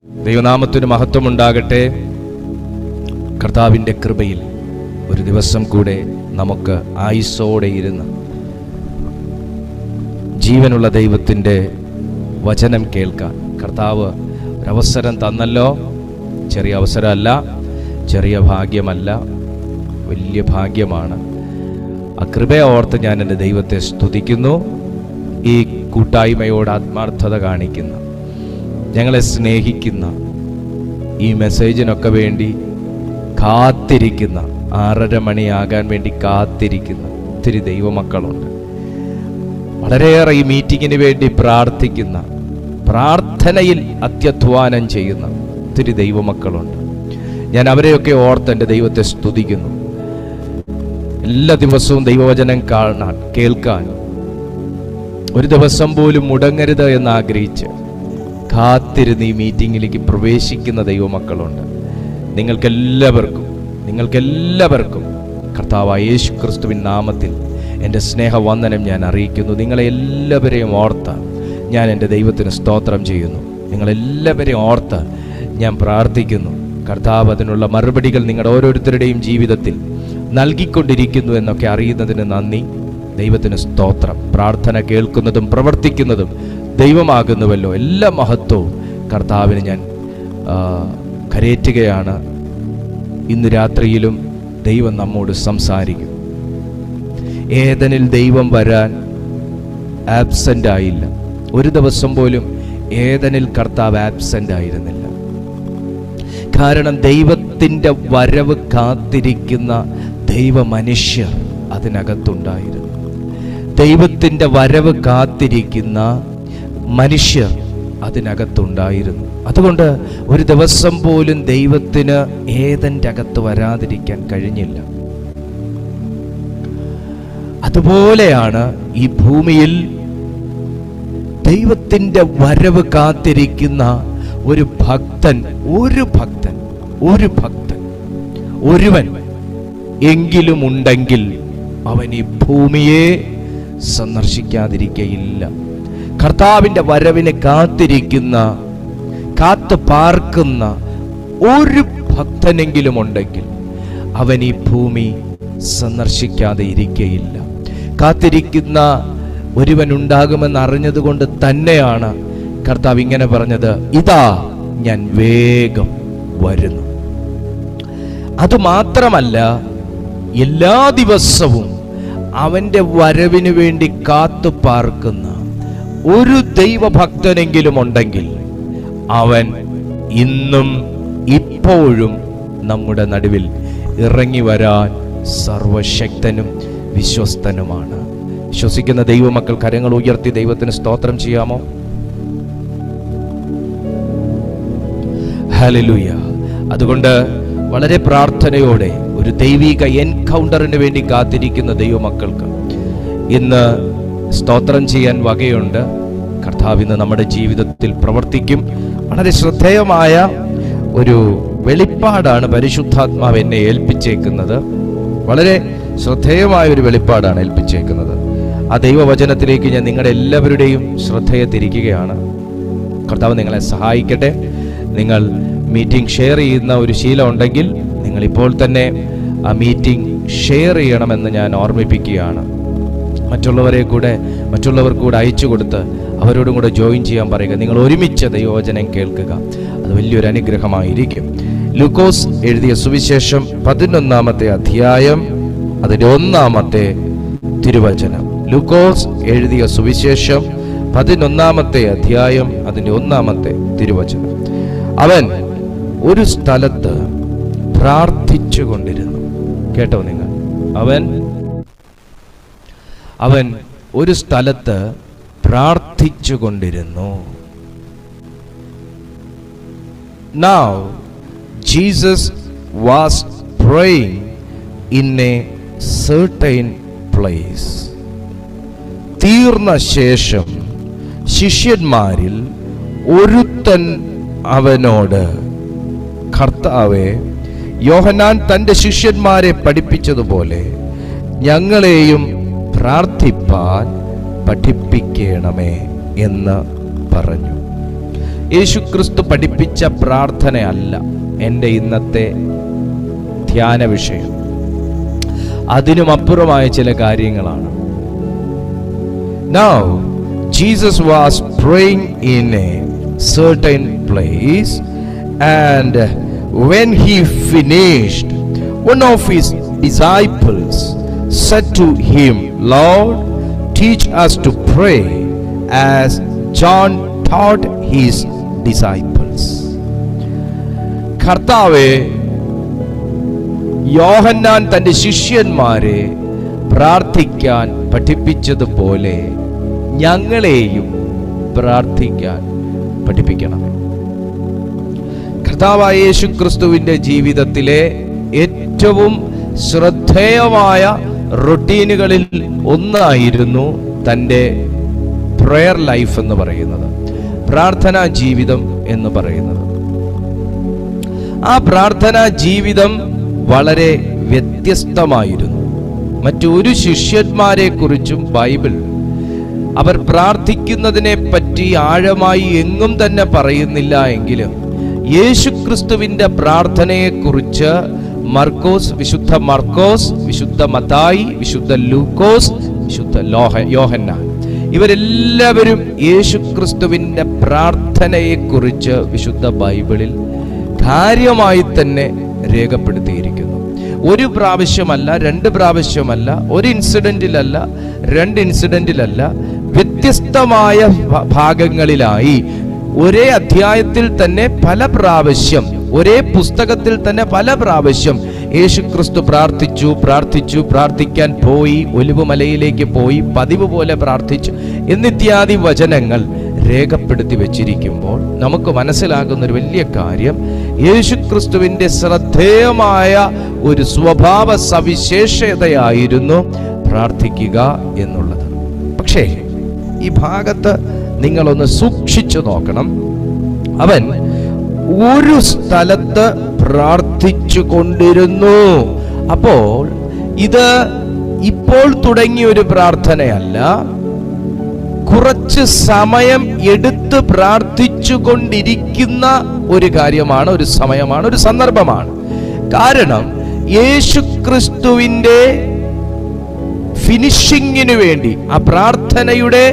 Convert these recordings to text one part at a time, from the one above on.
ദൈവനാമത്തിന് മഹത്വമുണ്ടാകട്ടെ. കർത്താവിൻ്റെ കൃപയിൽ ഒരു ദിവസം കൂടെ നമുക്ക് ആയുസ്സോടെ ഇരുന്ന് ജീവനുള്ള ദൈവത്തിൻ്റെ വചനം കേൾക്കാൻ കർത്താവ് ഒരവസരം തന്നല്ലോ. ചെറിയ അവസരമല്ല, ചെറിയ ഭാഗ്യമല്ല, വലിയ ഭാഗ്യമാണ്. ആ കൃപയെ ഓർത്ത് ഞാൻ എൻ്റെ ദൈവത്തെ സ്തുതിക്കുന്നു. ഈ കൂട്ടായ്മയോട് ആത്മാർത്ഥത കാണിക്കുന്ന, ഞങ്ങളെ സ്നേഹിക്കുന്ന, ഈ മെസ്സേജിനൊക്കെ വേണ്ടി കാത്തിരിക്കുന്ന, 6:30 മണിയാകാൻ വേണ്ടി കാത്തിരിക്കുന്ന ഒത്തിരി ദൈവമക്കളുണ്ട്. വളരെയേറെ ഈ മീറ്റിങ്ങിന് വേണ്ടി പ്രാർത്ഥിക്കുന്ന, പ്രാർത്ഥനയിൽ അത്യധ്വാനം ചെയ്യുന്ന ഒത്തിരി ദൈവമക്കളുണ്ട്. ഞാൻ അവരെയൊക്കെ ഓർത്ത് എൻ്റെ ദൈവത്തെ സ്തുതിക്കുന്നു. എല്ലാ ദിവസവും ദൈവവചനം കാണാൻ, കേൾക്കാൻ ഒരു ദിവസം പോലും മുടങ്ങരുത് എന്നാഗ്രഹിച്ച് കാത്തിരുന്ന് ഈ മീറ്റിങ്ങിലേക്ക് പ്രവേശിക്കുന്ന ദൈവമക്കളുണ്ട്. നിങ്ങൾക്കെല്ലാവർക്കും കർത്താവായ യേശു ക്രിസ്തുവിൻ നാമത്തിൽ എൻ്റെ സ്നേഹവന്ദനം ഞാൻ അറിയിക്കുന്നു. നിങ്ങളെ എല്ലാവരെയും ഓർത്ത് ഞാൻ എൻ്റെ ദൈവത്തിന് സ്തോത്രം ചെയ്യുന്നു. നിങ്ങളെല്ലാവരെയും ഓർത്ത് ഞാൻ പ്രാർത്ഥിക്കുന്നു. കർത്താവ് അതിനുള്ള മറുപടികൾ നിങ്ങളുടെ ഓരോരുത്തരുടെയും ജീവിതത്തിൽ നൽകിക്കൊണ്ടിരിക്കുന്നു എന്നൊക്കെ അറിയുന്നതിന് നന്ദി. ദൈവത്തിന് സ്തോത്രം. പ്രാർത്ഥന കേൾക്കുന്നതും പ്രവർത്തിക്കുന്നതും ദൈവമാകുന്നുവല്ലോ. എല്ലാ മഹത്വവും കർത്താവിന് ഞാൻ കരേറ്റുകയാണ്. ഇന്ന് രാത്രിയിലും ദൈവം നമ്മോട് സംസാരിക്കും. ഏദനിൽ ദൈവം വരാൻ ആബ്സെൻ്റ് ആയില്ല. ഒരു ദിവസം പോലും ഏദനിൽ കർത്താവ് ആബ്സെൻ്റ് ആയിരുന്നില്ല. കാരണം ദൈവത്തിൻ്റെ വരവ് കാത്തിരിക്കുന്ന ദൈവ മനുഷ്യർ അതിനകത്തുണ്ടായിരുന്നു. ദൈവത്തിൻ്റെ വരവ് കാത്തിരിക്കുന്ന മനുഷ്യർ അതിനകത്തുണ്ടായിരുന്നു. അതുകൊണ്ട് ഒരു ദിവസം പോലും ദൈവത്തിന് ഏദൻ്റെ അകത്ത് വരാതിരിക്കാൻ കഴിഞ്ഞില്ല. അതുപോലെയാണ് ഈ ഭൂമിയിൽ ദൈവത്തിൻ്റെ വരവ് കാത്തിരിക്കുന്ന ഒരു ഭക്തൻ ഒരുവൻ എങ്കിലും ഉണ്ടെങ്കിൽ അവൻ ഈ ഭൂമിയെ സന്ദർശിക്കാതിരിക്കയില്ല. കർത്താവിൻ്റെ വരവിനെ കാത്തു പാർക്കുന്ന ഒരു ഭക്തനെങ്കിലും ഉണ്ടെങ്കിൽ അവൻ ഈ ഭൂമി സന്ദർശിക്കാതെ ഇരിക്കയില്ല. കാത്തിരിക്കുന്ന ഒരുവൻ ഉണ്ടാകുമെന്ന് അറിഞ്ഞതുകൊണ്ട് തന്നെയാണ് കർത്താവ് ഇങ്ങനെ പറഞ്ഞത്, ഇതാ ഞാൻ വേഗം വരുന്നു. അതുമാത്രമല്ല, എല്ലാ ദിവസവും അവൻ്റെ വരവിന് വേണ്ടി കാത്തു പാർക്കുന്ന ഒരു ദൈവഭക്തനെങ്കിലും ഉണ്ടെങ്കിൽ അവൻ ഇന്നും ഇപ്പോഴും നമ്മുടെ നടുവിൽ ഇറങ്ങി വരാൻ സർവശക്തനും വിശ്വസ്തനുമാണ്. വിശ്വസിക്കുന്ന ദൈവമക്കൾ കരങ്ങൾ ഉയർത്തി ദൈവത്തിന് സ്തോത്രം ചെയ്യാമോ? ഹല്ലേലൂയ. അതുകൊണ്ട് വളരെ പ്രാർത്ഥനയോടെ ഒരു ദൈവിക എൻകൗണ്ടറിന് വേണ്ടി കാത്തിരിക്കുന്ന ദൈവമക്കൾക്ക് ഇന്ന് സ്തോത്രം ചെയ്യാൻ വകയുണ്ട്. കർത്താവ് ഇന്ന് നമ്മുടെ ജീവിതത്തിൽ പ്രവർത്തിക്കും. വളരെ ശ്രദ്ധേയമായ ഒരു വെളിപ്പാടാണ് പരിശുദ്ധാത്മാവ് എന്നെ ഏൽപ്പിച്ചേക്കുന്നത്. വളരെ ശ്രദ്ധേയമായ ഒരു വെളിപ്പാടാണ് ഏൽപ്പിച്ചേക്കുന്നത്. ആ ദൈവവചനത്തിലേക്ക് ഞാൻ നിങ്ങളുടെ എല്ലാവരുടെയും ശ്രദ്ധയെ തിരിക്കുകയാണ്. കർത്താവ് നിങ്ങളെ സഹായിക്കട്ടെ. നിങ്ങൾ മീറ്റിംഗ് ഷെയർ ചെയ്യുന്ന ഒരു ശീലം ഉണ്ടെങ്കിൽ നിങ്ങൾ ഇപ്പോൾ തന്നെ ആ മീറ്റിംഗ് ഷെയർ ചെയ്യണമെന്ന് ഞാൻ ഓർമ്മിപ്പിക്കുകയാണ്. മറ്റുള്ളവർ കൂടെ അയച്ചു കൊടുത്ത് അവരോടും കൂടെ ജോയിൻ ചെയ്യാൻ പറയുക. നിങ്ങൾ ഒരുമിച്ച് ദൈവവചനം കേൾക്കുക. അത് വലിയൊരു അനുഗ്രഹമായിരിക്കും. ലൂക്കോസ് എഴുതിയ സുവിശേഷം 11-ാമത്തെ അധ്യായം അതിൻ്റെ 1-ാമത്തെ തിരുവചനം. ലൂക്കോസ് എഴുതിയ സുവിശേഷം 11-ാമത്തെ അധ്യായം അതിൻ്റെ 1-ാമത്തെ തിരുവചനം. അവൻ ഒരു സ്ഥലത്ത് പ്രാർത്ഥിച്ചു കൊണ്ടിരുന്നു. കേട്ടോ നിങ്ങൾ? അവൻ ഒരു സ്ഥലത്ത് പ്രാർത്ഥിച്ചു കൊണ്ടിരുന്നു. Now Jesus was praying in a certain place. തീർന്ന ശേഷം ശിഷ്യന്മാരിൽ ഒരുത്തൻ അവനോട്, കർത്താവേ, യോഹന്നാൻ തൻ്റെ ശിഷ്യന്മാരെ പഠിപ്പിച്ചതുപോലെ ഞങ്ങളെയും പ്രാർത്ഥിപ്പാൻ പഠിപ്പിക്കണമേ എന്ന് പറഞ്ഞു. യേശുക്രിസ്തു പഠിപ്പിച്ച പ്രാർത്ഥനയല്ല എൻ്റെ ഇന്നത്തെ ധ്യാന വിഷയം. അതിനുമപ്പുറമായ ചില കാര്യങ്ങളാണ്. Now, Jesus was praying in a certain place, and when he finished, one of his disciples said to him, Lord, teach us to pray as John taught his disciples. കർത്താവേ, യോഹന്നാൻ തന്റെ ശിഷ്യന്മാരെ പ്രാർത്ഥിക്കാൻ പഠിപ്പിച്ചതുപോലെ ഞങ്ങളെയും പ്രാർത്ഥിക്കാൻ പഠിപ്പിക്കണം. കർത്താവായ യേശുക്രിസ്തുവിന്റെ ജീവിതത്തിലെ ഏറ്റവും ശ്രദ്ധേയമായ റൊട്ടീനുകളിൽ ഒന്നായിരുന്നു തൻ്റെ പ്രയർ ലൈഫ് എന്ന് പറയുന്നത്, പ്രാർത്ഥനാ ജീവിതം എന്ന് പറയുന്നത്. ആ പ്രാർത്ഥനാ ജീവിതം വളരെ വ്യത്യസ്തമായിരുന്നു. മറ്റൊരു ശിഷ്യന്മാരെ കുറിച്ചും ബൈബിൾ അവർ പ്രാർത്ഥിക്കുന്നതിനെ പറ്റി ആഴമായി എങ്ങും തന്നെ പറയുന്നില്ല. എങ്കിലും യേശുക്രിസ്തുവിന്റെ പ്രാർത്ഥനയെക്കുറിച്ച് വിശുദ്ധ മർക്കോസ്, വിശുദ്ധ മത്തായി, വിശുദ്ധ ലൂക്കോസ്, വിശുദ്ധ യോഹന്നാൻ, ഇവരെല്ലാവരും യേശുക്രിസ്തുവിന്റെ പ്രാർത്ഥനയെക്കുറിച്ച് വിശുദ്ധ ബൈബിളിൽ കാര്യമായി തന്നെ രേഖപ്പെടുത്തിയിരിക്കുന്നു. ഒരു പ്രാവശ്യമല്ല, രണ്ട് പ്രാവശ്യമല്ല, ഒരു ഇൻസിഡന്റിലല്ല, രണ്ട് ഇൻസിഡന്റിലല്ല, വ്യത്യസ്തമായ ഭാഗങ്ങളിലായി ഒരേ അധ്യായത്തിൽ തന്നെ പല പ്രാവശ്യം, ഒരേ പുസ്തകത്തിൽ തന്നെ പല പ്രാവശ്യം യേശുക്രിസ്തു പ്രാർത്ഥിക്കാൻ പോയി, ഒലിവുമലയിലേക്ക് പോയി, പതിവ് പോലെ പ്രാർത്ഥിച്ചു എന്നിത്യാദി വചനങ്ങൾ രേഖപ്പെടുത്തി വെച്ചിരിക്കുമ്പോൾ നമുക്ക് മനസ്സിലാകുന്ന ഒരു വലിയ കാര്യം, യേശുക്രിസ്തുവിന്റെ ശ്രദ്ധേയമായ ഒരു സ്വഭാവ സവിശേഷതയായിരുന്നു പ്രാർത്ഥിക്കുക എന്നുള്ളത്. പക്ഷേ ഈ ഭാഗത്ത് നിങ്ങളൊന്ന് സൂക്ഷിച്ചു നോക്കണം. അവൻ ഒരു സ്ഥലത്ത് പ്രാർത്ഥിച്ചു കൊണ്ടിരുന്നു. അപ്പോൾ ഇത് ഇപ്പോൾ തുടങ്ങിയ ഒരു പ്രാർത്ഥനയല്ല, കുറച്ച് സമയം എടുത്ത് പ്രാർത്ഥിച്ചു കൊണ്ടിരിക്കുന്ന ഒരു കാര്യമാണ്, ഒരു സമയമാണ്, ഒരു സന്ദർഭമാണ്. കാരണം യേശുക്രിസ്തുവിന്റെ ഫിനിഷിങ്ങിനു വേണ്ടി, ആ പ്രാർത്ഥനയുടെ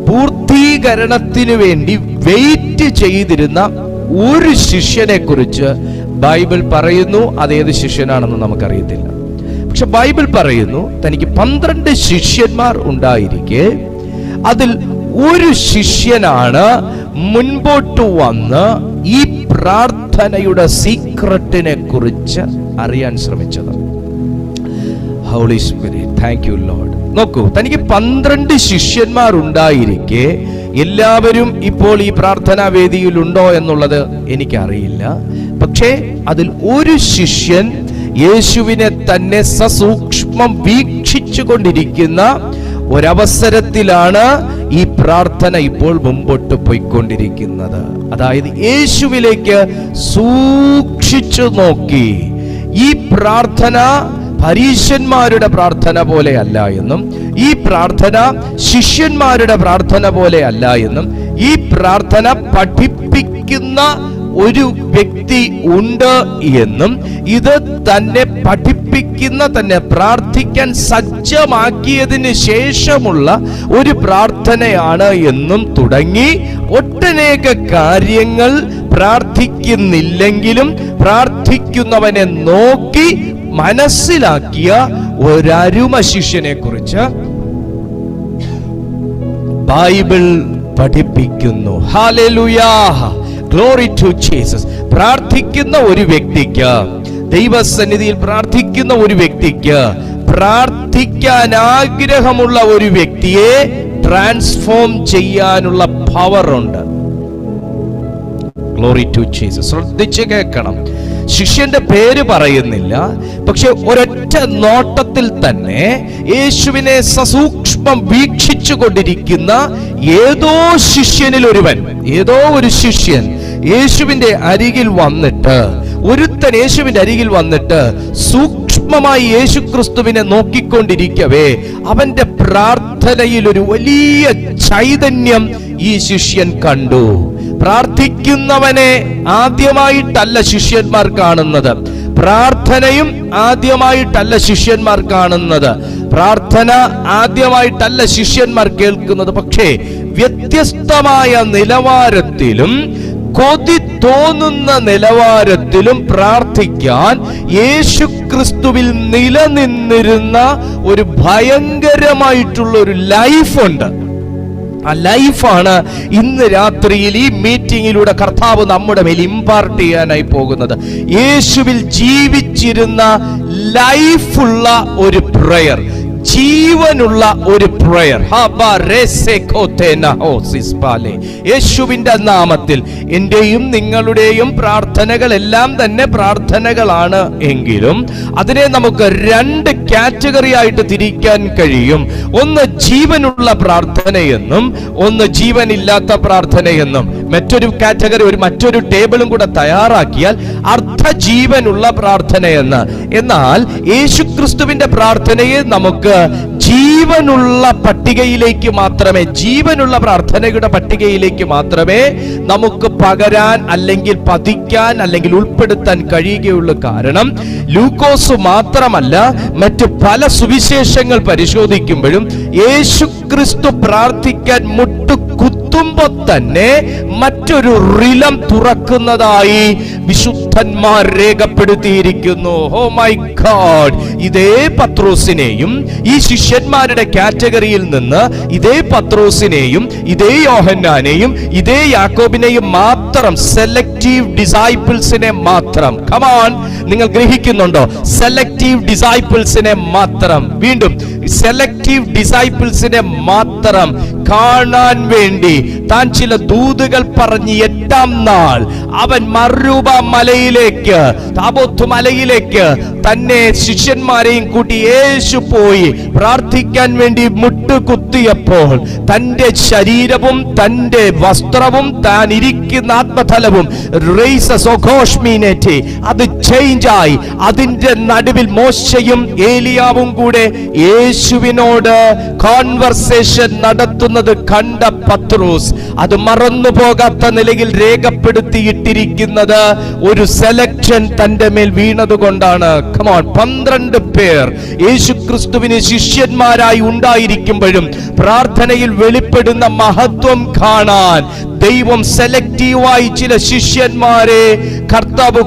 പൂർത്തീകരണത്തിനു വേണ്ടി വെയിറ്റ് ചെയ്തിരുന്ന ഒരു ശിഷ്യനെ കുറിച്ച് ബൈബിൾ പറയുന്നു. അതേത് ശിഷ്യനാണെന്ന് നമുക്കറിയത്തില്ല. പക്ഷെ ബൈബിൾ പറയുന്നു തനിക്ക് 12 ശിഷ്യന്മാർ ഉണ്ടായിരിക്കെ അതിൽ ഒരു ശിഷ്യനാണ് മുൻപോട്ട് വന്ന് ഈ പ്രാർത്ഥനയുടെ സീക്രട്ടിനെ കുറിച്ച് അറിയാൻ ശ്രമിച്ചത്. Holy Spirit, thank you Lord. നോക്കൂ, തനിക്ക് 12 ശിഷ്യന്മാർ ഉണ്ടായിരിക്കെ എല്ലാവരും ഇപ്പോൾ ഈ പ്രാർത്ഥനാ വേദിയിലുണ്ടോ എന്നുള്ളത് എനിക്കറിയില്ല. പക്ഷേ അതിൽ ഒരു ശിഷ്യൻ യേശുവിനെ തന്നെ സസൂക്ഷ്മം വീക്ഷിച്ചു കൊണ്ടിരിക്കുന്ന ഒരവസരത്തിലാണ് ഈ പ്രാർത്ഥന ഇപ്പോൾ മുമ്പോട്ട് പോയിക്കൊണ്ടിരിക്കുന്നത്. അതായത് യേശുവിലേക്ക് സൂക്ഷിച്ചു നോക്കി. ഈ പ്രാർത്ഥന പരീശന്മാരുടെ പ്രാർത്ഥന പോലെ അല്ല എന്നും, ഈ പ്രാർത്ഥന ശിഷ്യന്മാരുടെ പ്രാർത്ഥന പോലെ അല്ല എന്നും, ഈ പ്രാർത്ഥന പഠിപ്പിക്കുന്ന ഒരു വ്യക്തി ഉണ്ട് എന്നും, ഇത് തന്നെ പഠിപ്പിക്കുന്ന, തന്നെ പ്രാർത്ഥിക്കാൻ സജ്ജമാക്കിയതിന് ശേഷമുള്ള ഒരു പ്രാർത്ഥനയാണ് എന്നും തുടങ്ങി ഒട്ടനേക കാര്യങ്ങൾ പ്രാർത്ഥിക്കുന്നില്ലെങ്കിലും പ്രാർത്ഥിക്കുന്നവനെ നോക്കി മനസ്സിലാക്കിയ ഒരരുമ ശിഷ്യനെ കുറിച്ച് ബൈബിൾ പഠിപ്പിക്കുന്നു. Hallelujah, glory to Jesus. പ്രാർത്ഥിക്കുന്ന ഒരു വ്യക്തിക്ക്, ദൈവസന്നിധിയിൽ പ്രാർത്ഥിക്കുന്ന ഒരു വ്യക്തിക്ക്, പ്രാർത്ഥിക്കാൻ ആഗ്രഹമുള്ള ഒരു വ്യക്തിയെ ട്രാൻസ്ഫോം ചെയ്യാനുള്ള പവർ ഉണ്ട്. Glory to Jesus. ശ്രദ്ധിച്ച് കേൾക്കണം. ശിഷ്യന്റെ പേര് പറയുന്നില്ല, പക്ഷെ ഒരൊറ്റ നോട്ടത്തിൽ തന്നെ യേശുവിനെ സസൂക്ഷ്മം വീക്ഷിച്ചു കൊണ്ടിരിക്കുന്ന ഏതോ ശിഷ്യനിൽ ഒരുവൻ, ഏതോ ഒരു ശിഷ്യൻ യേശുവിന്റെ അരികിൽ വന്നിട്ട്, ഒരുത്തൻ യേശുവിന്റെ അരികിൽ വന്നിട്ട് സൂക്ഷ്മമായി യേശുക്രിസ്തുവിനെ നോക്കിക്കൊണ്ടിരിക്കവേ അവന്റെ പ്രാർത്ഥനയിൽ ഒരു വലിയ ചൈതന്യം ഈ ശിഷ്യൻ കണ്ടു. പ്രാർത്ഥിക്കുന്നവനെ ആദ്യമായിട്ടല്ല ശിഷ്യന്മാർ കാണുന്നത്, പ്രാർത്ഥനയും ആദ്യമായിട്ടല്ല ശിഷ്യന്മാർ കാണുന്നത്, പ്രാർത്ഥന ആദ്യമായിട്ടല്ല ശിഷ്യന്മാർ കേൾക്കുന്നത്. പക്ഷേ വ്യത്യസ്തമായ നിലവാരത്തിലും കൊതി തോന്നുന്ന നിലവാരത്തിലും പ്രാർത്ഥിക്കാൻ യേശുക്രിസ്തുവിൽ നിലനിന്നിരുന്ന ഒരു ഭയങ്കരമായിട്ടുള്ള ഒരു ലൈഫുണ്ട്. ആ ലൈഫാണ് ഇന്ന് രാത്രിയിൽ ഈ മീറ്റിംഗിലൂടെ കർത്താവ് നമ്മുടെ മേൽ ഇമ്പാർട്ട് ചെയ്യാനായി പോകുന്നത്. യേശുവിൽ ജീവിച്ചിരുന്ന ലൈഫുള്ള ഒരു പ്രയർ, ജീവനുള്ള ഒരു പ്രയർ. യേശുവിന്റെ നാമത്തിൽ എന്റെയും നിങ്ങളുടെയും പ്രാർത്ഥനകൾ എല്ലാം തന്നെ പ്രാർത്ഥനകളാണ് എങ്കിലും അതിനെ നമുക്ക് രണ്ട് കാറ്റഗറി ആയിട്ട് തിരിക്കാൻ കഴിയും. ഒന്ന് ജീവനുള്ള പ്രാർത്ഥനയെന്നും ഒന്ന് ജീവനില്ലാത്ത പ്രാർത്ഥനയെന്നും. മറ്റൊരു കാറ്റഗറി, മറ്റൊരു ടേബിളും കൂടെ തയ്യാറാക്കിയാൽ അർദ്ധജീവനുള്ള പ്രാർത്ഥനയെന്ന്. എന്നാൽ യേശുക്രിസ്തുവിന്റെ പ്രാർത്ഥനയെ നമുക്ക് ജീവനുള്ള പട്ടികയിലേക്ക് മാത്രമേ, ജീവനുള്ള പ്രാർത്ഥനയുടെ പട്ടികയിലേക്ക് മാത്രമേ നമുക്ക് പകരാൻ അല്ലെങ്കിൽ പതിക്കാൻ അല്ലെങ്കിൽ ഉൾപ്പെടുത്താൻ കഴിയുകയുള്ളൂ. കാരണം ലൂക്കോസ് മാത്രമല്ല, മറ്റു പല സുവിശേഷങ്ങൾ പരിശോധിക്കുമ്പോഴും യേശുക്രിസ്തു പ്രാർത്ഥിക്കാൻ മുട്ടുകുത്തുമ്പോൾ തന്നെ മറ്റൊരു റിലം തുറക്കുന്നതായി വിശുദ്ധന്മാർ രേഖപ്പെടുത്തിയിരിക്കുന്നു. Oh my God! ഇതേ പത്രോസിനെയും ഈ ശിഷ്യന്മാരുടെ കാറ്റഗറിയിൽ നിന്ന് ഇതേ പത്രോസിനെയും ഇതേ യോഹന്നാനെയും ഇതേ യാക്കോബിനെയും മാത്രം, സെലക്റ്റീവ് ഡിസൈപ്പിൾസിനെ മാത്രം, കമോൺ, നിങ്ങൾ ഗ്രഹിക്കുന്നുണ്ടോ? സെലക്റ്റീവ് ഡിസൈപ്പിൾസിനെ മാത്രം, വീണ്ടും സെലക്റ്റീവ് ഡിസൈപ്പിൾസിനെ മാത്രം കാണാൻ വേണ്ടി താൻ ചില ദൂതുകൾ പറഞ്ഞ് 8-ാം നാൾ അവൻ മറുരൂപ മലയിലേക്ക്, താബോത്ത് മലയിലേക്ക് തന്നെ ശിഷ്യന്മാരെയും കൂട്ടി യേശു പോയി പ്രാർത്ഥിക്കാൻ വേണ്ടി മുട്ടുകുത്തിയപ്പോൾ തന്റെ ശരീരവും തന്റെ വസ്ത്രവും താൻ ഇരിക്കുന്ന ആത്മതലവും അത് ചേഞ്ചായി. അതിന്റെ നടുവിൽ മോശയും ഏലിയാവും കൂടെ യേശുവിനോട് കോൺവെർസേഷൻ നടത്തുന്നത് കണ്ട പത്രോസ് അത് മറന്നു പോകാത്ത നിലയിൽ രേഖപ്പെടുത്തിയിട്ടിരിക്കുന്നത് ഒരു സെലക്ഷൻ തന്റെ മേൽ വീണത് കൊണ്ടാണ്. കമോൺ, 12 പേർ യേശുക്രിസ്തുവിന് ശിഷ്യന്മാരായി ഉണ്ടായിരിക്കുമ്പോഴും പ്രാർത്ഥനയിൽ വെളിപ്പെടുന്ന മഹത്വം കാണാൻ ദൈവം സെലക്റ്റീവായി ചില ശിഷ്യന്മാരെ കർത്താവ്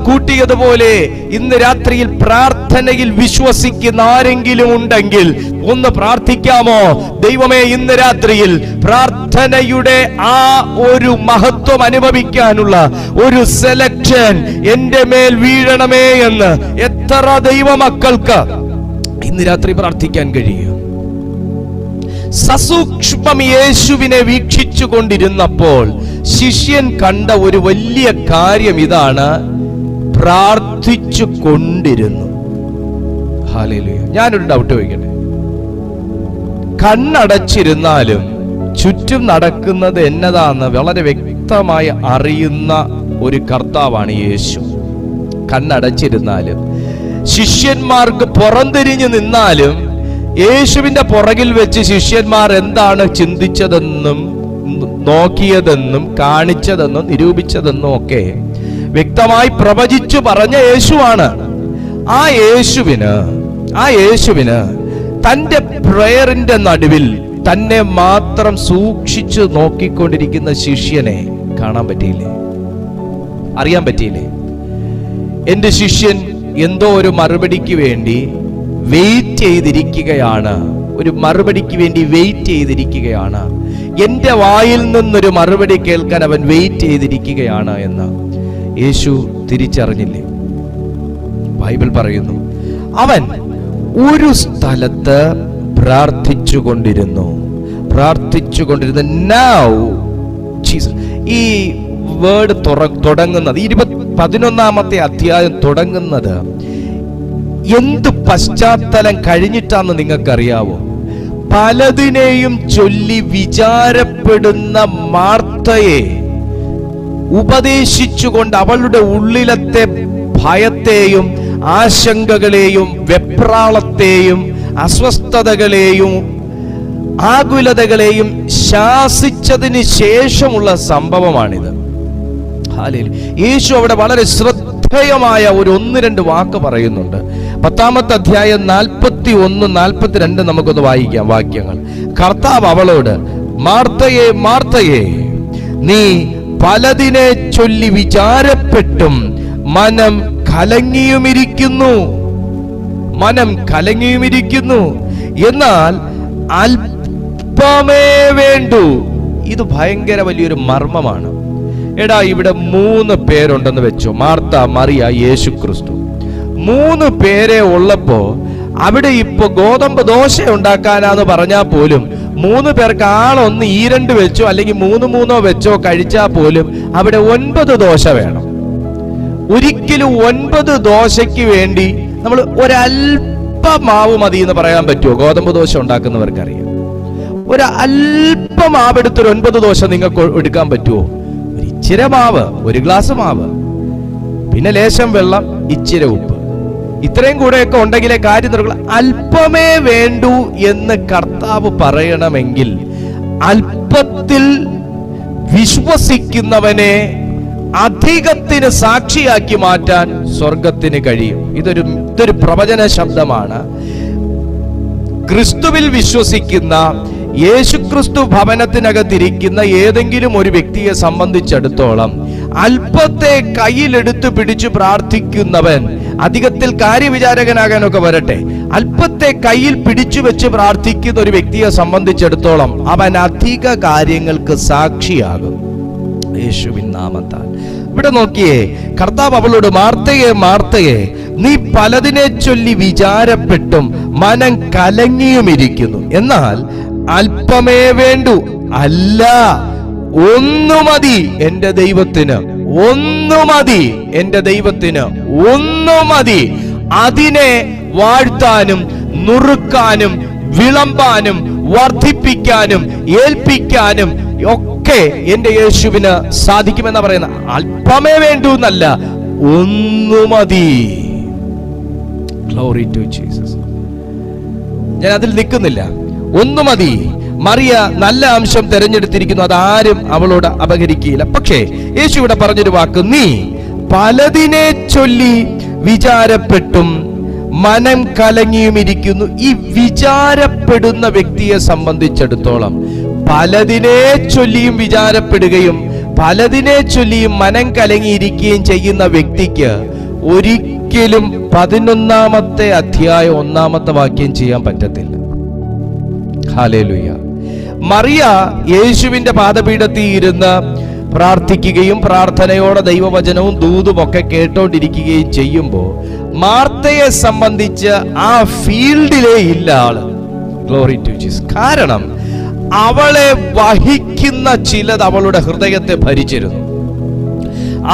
കൂട്ടിയതുപോലെ ഇന്ന് രാത്രിയിൽ പ്രാർത്ഥനയിൽ വിശ്വസിക്കുന്ന ആരെങ്കിലും ഉണ്ടെങ്കിൽ ഒന്ന് പ്രാർത്ഥിക്കാമോ? ദൈവമേ, ഇന്ന് രാത്രിയിൽ പ്രാർത്ഥനയുടെ ആ ഒരു മഹത്വം അനുഭവിക്കാനുള്ള ഒരു സെലക്ഷൻ എന്റെ മേൽ വീഴണമേ എന്ന് എത്ര ദൈവമക്കൾക്ക് ഇന്ന് രാത്രി പ്രാർത്ഥിക്കാൻ കഴിയും? സസൂക്ഷ്മം യേശുവിനെ വീക്ഷിച്ചു കൊണ്ടിരുന്നപ്പോൾ ശിഷ്യൻ കണ്ട ഒരു വലിയ കാര്യം ഇതാണ്: പ്രാർത്ഥിച്ചു കൊണ്ടിരുന്നു. ഹല്ലേലൂയ. ഞാനൊരു ഡൗട്ട് ചോദിക്കട്ടെ. കണ്ണടച്ചിരുന്നാലും ചുറ്റും നടക്കുന്നത് എന്നതാന്ന് വളരെ വ്യക്തമായി അറിയുന്ന ഒരു കർത്താവാണ് യേശു. കണ്ണടച്ചിരുന്നാലും ശിഷ്യന്മാർക്ക് പുറംതിരിഞ്ഞു നിന്നാലും യേശുവിന്റെ പുറകിൽ വെച്ച് ശിഷ്യന്മാർ എന്താണ് ചിന്തിച്ചതെന്നും നോക്കിയതെന്നും കാണിച്ചതെന്നും നിരൂപിച്ചതെന്നും ഒക്കെ വ്യക്തമായി പ്രവചിച്ചു പറഞ്ഞ യേശുവാണ്. ആ യേശുവിന് തന്റെ പ്രയറിന്റെ നടുവിൽ തന്നെ മാത്രം സൂക്ഷിച്ചു നോക്കിക്കൊണ്ടിരിക്കുന്ന ശിഷ്യനെ കാണാൻ പറ്റിയില്ലേ? അറിയാൻ പറ്റിയില്ലേ? എന്റെ ശിഷ്യൻ എന്തോ ഒരു മറുപടിക്ക് വേണ്ടി വെയിറ്റ് ചെയ്തിരിക്കുകയാണ്, ഒരു മറുപടിക്ക് വേണ്ടി വെയിറ്റ് ചെയ്തിരിക്കുകയാണ്, എന്റെ വായിൽ നിന്നൊരു മറുപടി കേൾക്കാൻ അവൻ വെയിറ്റ് ചെയ്തിരിക്കുകയാണ് എന്ന് യേശു തിരിച്ചറിഞ്ഞില്ലേ? ബൈബിൾ പറയുന്നു, അവൻ ഒരു സ്ഥലത്ത് പ്രാർത്ഥിച്ചുകൊണ്ടിരുന്നു. Now ജീസസ്, ഈ വേർഡ് തുടങ്ങുന്നത് 11-ാമത്തെ അധ്യായം തുടങ്ങുന്നത് എന്ത് പശ്ചാത്തലം കഴിഞ്ഞിട്ടാന്ന് നിങ്ങൾക്കറിയാവോ? പലതിനെയും ചൊല്ലി വിചാരപ്പെടുന്ന മാർത്തയെ ഉപദേശിച്ചുകൊണ്ട് അവളുടെ ഉള്ളിലത്തെ ഭയത്തെയും ആശങ്കകളെയും വെപ്രാളത്തെയും അസ്വസ്ഥതകളെയും ആകുലതകളെയും ശാസിച്ചതിന് ശേഷമുള്ള സംഭവമാണിത്. യേശു അവിടെ വളരെ ശ്രദ്ധേയമായ ഒരു 1-2 വാക്ക് പറയുന്നുണ്ട്. 10-ാമത്തെ അധ്യായം 41-42 നമുക്കൊന്ന് വായിക്കാം വാക്യങ്ങൾ. കർത്താവ് അവളോട്, മാർത്തയേ മാർത്തയേ, നീ പലതിനെ ചൊല്ലി വിചാരപ്പെട്ടും മനം കലങ്ങിയുമിരിക്കുന്നു, എന്നാൽ അല്പമേ വേണ്ടൂ. ഇത് ഭയങ്കര വലിയൊരു മർമ്മമാണ്. എടാ, ഇവിടെ 3 പേരുണ്ടെന്ന് വെച്ചോ. മാർത്ത, മറിയ, യേശു ക്രിസ്തു. 3 പേരെ ഉള്ളപ്പോ അവിടെ ഇപ്പൊ ഗോതമ്പ് ദോശ ഉണ്ടാക്കാനാന്ന് പറഞ്ഞാൽ പോലും 3 പേർക്ക് ആളൊന്ന് 2 വെച്ചോ അല്ലെങ്കിൽ 3 വെച്ചോ കഴിച്ചാൽ പോലും അവിടെ 9 ദോശ വേണം. ഒരിക്കലും 9 ദോശയ്ക്ക് വേണ്ടി നമ്മൾ ഒരല്പം മാവ് മതി എന്ന് പറയാൻ പറ്റുമോ? ഗോതമ്പ് ദോശ ഉണ്ടാക്കുന്നവർക്കറിയാം. ഒരല്പം മാവ് എടുത്തൊരു 9 ദോശ നിങ്ങൾക്ക് എടുക്കാൻ പറ്റുമോ? ഇച്ചിരി മാവ്, 1 ഗ്ലാസ് മാവ്, പിന്നെ ലേശം വെള്ളം, ഇച്ചിരി ഉപ്പ്, ഇത്രയും കൂടെയൊക്കെ ഉണ്ടെങ്കിലേ കാര്യം നടക്കുള്ളൂ. അല്പമേ വേണ്ടൂ എന്ന് കർത്താവ് പറയണമെങ്കിൽ അല്പത്തിൽ വിശ്വസിക്കുന്നവനെ അധികത്തിന് സാക്ഷിയാക്കി മാറ്റാൻ സ്വർഗത്തിന് കഴിയും. ഇതൊരു പ്രവചന ശബ്ദമാണ്. ക്രിസ്തുവിൽ വിശ്വസിക്കുന്ന, യേശുക്രിസ്തു ഭവനത്തിനകത്തിരിക്കുന്ന ഏതെങ്കിലും ഒരു വ്യക്തിയെ സംബന്ധിച്ചിടത്തോളം അല്പത്തെ കയ്യിലെടുത്ത് പിടിച്ചു പ്രാർത്ഥിക്കുന്നവൻ അധികത്തിൽ കാര്യവിചാരകനാകാനൊക്കെ വരട്ടെ, അല്പത്തെ കയ്യിൽ പിടിച്ചു വെച്ച് പ്രാർത്ഥിക്കുന്ന ഒരു വ്യക്തിയെ സംബന്ധിച്ചിടത്തോളം അവൻ അധിക കാര്യങ്ങൾക്ക് സാക്ഷിയാകും യേശുവിൻ നാമത്താൽ. ഇവിടെ നോക്കിയേ, കർത്താവ് അവളോട്, മാർത്തയേ മാർത്തയേ, നീ പലതിനെ ചൊല്ലി വിചാരപ്പെട്ടും മനം കലങ്ങിയുമിരിക്കുന്നു, എന്നാൽ അല്പമേ വേണ്ടൂ. അല്ല, ഒന്നു മതി എന്റെ ദൈവത്തിന്, ഒന്നു മതി എന്റെ ദൈവത്തിന്, ഒന്നു മതി. അതിനെ വാഴ്ത്താനും നുറുക്കാനും വിളമ്പാനും വർദ്ധിപ്പിക്കാനും ഏൽപ്പിക്കാനും ഒക്കെ എന്റെ യേശുവിന് സാധിക്കുമെന്നാ പറയുന്നത്. അല്പമേ വേണ്ടൂ എന്നല്ല, ഒന്നു മതി. Glory to Jesus. ഞാൻ അതിൽ നിൽക്കുന്നില്ല. ഒന്നു മതി. മറിയ നല്ല അംശം തെരഞ്ഞെടുത്തിരിക്കുന്നു, അതാരും അവളോട് അപഹരിക്കുകയില്ല. പക്ഷേ യേശു ഇവിടെ പറഞ്ഞൊരു വാക്ക്, നീ പലതിനെ ചൊല്ലി വിചാരപ്പെട്ടും മനം കലങ്ങിയും ഇരിക്കുന്നു. ഈ വിചാരപ്പെടുന്ന വ്യക്തിയെ സംബന്ധിച്ചിടത്തോളം പലതിനെ ചൊല്ലിയും വിചാരപ്പെടുകയും പലതിനെ ചൊല്ലിയും മനം കലങ്ങിയിരിക്കുകയും ചെയ്യുന്ന വ്യക്തിക്ക് ഒരിക്കലും 11-ാമത്തെ അധ്യായം 1-ാമത്തെ വാക്യം ചെയ്യാൻ പറ്റത്തില്ല. ഹല്ലേലൂയ. മറിയ യേശുവിന്റെ പാദപീഠത്തിൽ ഇരുന്ന് പ്രാർത്ഥിക്കുകയും പ്രാർത്ഥനയോടെ ദൈവവചനവും ദൂതും ഒക്കെ കേട്ടോണ്ടിരിക്കുകയും ചെയ്യുമ്പോൾ മാർത്തയെ സംബന്ധിച്ച് ആ ഫീൽഡിലേ ഇല്ല ആള്. Glory to Jesus. കാരണം അവളെ വഹിക്കുന്ന ചിലത് അവളുടെ ഹൃദയത്തെ ഭരിച്ചിരുന്നു.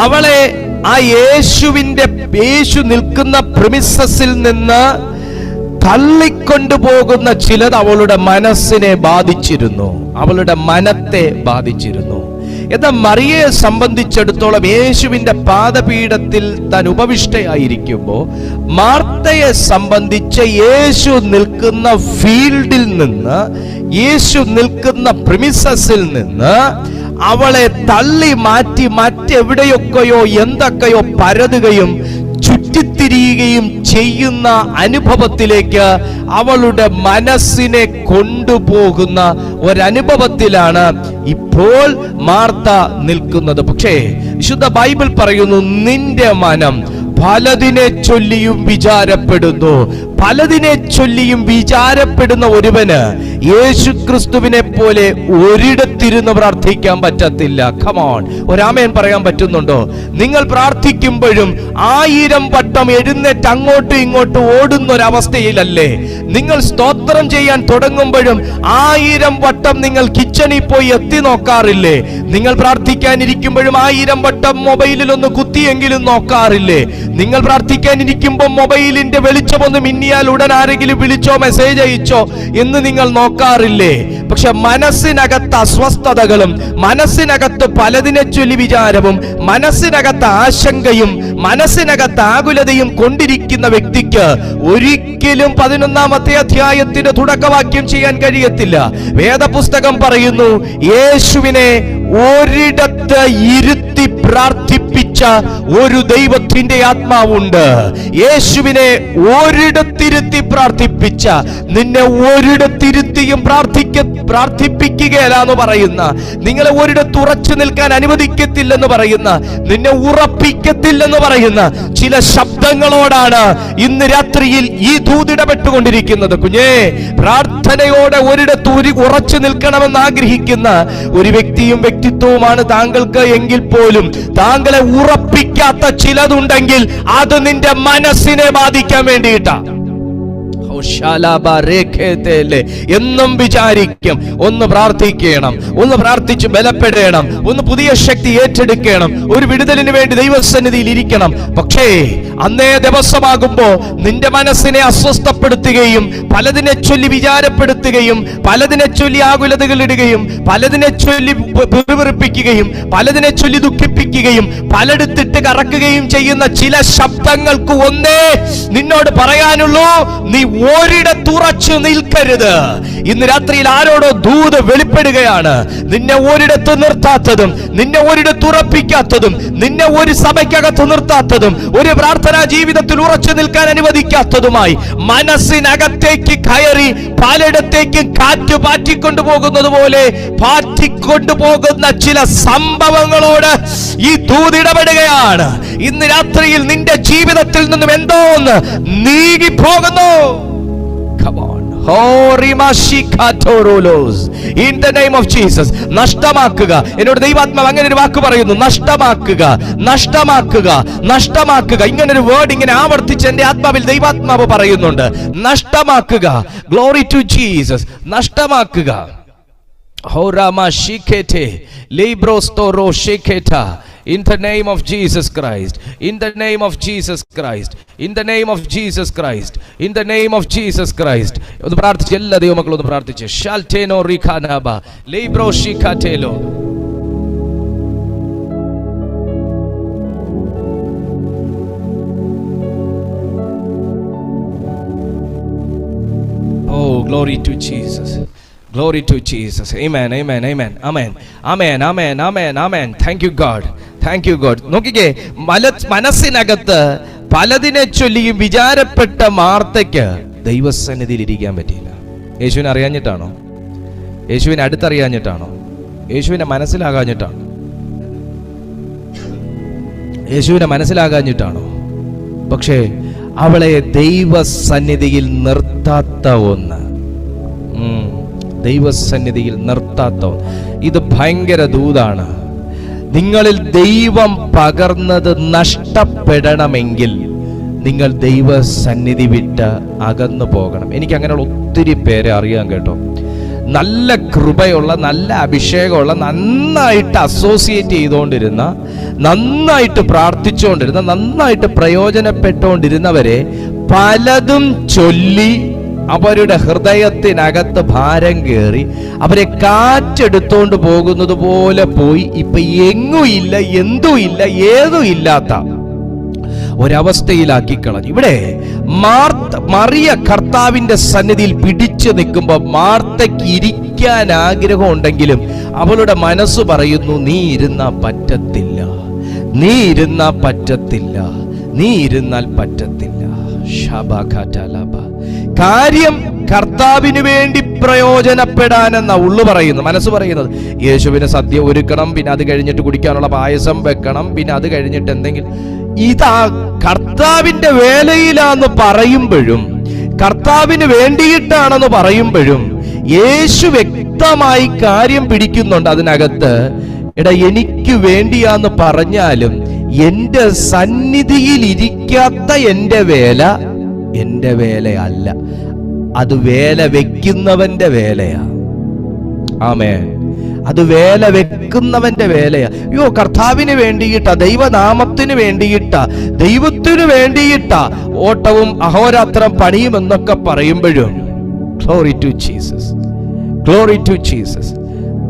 അവളെ ആ യേശു നിൽക്കുന്ന പ്രിമിസസിൽ നിന്ന് തള്ളിക്കൊണ്ടുപോകുന്ന ചിലത് അവളുടെ മനസ്സിനെ ബാധിച്ചിരുന്നു, അവളുടെ മനത്തെ ബാധിച്ചിരുന്നു. എന്നാൽ മറിയയെ സംബന്ധിച്ചിടത്തോളം യേശുവിന്റെ പാദപീഠത്തിൽ താൻ ഉപവിഷ്ടയായിരിക്കുമ്പോൾ മാർത്തയെ സംബന്ധിച്ച് യേശു നിൽക്കുന്ന ഫീൽഡിൽ നിന്ന്, യേശു നിൽക്കുന്ന പ്രിമിസസിൽ നിന്ന് അവളെ തള്ളി മാറ്റി മറ്റെവിടെയൊക്കെയോ എന്തൊക്കെയോ പരതുകയും ചുറ്റിത്തിരിയുകയും ചെയ്യുന്ന അനുഭവത്തിലേക്ക് അവളുടെ മനസ്സിനെ കൊണ്ടുപോകുന്ന ഒരനുഭവത്തിലാണ് ഇപ്പോൾ മാർത്ത നിൽക്കുന്നത്. പക്ഷേ വിശുദ്ധ ബൈബിൾ പറയുന്നു, നിന്റെ മനം പലതിനെ ചൊല്ലിയും വിചാരപ്പെടുന്നു. പലതിനെ ചൊല്ലിയും വിചാരപ്പെടുന്ന ഒരുവന് യേശുക്രിസ്തുവിനെ പോലെ ഒരിടത്തിരുന്ന് പ്രാർത്ഥിക്കാൻ പറ്റത്തില്ല. കമോൺ, ഒരാമേൻ പറയാൻ പറ്റുന്നുണ്ടോ? നിങ്ങൾ പ്രാർത്ഥിക്കുമ്പോഴും 1000 വട്ടം എഴുന്നേറ്റ് അങ്ങോട്ടും ഇങ്ങോട്ടും ഓടുന്ന ഒരവസ്ഥയിലല്ലേ? നിങ്ങൾ സ്തോത്രം ചെയ്യാൻ തുടങ്ങുമ്പോഴും 1000 വട്ടം നിങ്ങൾ കിച്ചണിൽ പോയി എത്തി നോക്കാറില്ലേ? നിങ്ങൾ പ്രാർത്ഥിക്കാനിരിക്കുമ്പോഴും 1000 വട്ടം മൊബൈലിൽ ഒന്ന് കുത്തിയെങ്കിലും നോക്കാറില്ലേ? നിങ്ങൾ പ്രാർത്ഥിക്കാനിരിക്കുമ്പോൾ മൊബൈലിന്റെ വെളിച്ചമൊന്ന് മിന്നിയ കിട്ടിയാൽ ഉടൻ ആരെങ്കിലും വിളിച്ചോ മെസ്സേജ് അയച്ചോ എന്ന് നിങ്ങൾ നോക്കാറില്ലേ? പക്ഷെ മനസ്സിനകത്ത് അസ്വസ്ഥതകളും, മനസ്സിനകത്ത് പലതിനെ ചൊല്ലി വിചാരവും, മനസ്സിനകത്ത് ആശങ്കയും, മനസ്സിനകത്ത് ആകുലതയും കൊണ്ടിരിക്കുന്ന വ്യക്തിക്ക് ഒരിക്കലും 11-ാമത്തെ അധ്യായത്തിന്റെ തുടക്കവാക്യം ചെയ്യാൻ കഴിയത്തില്ല. വേദപുസ്തകം പറയുന്നു, യേശുവിനെ ഒരിടത്ത് ഇരുത്തി പ്രാർത്ഥിപ്പിച്ച ഒരു ദൈവത്തിന്റെ ആത്മാവുണ്ട്. യേശുവിനെ ഒരിടത്തിരുത്തി പ്രാർത്ഥിപ്പിച്ച, നിന്നെ ഒരിടത്തിരുത്തിയും പ്രാർത്ഥിപ്പിക്കുകയല്ലെന്ന് പറയുന്ന, നിങ്ങളെ ഒരിടത്ത് ഉറച്ചു നിൽക്കാൻ അനുവദിക്കത്തില്ലെന്ന് പറയുന്ന, നിന്നെ ഉറപ്പിക്കത്തില്ലെന്ന് പറയുന്ന ചില ശബ്ദങ്ങളോടാണ് ഇന്ന് രാത്രിയിൽ ഈ ദൂതിടപെട്ടുകൊണ്ടിരിക്കുന്നത്. കുഞ്ഞേ, പ്രാർത്ഥനയോടെ ഒരിടത്ത് ഉറച്ചു നിൽക്കണമെന്ന് ആഗ്രഹിക്കുന്ന ഒരു വ്യക്തിത്വവുമാണ് താങ്കൾക്ക് എങ്കിൽ പോലും താങ്കളെ ഉറപ്പിക്കാത്ത ചിലതുണ്ടെങ്കിൽ അത് നിന്റെ മനസ്സിനെ ബാധിക്കാൻ വേണ്ടിയിട്ടാ. എന്നും വിചാരിക്കും, ഒന്ന് പ്രാർത്ഥിക്കണം, ഒന്ന് പ്രാർത്ഥിച്ച് ബലപ്പെടണം, ഒന്ന് പുതിയ ശക്തി ഏറ്റെടുക്കണം, ഒരു വിടുതലിന് വേണ്ടി ദൈവസന്നിധിയിൽ ഇരിക്കണം. പക്ഷേ അന്നേ ദിവസമാകുമ്പോ നിന്റെ മനസ്സിനെ അസ്വസ്ഥപ്പെടുത്തുകയും, പലതിനെ ചൊല്ലി വിചാരപ്പെടുത്തുകയും, പലതിനെ ചൊല്ലി ആകുലതകൾ ഇടുകയും, പലതിനെ ചൊല്ലി പിറുപിറുപ്പിക്കുകയും, പലതിനെ ചൊല്ലി ദുഃഖിപ്പിക്കുകയും, പലയിടത്തിട്ട് കറക്കുകയും ചെയ്യുന്ന ചില ശബ്ദങ്ങൾക്ക് ഒന്നേ നിന്നോട് പറയാനുള്ളൂ, നീ ഒരിടത്തുറച്ചു നിൽക്കരുത്. ഇന്ന് രാത്രിയിൽ ആരോടോ ദൂത് വെളിപ്പെടുകയാണ്. നിന്നെ ഒരിടത്ത് നിർത്താത്തതും, നിന്നെ ഒരിടത്ത് ഉറപ്പിക്കാത്തതും, നിന്നെ ഒരു സഭയ്ക്കകത്ത് നിർത്താത്തതും, ഒരു പ്രാർത്ഥനാ ജീവിതത്തിൽ ഉറച്ചു നിൽക്കാൻ അനുവദിക്കാത്തതുമായി മനസ്സിനകത്തേക്ക് കയറി പലയിടത്തേക്കും കാറ്റ് പാറ്റിക്കൊണ്ടുപോകുന്നത് പോലെ പാറ്റിക്കൊണ്ടുപോകുന്ന ചില സംഭവങ്ങളോട് ഈ ദൂതിടപെടുകയാണ്. ഇന്ന് രാത്രിയിൽ നിന്റെ ജീവിതത്തിൽ നിന്നും എന്തോ ഒന്ന് നീങ്ങിപ്പോകുന്നു. Come on. In the name of Jesus. നഷ്ടമാക്കുക. എന്നോട് ദൈവാത്മാവ് അങ്ങനെ ഒരു വാക്ക് പറയുന്നു, നഷ്ടമാക്കുക, നഷ്ടമാക്കുക, നഷ്ടമാക്കുക. ഇങ്ങനൊരു വേർഡ് ഇങ്ങനെ ആവർത്തിച്ച് എന്റെ ആത്മാവിൽ ദൈവാത്മാവ് പറയുന്നുണ്ട്. നഷ്ടമാക്കുക. Glory to Jesus. നഷ്ടമാക്കുക. In the name of Jesus Christ, in the name of Jesus Christ, in the name of Jesus Christ, in the name of Jesus Christ. ഒന്ന് പ്രാർത്ഥിച്ച് എല്ലാ ദൈവമക്കളും ഒന്ന് പ്രാർത്ഥിച്ച്. ഷാൽറ്റേനോ റിഖാനാബ ലൈബ്രോ ഷിഖാറ്റേലോ. Oh, glory to Jesus. Glory to Jesus. Amen, amen, amen, amen, amen, amen, amen, amen. Thank you God. Thank you God. നോക്കിക്കേ, മനസ്സിനകത്ത് പലതിനെ ചൊല്ലിയും വിചാരപ്പെട്ട മാർത്തയ്ക്ക് ദൈവസന്നിധിയിൽ ഇരിക്കാൻ പറ്റിയില്ല. യേശുവിനെ അറിയാഞ്ഞിട്ടാണോ? യേശുവിനെ അടുത്തറിയാഞ്ഞിട്ടാണോ? യേശുവിനെ മനസ്സിലാകാഞ്ഞിട്ടാണോ? യേശുവിനെ മനസ്സിലാകാഞ്ഞിട്ടാണോ? പക്ഷേ അവളെ ദൈവസന്നിധിയിൽ നിർത്താത്ത ഒന്ന്, ദൈവസന്നിധിയിൽ നിർത്താത്ത, ഇത് ഭയങ്കര ദൂതാണ്. നിങ്ങളിൽ ദൈവം പകർന്നത് നഷ്ടപ്പെടണമെങ്കിൽ നിങ്ങൾ ദൈവസന്നിധി വിട്ട് അകന്നു പോകണം. എനിക്ക് അങ്ങനെയുള്ള ഒത്തിരി പേരെ അറിയാൻ കേട്ടോ. നല്ല കൃപയുള്ള, നല്ല അഭിഷേകമുള്ള, നന്നായിട്ട് അസോസിയേറ്റ് ചെയ്തുകൊണ്ടിരുന്ന, നന്നായിട്ട് പ്രാർത്ഥിച്ചുകൊണ്ടിരുന്ന, നന്നായിട്ട് പ്രയോജനപ്പെട്ടുകൊണ്ടിരുന്നവരെ പലതും ചൊല്ലി അവരുടെ ഹൃദയത്തിനകത്ത് ഭാരം കയറി അവരെ കാറ്റെടുത്തോണ്ട് പോകുന്നത് പോലെ പോയി ഇപ്പൊ എങ്ങുമില്ല, എന്തുമില്ല, ഏതും ഇല്ലാത്ത ഒരവസ്ഥയിലാക്കി കളഞ്ഞു. ഇവിടെ മറിയ കർത്താവിന്റെ സന്നിധിയിൽ പിടിച്ചു നിൽക്കുമ്പോൾ മാർത്തയ്ക്ക് ഇരിക്കാൻ ആഗ്രഹം ഉണ്ടെങ്കിലും അവളുടെ മനസ്സ് പറയുന്നു, നീ ഇരുന്നാ പറ്റത്തില്ല, നീ ഇരുന്നാ പറ്റത്തില്ല, നീ ഇരുന്നാൽ പറ്റത്തില്ല. കാര്യം കർത്താവിന് വേണ്ടി പ്രയോജനപ്പെടാനെന്ന ഉള്ളു പറയുന്നു, മനസ്സ് പറയുന്നത്. യേശുവിന് സദ്യ ഒരുക്കണം, പിന്നെ അത് കഴിഞ്ഞിട്ട് കുടിക്കാനുള്ള പായസം വെക്കണം, പിന്നെ അത് കഴിഞ്ഞിട്ട് എന്തെങ്കിലും. ഇതാ കർത്താവിന്റെ വേലയിലാന്ന് പറയുമ്പോഴും, കർത്താവിന് വേണ്ടിയിട്ടാണെന്ന് പറയുമ്പോഴും യേശു വ്യക്തമായി കാര്യം പിടിക്കുന്നുണ്ട് അതിനകത്ത്. എടാ, എനിക്ക് വേണ്ടിയാന്ന് പറഞ്ഞാലും എന്റെ സന്നിധിയിൽ ഇരിക്കാത്ത എന്റെ വേല എന്റെ വേലയല്ല, അത് വേല വെക്കുന്നവന്റെ വേലയാ. ആമേൻ. അത് വേല വെക്കുന്നവന്റെ വേലയാ. അയ്യോ, കർത്താവിന് വേണ്ടിയിട്ടാ, ദൈവനാമത്തിന് വേണ്ടിയിട്ടാ, ദൈവത്തിനു വേണ്ടിയിട്ടാ ഓട്ടവും അഹോരാത്രം പണിയും എന്നൊക്കെ പറയുമ്പോഴും glory to Jesus, glory to Jesus.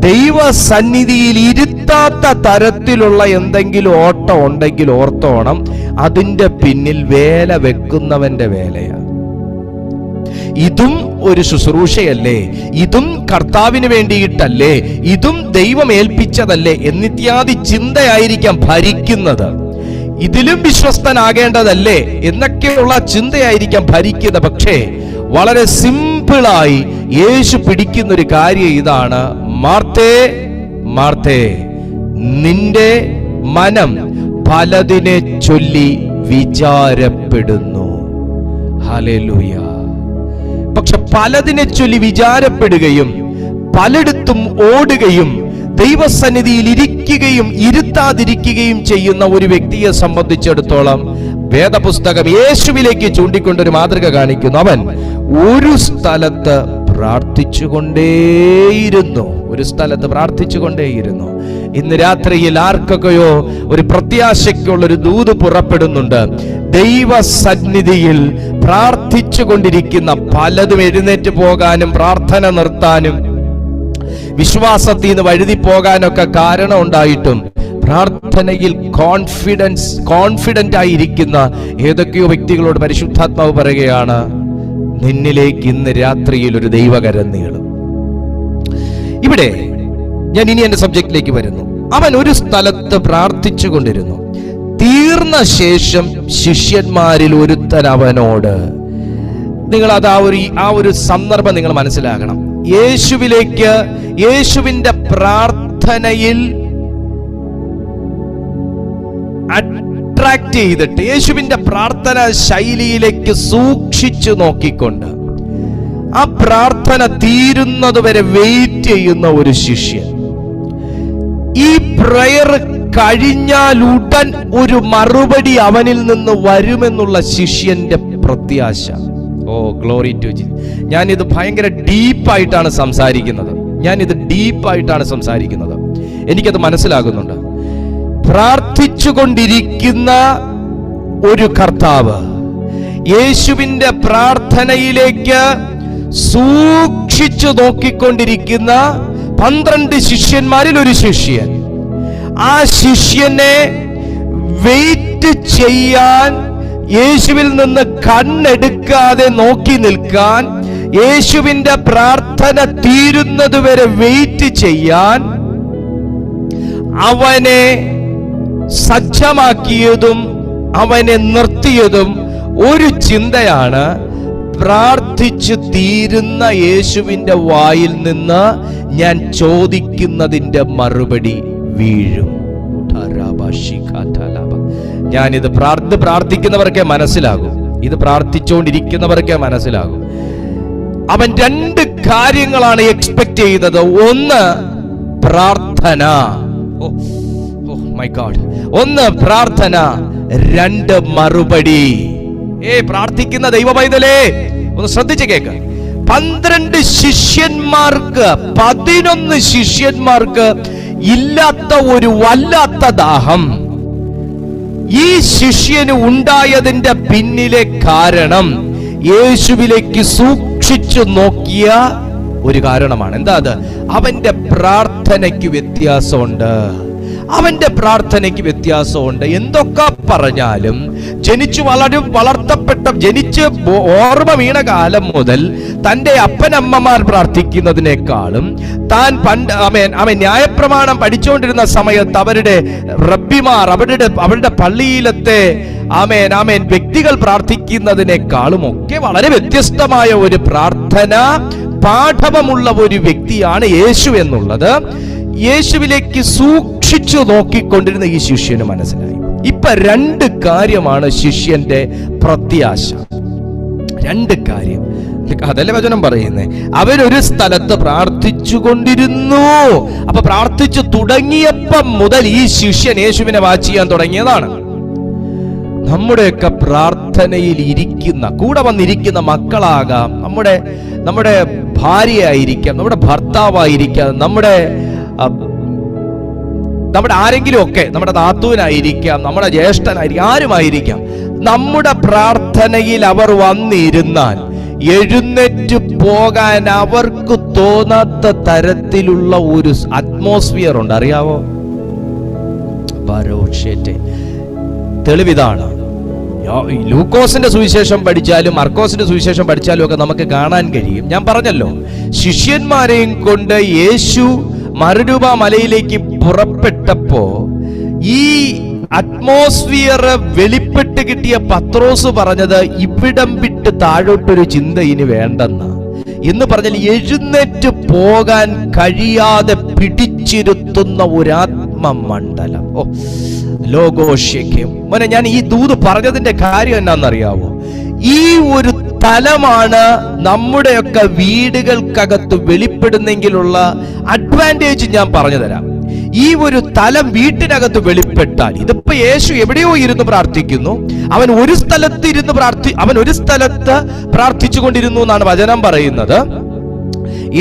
ദൈവസന്നിധിയിൽ ഇരുത്താത്ത തരത്തിലുള്ള എന്തെങ്കിലും ഓട്ടം ഉണ്ടെങ്കിൽ ഓർത്തോണം, അതിന്റെ പിന്നിൽ വേല വെക്കുന്നവന്റെ വേലയാണ്. ഇതും ഒരു ശുശ്രൂഷയല്ലേ, ഇതും കർത്താവിന് വേണ്ടിയിട്ടല്ലേ, ഇതും ദൈവം ഏൽപ്പിച്ചതല്ലേ എന്നിത്യാദി ചിന്തയായിരിക്കാം ഭരിക്കുന്നത്. ഇതിലും വിശ്വസ്തനാകേണ്ടതല്ലേ എന്നൊക്കെയുള്ള ചിന്തയായിരിക്കാം ഭരിക്കുന്നത്. പക്ഷേ വളരെ സിമ്പിളായി യേശു പിടിക്കുന്ന ഒരു കാര്യം ഇതാണ്: മാർത്തേ, മാർത്തേ, നിന്റെ മനം പലതിനെ ചൊല്ലി വിചാരപ്പെടുന്നു. ഹല്ലേലൂയ. പക്ഷെ പലതിനെ ചൊല്ലി വിചാരപ്പെടുകയും പലയിടത്തും ഓടുകയും ദൈവസന്നിധിയിൽ ഇരിക്കുകയും ഇരുത്താതിരിക്കുകയും ചെയ്യുന്ന ഒരു വ്യക്തിയെ സംബന്ധിച്ചിടത്തോളം വേദപുസ്തകം യേശുവിലേക്ക് ചൂണ്ടിക്കൊണ്ടൊരു മാതൃക കാണിക്കുന്നു. അവൻ ഒരു സ്ഥലത്ത് പ്രാർത്ഥിച്ചുകൊണ്ടേയിരുന്നു, ഒരു സ്ഥലത്ത് പ്രാർത്ഥിച്ചുകൊണ്ടേയിരുന്നു. ഇന്ന് രാത്രിയിൽ ആർക്കൊക്കെയോ ഒരു പ്രത്യാശയ്ക്കുള്ളൊരു ദൂത് പുറപ്പെടുന്നുണ്ട്. ദൈവസന്നിധിയിൽ പ്രാർത്ഥിച്ചു കൊണ്ടിരിക്കുന്ന പലതും എഴുന്നേറ്റ് പോകാനും പ്രാർത്ഥന നിർത്താനും വിശ്വാസത്തിൽ നിന്ന് വഴുതി പോകാനൊക്കെ കാരണം ഉണ്ടായിട്ടും പ്രാർത്ഥനയിൽ കോൺഫിഡന്റ് ആയിരിക്കുന്ന ഏതൊക്കെയോ വ്യക്തികളോട് പരിശുദ്ധാത്മാവ് പറയുകയാണ്, നിന്നിലേക്ക് ഇന്ന് രാത്രിയിൽ ഒരു ദൈവകരം നീളും. ഇവിടെ ഞാൻ ഇനി എന്റെ സബ്ജക്റ്റിലേക്ക് വരുന്നു. അവൻ ഒരു സ്ഥലത്ത് പ്രാർത്ഥിച്ചു കൊണ്ടിരുന്നു. തീർന്ന ശേഷം ശിഷ്യന്മാരിൽ ഒരുത്തൻ അവനോട്, നിങ്ങൾ അത് ആ ഒരു സന്ദർഭം നിങ്ങൾ മനസ്സിലാക്കണം. യേശുവിലേക്ക്, യേശുവിന്റെ പ്രാർത്ഥനയിൽ അട്രാക്ട് ചെയ്തിട്ട് യേശുവിന്റെ പ്രാർത്ഥന ശൈലിയിലേക്ക് സൂക്ഷിച്ചു നോക്കിക്കൊണ്ട് ആ പ്രാർത്ഥന തീരുന്നത് വരെ വെയിറ്റ് ചെയ്യുന്ന ഒരു ശിഷ്യൻ, ഈ പ്രയർ കഴിഞ്ഞാൽ ഉടൻ ഒരു മറുപടി അവനിൽ നിന്ന് വരുമെന്നുള്ള ശിഷ്യന്റെ പ്രത്യാശ. Oh glory to Jesus. ഞാനിത് ഭയങ്കര ഡീപ്പായിട്ടാണ് സംസാരിക്കുന്നത്. എനിക്കത് മനസ്സിലാകുന്നുണ്ട്. പ്രാർത്ഥിച്ചുകൊണ്ടിരിക്കുന്ന ഒരു കർത്താവ് യേശുവിന്റെ പ്രാർത്ഥനയിലേക്ക് സൂക്ഷിച്ചു നോക്കിക്കൊണ്ടിരിക്കുന്ന 12 ശിഷ്യന്മാരിൽ ഒരു ശിഷ്യൻ. ആ ശിഷ്യനെ വെയിറ്റ് ചെയ്യാൻ, യേശുവിൽ നിന്ന് കണ്ണെടുക്കാതെ നോക്കി നിൽക്കാൻ, യേശുവിന്റെ പ്രാർത്ഥന തീരുന്നത് വരെ വെയിറ്റ് ചെയ്യാൻ അവനെ സജ്ജമാക്കിയതും അവനെ നിർത്തിയതും ഒരു ചിന്തയാണ്: പ്രാർത്ഥിച്ചു തീരുന്ന യേശുവിന്റെ വായിൽ നിന്ന് ഞാൻ ചോദിക്കുന്നതിന്റെ മറുപടി വീഴും. ഞാനിത് പ്രാർത്ഥിക്കുന്നവർക്കേ മനസ്സിലാകും, ഇത് പ്രാർത്ഥിച്ചുകൊണ്ടിരിക്കുന്നവർക്കേ മനസ്സിലാകും. അവൻ 2 കാര്യങ്ങളാണ് എക്സ്പെക്ട് ചെയ്തത്. ഒന്ന് പ്രാർത്ഥന, മൈ ഗോഡ്, ഒന്ന് പ്രാർത്ഥന, 2 മറുപടി. പ്രാർത്ഥിക്കുന്ന ദൈവ പൈതലേ ഒന്ന് ശ്രദ്ധിച്ച് കേക്ക്. 12 ശിഷ്യന്മാർക്ക്, 11 ശിഷ്യന്മാർക്ക് ഇല്ലാത്ത ഒരു വല്ലാത്ത ദാഹം ഈ ശിഷ്യന് ഉണ്ടായതിന്റെ പിന്നിലെ കാരണം യേശുവിലേക്ക് സൂക്ഷിച്ചു നോക്കിയ ഒരു കാരണമാണ്. എന്താ അത്? അവന്റെ പ്രാർത്ഥനയ്ക്ക് വ്യത്യാസമുണ്ട്. എന്തൊക്കെ പറഞ്ഞാലും ജനിച്ചു ജനിച്ച് ഓർമ്മ വീണ കാലം മുതൽ തന്റെ അപ്പനമ്മമാർ പ്രാർത്ഥിക്കുന്നതിനേക്കാളും താൻ അവൻ ന്യായപ്രമാണം പഠിച്ചുകൊണ്ടിരുന്ന സമയത്ത് അവരുടെ റബ്ബിമാർ, അവരുടെ പള്ളിയിലത്തെ വ്യക്തികൾ പ്രാർത്ഥിക്കുന്നതിനേക്കാളും ഒക്കെ വളരെ വ്യത്യസ്തമായ ഒരു പ്രാർത്ഥന പാഠവമുള്ള ഒരു വ്യക്തിയാണ് യേശു എന്നുള്ളത് യേശുവിലേക്ക് സൂക്ഷിച്ചു നോക്കിക്കൊണ്ടിരുന്ന ഈ ശിഷ്യന് മനസ്സിലായി. ഇപ്പൊ 2 കാര്യമാണ് ശിഷ്യന്റെ പ്രത്യാശ. 2 കാര്യം. അതല്ലേ വചനം പറയുന്നേ, അവരൊരു സ്ഥലത്ത് പ്രാർത്ഥിച്ചു കൊണ്ടിരുന്നു. അപ്പൊ പ്രാർത്ഥിച്ചു തുടങ്ങിയപ്പം മുതൽ ഈ ശിഷ്യൻ യേശുവിനെ വാച്ച് ചെയ്യാൻ തുടങ്ങിയതാണ്. നമ്മുടെയൊക്കെ പ്രാർത്ഥനയിൽ ഇരിക്കുന്ന, കൂടെ വന്നിരിക്കുന്ന മക്കളാകാം, നമ്മുടെ ഭാര്യയായിരിക്കാം, നമ്മുടെ ഭർത്താവായിരിക്കാം, നമ്മുടെ നമ്മുടെ ആരെങ്കിലും ഒക്കെ, നമ്മുടെ നാത്തൂനായിരിക്കാം, നമ്മുടെ ജ്യേഷ്ഠനായിരിക്കാം, ആരുമായിരിക്കാം, നമ്മുടെ പ്രാർത്ഥനയിൽ അവർ വന്നിരുന്നാൽ എഴുന്നേറ്റ് പോകാൻ അവർക്ക് തോന്നാത്ത തരത്തിലുള്ള ഒരു അറ്റ്മോസ്ഫിയർ ഉണ്ട്. അറിയാവോ? തെളിവിതാണ്. ലൂക്കോസിന്റെ സുവിശേഷം പഠിച്ചാലും മർക്കോസിന്റെ സുവിശേഷം പഠിച്ചാലും ഒക്കെ നമുക്ക് കാണാൻ കഴിയും. ഞാൻ പറഞ്ഞല്ലോ, ശിഷ്യന്മാരെയും കൊണ്ട് യേശു മറുരൂപ മലയിലേക്ക് പുറപ്പെട്ടപ്പോ ഈ അറ്റ്മോസ്ഫിയർ വെളിപ്പെട്ട് കിട്ടിയ പത്രോസ് പറഞ്ഞത്, ഇവിടം വിട്ട് താഴോട്ടൊരു ചിന്ത ഇനി വേണ്ടെന്ന്. എന്ന് പറഞ്ഞാൽ എഴുന്നേറ്റ് പോകാൻ കഴിയാതെ പിടിച്ചിരുത്തുന്ന ഒരാത്മമണ്ഡലം. ഓ ലോകോഷ്യക്കും മോനെ, ഞാൻ ഈ ദൂത് പറഞ്ഞതിന്റെ കാര്യം എന്നാന്നറിയാവോ? ഈ ഒരു തലമാണ് നമ്മുടെയൊക്കെ വീടുകൾക്കകത്ത് വെളിപ്പെടുന്നെങ്കിലുള്ള അഡ്വാൻറ്റേജ് ഞാൻ പറഞ്ഞു തരാം. ഈ ഒരു തലം വീട്ടിനകത്ത് വെളിപ്പെട്ടാൽ, ഇതിപ്പോ യേശു എവിടെയോ ഇരുന്ന് പ്രാർത്ഥിക്കുന്നു, അവൻ ഒരു സ്ഥലത്ത് പ്രാർത്ഥിച്ചുകൊണ്ടിരുന്നു എന്നാണ് വചനം പറയുന്നത്.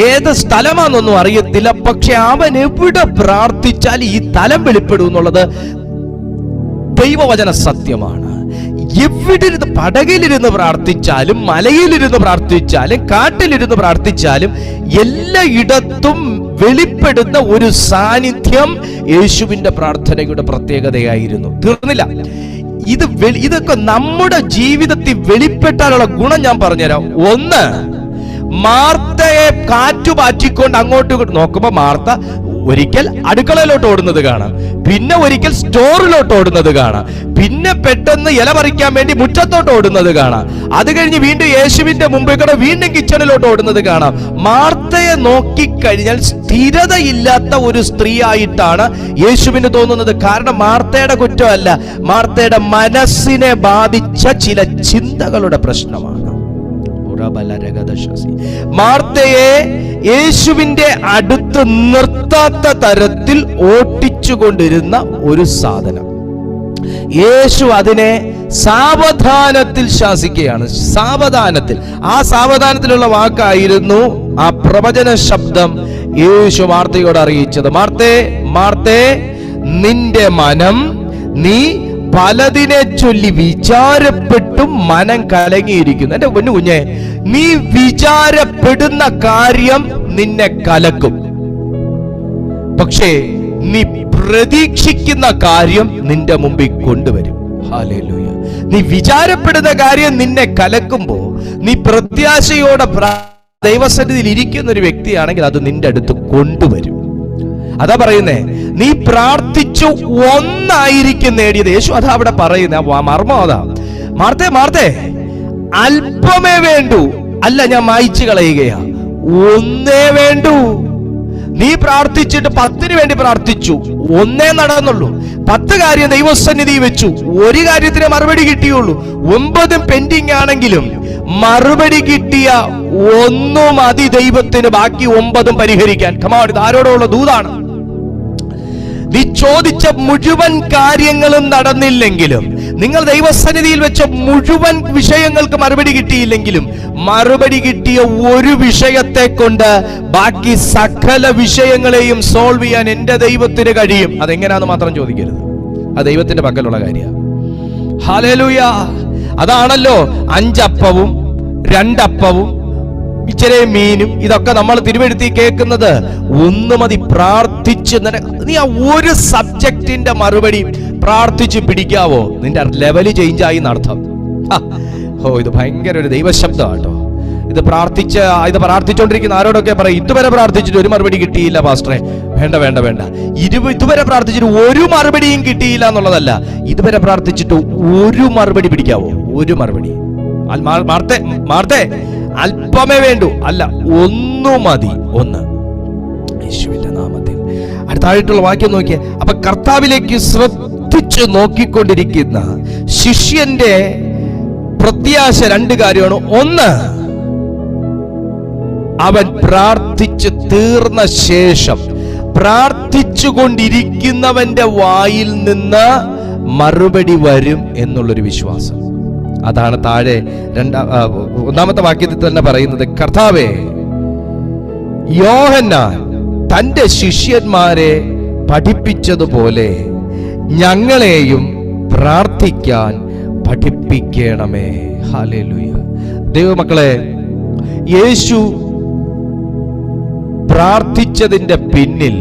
ഏത് സ്ഥലമാണെന്നൊന്നും അറിയത്തില്ല, പക്ഷെ അവൻ എവിടെ പ്രാർത്ഥിച്ചാൽ ഈ തലം വെളിപ്പെടും എന്നുള്ളത് ദൈവവചന സത്യമാണ്. എവിടെ ഇരുന്ന്, പടകിലിരുന്ന് പ്രാർത്ഥിച്ചാലും, മലയിലിരുന്ന് പ്രാർത്ഥിച്ചാലും, കാട്ടിലിരുന്ന് പ്രാർത്ഥിച്ചാലും, എല്ലായിടത്തും വെളിപ്പെടുന്ന ഒരു സാന്നിധ്യം യേശുവിന്റെ പ്രാർത്ഥനയുടെ പ്രത്യേകതയായിരുന്നു. തീർന്നില്ല. ഇതൊക്കെ നമ്മുടെ ജീവിതത്തിൽ വെളിപ്പെട്ടാലുള്ള ഗുണം ഞാൻ പറഞ്ഞുതരാം. ഒന്ന്, മാർത്തയെ കാറ്റുപാറ്റിക്കൊണ്ട് അങ്ങോട്ടും ഇങ്ങോട്ട് നോക്കുമ്പോ മാർത്ത ഒരിക്കൽ അടുക്കളയിലോട്ട് ഓടുന്നത് കാണാം, പിന്നെ ഒരിക്കൽ സ്റ്റോറിലോട്ട് ഓടുന്നത് കാണാം, പിന്നെ പെട്ടെന്ന് ഇല പറിക്കാൻ വേണ്ടി മുറ്റത്തോട്ട് ഓടുന്നത് കാണാം, അത് കഴിഞ്ഞ് വീണ്ടും യേശുവിന്റെ മുമ്പിൽ കൂടെ വീണ്ടും കിച്ചണിലോട്ട് ഓടുന്നത് കാണാം. മാർത്തയെ നോക്കിക്കഴിഞ്ഞാൽ സ്ഥിരതയില്ലാത്ത ഒരു സ്ത്രീ ആയിട്ടാണ് യേശുവിന് തോന്നുന്നത്. കാരണം മാർത്തയുടെ കുറ്റമല്ല, മാർത്തയുടെ മനസ്സിനെ ബാധിച്ച ചില ചിന്തകളുടെ പ്രശ്നമാണ്. മാർത്തയെ യേശുവിന്റെ അടുത്ത് നിർത്താത്ത തരത്തിൽ ഓട്ടിച്ചുകൊണ്ടിരുന്ന ഒരു സാധനം. യേശു അതിനെ സാവധാനത്തിൽ ശാസിക്കുകയാണ്. സാവധാനത്തിൽ. ആ സാവധാനത്തിലുള്ള വാക്കായിരുന്നു ആ പ്രവചന ശബ്ദം യേശു മാർത്തയോട് അറിയിച്ചത്. മാർത്തേ, മാർത്തേ, നിന്റെ മനം നീ പലതിനെ ചൊല്ലി വിചാരപ്പെട്ടും മനം കലങ്ങിയിരിക്കുന്നു. എന്റെ പൊന്നു കുഞ്ഞെ, നീ വിചാരപ്പെടുന്ന കാര്യം നിന്നെ കലക്കും, പക്ഷേ നീ പ്രതീക്ഷിക്കുന്ന കാര്യം നിന്റെ മുമ്പിൽ കൊണ്ടുവരും. ഹല്ലേലൂയ. നീ വിചാരപ്പെടുന്ന കാര്യം നിന്നെ കലക്കുമ്പോ, നീ പ്രത്യാശയോടെ ദൈവസന്നിധിയിൽ ഇരിക്കുന്ന ഒരു വ്യക്തിയാണെങ്കിൽ അത് നിന്റെ അടുത്ത് കൊണ്ടുവരും. അതാ പറയുന്നേ, നീ പ്രാർത്ഥിച്ചു ഒന്നായിരിക്കും നേടിയത്. യേശു അതാ അവിടെ പറയുന്ന മർമ്മം അതാ. മാർത്തേ, മാർത്തേ, അല്പമേ വേണ്ടൂ, അല്ല ഞാൻ മായ്ച്ചു കളയുകയാ, ഒന്നേ വേണ്ടൂ. നീ പ്രാർത്ഥിച്ചിട്ട് 10 വേണ്ടി പ്രാർത്ഥിച്ചു, ഒന്നേ നടന്നുള്ളൂ. 10 കാര്യം ദൈവസന്നിധി വെച്ചു, ഒരു കാര്യത്തിന് മറുപടി കിട്ടിയുള്ളൂ. 9 പെൻഡിങ് ആണെങ്കിലും മറുപടി കിട്ടിയ 1 മതി ദൈവത്തിന് ബാക്കി 9 പരിഹരിക്കാൻ. ഇത് ആരോടുള്ള ദൂതാണ്? നീ ചോദിച്ച മുഴുവൻ കാര്യങ്ങളും നടന്നില്ലെങ്കിലും, നിങ്ങൾ ദൈവസന്നിധിയിൽ വെച്ച മുഴുവൻ വിഷയങ്ങൾക്ക് മറുപടി കിട്ടിയില്ലെങ്കിലും, മറുപടി കിട്ടിയ ഒരു വിഷയത്തെ കൊണ്ട് ബാക്കി സകല വിഷയങ്ങളെയും സോൾവ് ചെയ്യാൻ എന്റെ ദൈവത്തിന് കഴിയും. അതെങ്ങനെയാന്ന് മാത്രം ചോദിക്കരുത്, അത് ദൈവത്തിന്റെ പക്കലുള്ള കാര്യമാണ്. ഹല്ലേലൂയ. അതാണല്ലോ 5 അപ്പവും 2 അപ്പവും ഇച്ചിരി മീനും ഇതൊക്കെ നമ്മൾ തിരുവെഴുത്തി കേൾക്കുന്നത്. 1 മതി പ്രാർത്ഥിച്ച്. നീ ആ ഒരു സബ്ജക്റ്റിന്റെ മറുപടി പ്രാർത്ഥിച്ച് പിടിക്കാവോ, നിന്റെ ലെവല് ചേഞ്ച് ആയി എന്നർത്ഥം. ഇത് ഭയങ്കര ഒരു ദൈവശബ്ദമാട്ടോ. ഇത് പ്രാർത്ഥിച്ചുകൊണ്ടിരിക്കുന്ന ആരോടൊക്കെ പറയും, ഇതുവരെ പ്രാർത്ഥിച്ചിട്ട് ഒരു മറുപടി കിട്ടിയില്ല പാസ്റ്ററെ. വേണ്ട വേണ്ട വേണ്ട, ഇതുവരെ പ്രാർത്ഥിച്ചിട്ട് ഒരു മറുപടിയും കിട്ടിയില്ല എന്നുള്ളതല്ല, ഇതുവരെ പ്രാർത്ഥിച്ചിട്ട് ഒരു മറുപടി പിടിക്കാവോ? ഒരു മറുപടി. മാർത്തേ, അല്പമേ വേണ്ടൂ, അല്ല 1 മതി, 1. യേശുവിന്റെ നാമത്തിൽ. അടുത്തായിട്ടുള്ള വാക്യം നോക്കിയേ. അപ്പൊ കർത്താവിലേക്ക് ശ്രദ്ധിച്ച് നോക്കിക്കൊണ്ടിരിക്കുന്ന ശിഷ്യന്റെ പ്രത്യാശ 2 കാര്യമാണ്. 1, അവൻ പ്രാർത്ഥിച്ച് തീർന്ന ശേഷം പ്രാർത്ഥിച്ചുകൊണ്ടിരിക്കുന്നവന്റെ വായിൽ നിന്ന് മറുപടി വരും എന്നുള്ളൊരു വിശ്വാസം. അതാണ് താഴെ 1-ാമത്തെ വാക്യത്തിൽ തന്നെ പറയുന്നത്. കർത്താവേ, യോഹന്നാൻ തൻ്റെ ശിഷ്യന്മാരെ പഠിപ്പിച്ചതുപോലെ ഞങ്ങളെയും പ്രാർത്ഥിക്കാൻ പഠിപ്പിക്കണമേ. ഹല്ലേലൂയ. ദൈവമക്കളെ, യേശു പ്രാർത്ഥിച്ചതിൻ്റെ പിന്നിൽ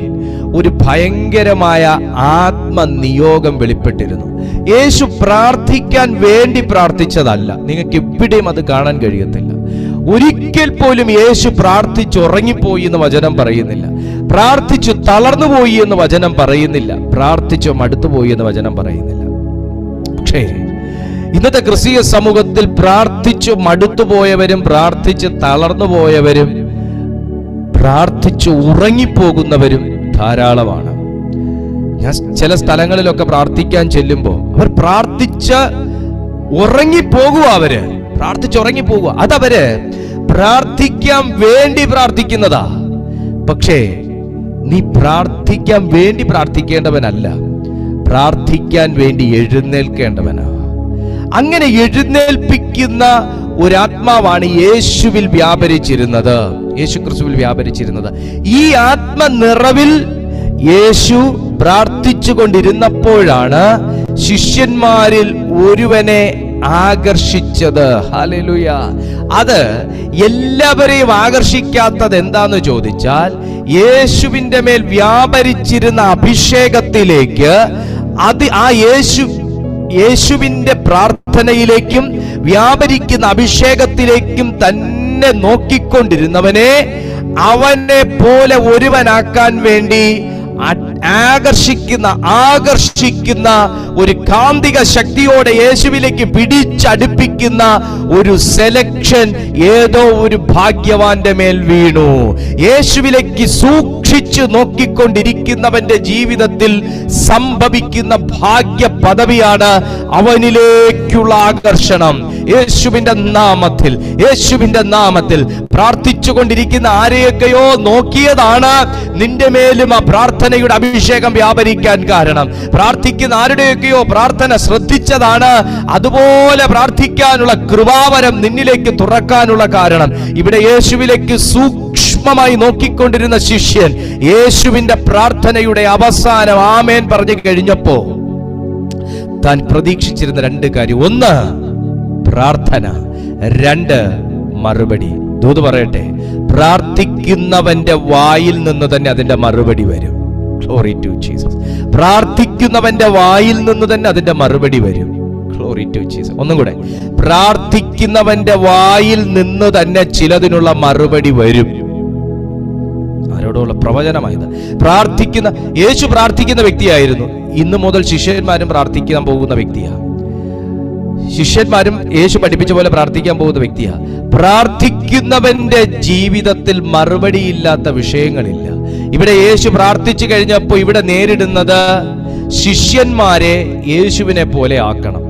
ഒരു ഭയങ്കരമായ ആത്മനിയോഗം വെളിപ്പെട്ടിരുന്നു. യേശു പ്രാർത്ഥിക്കാൻ വേണ്ടി പ്രാർത്ഥിച്ചതല്ല. നിങ്ങൾക്ക് എവിടെയും അത് കാണാൻ കഴിയത്തില്ല. ഒരിക്കൽ പോലും യേശു പ്രാർത്ഥിച്ചുറങ്ങിപ്പോയി എന്ന് വചനം പറയുന്നില്ല. പ്രാർത്ഥിച്ചു തളർന്നുപോയി എന്ന് വചനം പറയുന്നില്ല. പ്രാർത്ഥിച്ചു മടുത്തുപോയി എന്ന് വചനം പറയുന്നില്ല. പക്ഷേ ഇന്നത്തെ ക്രിസ്തീയ സമൂഹത്തിൽ പ്രാർത്ഥിച്ചു മടുത്തുപോയവരും പ്രാർത്ഥിച്ച് തളർന്നുപോയവരും പ്രാർത്ഥിച്ചു ഉറങ്ങിപ്പോകുന്നവരും ധാരാളമാണ്. ഞാൻ ചില സ്ഥലങ്ങളിലൊക്കെ പ്രാർത്ഥിക്കാൻ ചെല്ലുമ്പോൾ അവർ പ്രാർത്ഥിച്ച് ഉറങ്ങിപ്പോകുക. അവര് പ്രാർത്ഥിച്ചുറങ്ങിപ്പോകുക. അതവര് പ്രാർത്ഥിക്കാൻ വേണ്ടി പ്രാർത്ഥിക്കുന്നതാ. പക്ഷേ നീ പ്രാർത്ഥിക്കാൻ വേണ്ടി പ്രാർത്ഥിക്കേണ്ടവനല്ല, പ്രാർത്ഥിക്കാൻ വേണ്ടി എഴുന്നേൽക്കേണ്ടവനാ. അങ്ങനെ എഴുന്നേൽപ്പിക്കുന്ന ഒരാത്മാവാണ് യേശുവിൽ വ്യാപരിച്ചിരുന്നത്, യേശുക്രിസ്തുവിൽ വ്യാപരിച്ചിരുന്നത്. ഈ ആത്മനിറവിൽ യേശു പ്രാർത്ഥിച്ചു കൊണ്ടിരുന്നപ്പോഴാണ് ശിഷ്യന്മാരിൽ ഒരുവനെ ആകർഷിച്ചത്. ഹല്ലേലൂയ. അത് എല്ലാവരെയും ആകർഷിക്കാത്തത് എന്താന്ന് ചോദിച്ചാൽ, യേശുവിന്റെ മേൽ വ്യാപരിച്ചിരുന്ന അഭിഷേകത്തിലേക്ക്, യേശുവിന്റെ പ്രാർത്ഥനയിലേക്കും വ്യാപരിക്കുന്ന അഭിഷേകത്തിലേക്കും തന്നെ നോക്കിക്കൊണ്ടിരുന്നവനെ അവനെ പോലെ ഒരുവനാക്കാൻ വേണ്ടി ആകർഷിക്കുന്ന ഒരു കാന്തിക ശക്തിയോടെ യേശുവിലേക്ക് പിടിച്ചടുപ്പിക്കുന്ന ഒരു സെലക്ഷൻ ഏതോ ഒരു ഭാഗ്യവാന്റെ മേൽ വീണു. യേശുവിലേക്ക് സൂക്ഷിച്ചു നോക്കിക്കൊണ്ടിരിക്കുന്നവന്റെ ജീവിതത്തിൽ സംഭവിക്കുന്ന ഭാഗ്യ പദവിയാണ് അവനിലേക്കുള്ള ആകർഷണം. യേശുവിന്റെ നാമത്തിൽ പ്രാർത്ഥിച്ചു കൊണ്ടിരിക്കുന്ന ആരെയൊക്കെയോ നോക്കിയതാണ് നിന്റെ മേലും ആ പ്രാർത്ഥനയുടെ അഭിഷേകം വ്യാപരിക്കാൻ കാരണം. പ്രാർത്ഥിക്കുന്ന ആരുടെയൊക്കെയോ പ്രാർത്ഥന ശ്രദ്ധിച്ചതാണ് അതുപോലെ പ്രാർത്ഥിക്കാനുള്ള കൃപാവരം നിന്നിലേക്ക് തുറക്കാനുള്ള കാരണം. ഇവിടെ യേശുവിലേക്ക് സൂക്ഷ്മമായി നോക്കിക്കൊണ്ടിരുന്ന ശിഷ്യൻ യേശുവിന്റെ പ്രാർത്ഥനയുടെ അവസാനം ആമേൻ പറഞ്ഞു കഴിഞ്ഞപ്പോ താൻ പ്രതീക്ഷിച്ചിരുന്ന രണ്ട് കാര്യം: ഒന്ന്, പ്രാർത്ഥന; രണ്ട്, മറുപടി. ദൂത് പറയട്ടെ, പ്രാർത്ഥിക്കുന്നവന്റെ വായിൽ നിന്ന് തന്നെ അതിന്റെ മറുപടി വരും. Glory to Jesus. പ്രാർത്ഥിക്കുന്നവന്റെ വായിൽ നിന്ന് തന്നെ അതിന്റെ മറുപടി വരും. Glory to Jesus. ഒന്നും കൂടെ, പ്രാർത്ഥിക്കുന്നവന്റെ വായിൽ നിന്ന് തന്നെ ചിലതിനുള്ള മറുപടി വരും. ആരോടുള്ള പ്രവചനമായത്? യേശു പ്രാർത്ഥിക്കുന്ന വ്യക്തിയായിരുന്നു. ഇന്നു മുതൽ ശിഷ്യന്മാരും പ്രാർത്ഥിക്കാൻ പോകുന്ന വ്യക്തിയാണ്. ശിഷ്യന്മാരും യേശു പഠിപ്പിച്ച പോലെ പ്രാർത്ഥിക്കാൻ പോകുന്ന വ്യക്തിയാ. പ്രാർത്ഥിക്കുന്നവന്റെ ജീവിതത്തിൽ മറുപടിയില്ലാത്ത വിഷയങ്ങളില്ല. ഇവിടെ യേശു പ്രാർത്ഥിച്ചു കഴിഞ്ഞപ്പോൾ ഇവിടെ നേരിടുന്നത് ശിഷ്യന്മാരെ യേശുവിനെ പോലെ ആക്കണം.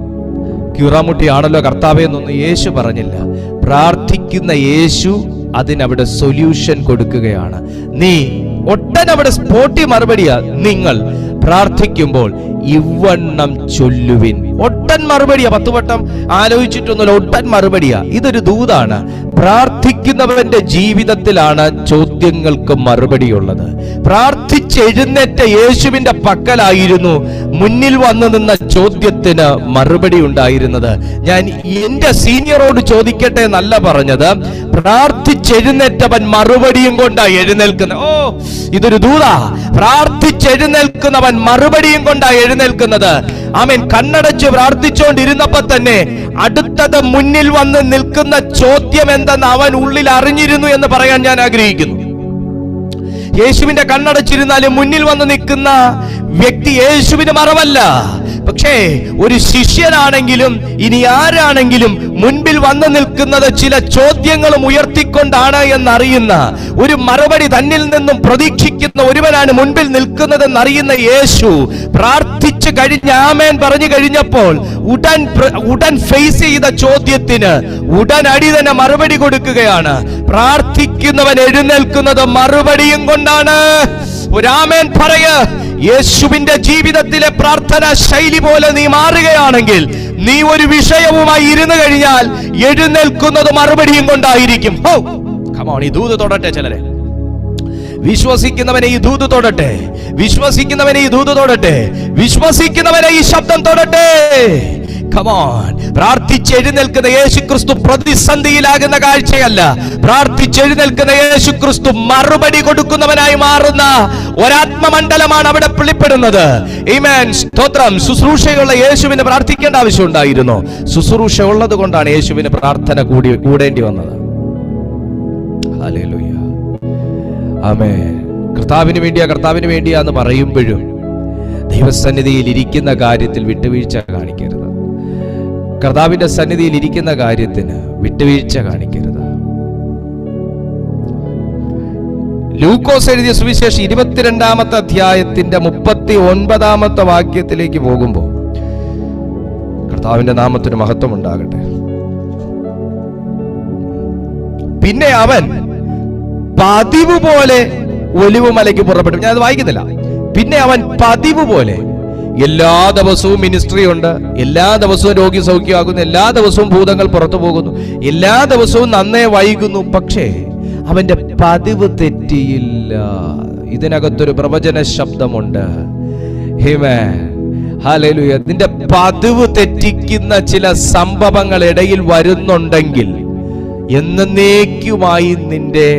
ക്യൂറാമുട്ടിയാണല്ലോ കർത്താവേ എന്നൊന്നും യേശു പറഞ്ഞില്ല. പ്രാർത്ഥിക്കുന്ന യേശു അതിനവിടെ സൊല്യൂഷൻ കൊടുക്കുകയാണ്. നീ ഒട്ടനവിടെ സ്പോട്ടി മറുപടിയാ. നിങ്ങൾ പ്രാർത്ഥിക്കുമ്പോൾ ഇവണ്ണം ചൊല്ലുവിൻ. ഒട്ടൻ മറുപടിയാ. 10 വട്ടം ആലോചിച്ചിട്ടൊന്നുമില്ല, ഒട്ടൻ മറുപടിയാ. ഇതൊരു ദൂതാണ്. പ്രാർത്ഥിക്കുന്നവന്റെ ജീവിതത്തിലാണ് ചോദ്യങ്ങൾക്ക് മറുപടിയുള്ളത്. പ്രാർത്ഥിച്ചെഴുന്നേറ്റ യേശുവിന്റെ പക്കലായിരുന്നു മുന്നിൽ വന്നു നിന്ന ചോദ്യത്തിന് മറുപടി ഉണ്ടായിരുന്നത്. ഞാൻ എന്റെ സീനിയറോട് ചോദിക്കട്ടെ എന്നല്ല പറഞ്ഞത്, പ്രാർത്ഥിച്ചെഴുന്നേറ്റവൻ മറുപടിയും കൊണ്ടാ എഴുന്നേൽക്കുന്നത്. ഇതൊരു ദൂതാ. പ്രാർത്ഥിച്ചെഴുന്നേൽക്കുന്നവൻ മറുപടിയും കൊണ്ടാ എഴുന്നേൽക്കുന്നത്. ആമേൻ. കണ്ണടച്ച് പ്രാർത്ഥിച്ചുകൊണ്ടിരുന്നപ്പോ തന്നെ അടുത്തത് മുന്നിൽ വന്ന് നിൽക്കുന്ന ചോദ്യം എന്തെന്ന് അവൻ ഉള്ളിൽ അറിഞ്ഞിരുന്നു എന്ന് പറയാൻ ഞാൻ ആഗ്രഹിക്കുന്നു. യേശുവിന്റെ കണ്ണടച്ചിരുന്നാലും മുന്നിൽ വന്ന് നിൽക്കുന്ന വ്യക്തി യേശുവിന് മറവല്ല. പക്ഷേ ഒരു ശിഷ്യനാണെങ്കിലും ഇനി ആരാണെങ്കിലും മുൻപിൽ വന്നു നിൽക്കുന്നത് ചില ചോദ്യങ്ങളും ഉയർത്തിക്കൊണ്ടാണ് എന്നറിയുന്ന, ഒരു മറുപടി തന്നിൽ നിന്നും പ്രതീക്ഷിക്കുന്ന ഒരുവനാണ് മുൻപിൽ നിൽക്കുന്നതെന്നറിയുന്ന യേശു പ്രാർത്ഥിച്ചു കഴിഞ്ഞ് ആമേൻ പറഞ്ഞു കഴിഞ്ഞപ്പോൾ ഉടൻ ഫേസ് ചെയ്ത ചോദ്യത്തിന് ഉടനടി തന്നെ മറുപടി കൊടുക്കുകയാണ്. പ്രാർത്ഥിക്കുന്നവൻ എഴുന്നേൽക്കുന്നത് മറുപടിയും കൊണ്ടാണ്. ഒരാമേൻ പറയ. യേശുവിന്റെ ജീവിതത്തിലെ പ്രാർത്ഥന ശൈലി പോലെ നീ മാറുകയാണെങ്കിൽ, നീ ഒരു വിഷയവുമായി ഇരുന്നു കഴിഞ്ഞാൽ എഴുന്നേൽക്കുന്നത് മറുപടിയും കൊണ്ടായിരിക്കും. ഈ ദൂത് തൊടട്ടെ ചിലരെ. വിശ്വസിക്കുന്നവനെ ഈ ദൂത് തൊടട്ടെ, വിശ്വസിക്കുന്നവനെ ഈ ദൂത് തൊടട്ടെ, വിശ്വസിക്കുന്നവനെ ഈ ശബ്ദം തൊടട്ടെ. Come on. പ്രാർത്ഥിച്ചെഴുന്നേൽക്കുന്ന യേശുക്രിസ്തു പ്രതിസന്ധിയിലാകുന്ന കാഴ്ചയല്ല. പ്രാർത്ഥിച്ചെഴുന്നേൽക്കുന്ന യേശുക്രിസ്തു മറുപടി കൊടുക്കുന്നവനായി മാറുന്ന ഒരാത്മമണ്ഡലമാണ് അവിടെ വെളിപ്പെടുന്നത്. ആമേൻ. സ്തോത്രം. ശുശ്രൂഷയുള്ള യേശുവിന് പ്രാർത്ഥിക്കേണ്ട ആവശ്യം ഉണ്ടായിരുന്നു. ശുശ്രൂഷ ഉള്ളത് കൊണ്ടാണ് യേശുവിന് പ്രാർത്ഥന കൂടേണ്ടി വന്നത്. ഹല്ലേലൂയ. ആമേൻ. കർത്താവിന് വേണ്ടിയാ എന്ന് പറയുമ്പോഴും ദൈവസന്നിധിയിൽ ഇരിക്കുന്ന കാര്യത്തിൽ വിട്ടുവീഴ്ച കാണിക്കരുത്. കർത്താവിന്റെ സന്നിധിയിൽ ഇരിക്കുന്ന കാര്യത്തിന് വിട്ടുവീഴ്ച കാണിക്കരുത്. ലൂക്കോസ് എഴുതിയ സുവിശേഷം 22-ാമത്തെ അധ്യായത്തിന്റെ 39-ാമത്തെ വാക്യത്തിലേക്ക് പോകുമ്പോൾ, കർത്താവിന്റെ നാമത്തിന് മഹത്വം ഉണ്ടാകട്ടെ. പിന്നെ അവൻ പതിവ് പോലെ ഒലിവുമലയ്ക്ക് പുറപ്പെട്ടു. ഞാൻ അത് വായിക്കുന്നില്ല. പിന്നെ അവൻ പതിവ് പോലെ, എല്ലാ ദിവസവും മിനിസ്ട്രി ഉണ്ട്, എല്ലാ ദിവസവും രോഗി സൗഖ്യമാകുന്നു, എല്ലാ ദിവസവും ഭൂതങ്ങൾ പുറത്തു പോകുന്നു, എല്ലാ ദിവസവും നന്നേ വൈകുന്നു, പക്ഷേ അവന്റെ പതിവ് തെറ്റിയില്ല. ഇതിനകത്തൊരു പ്രവചന ശബ്ദമുണ്ട്. ഹല്ലേലൂയ. നിന്റെ പതിവ് തെറ്റിക്കുന്ന ചില സംഭവങ്ങൾ ഇടയിൽ വരുന്നുണ്ടെങ്കിൽ എന്നേക്കുമായി നിന്റെ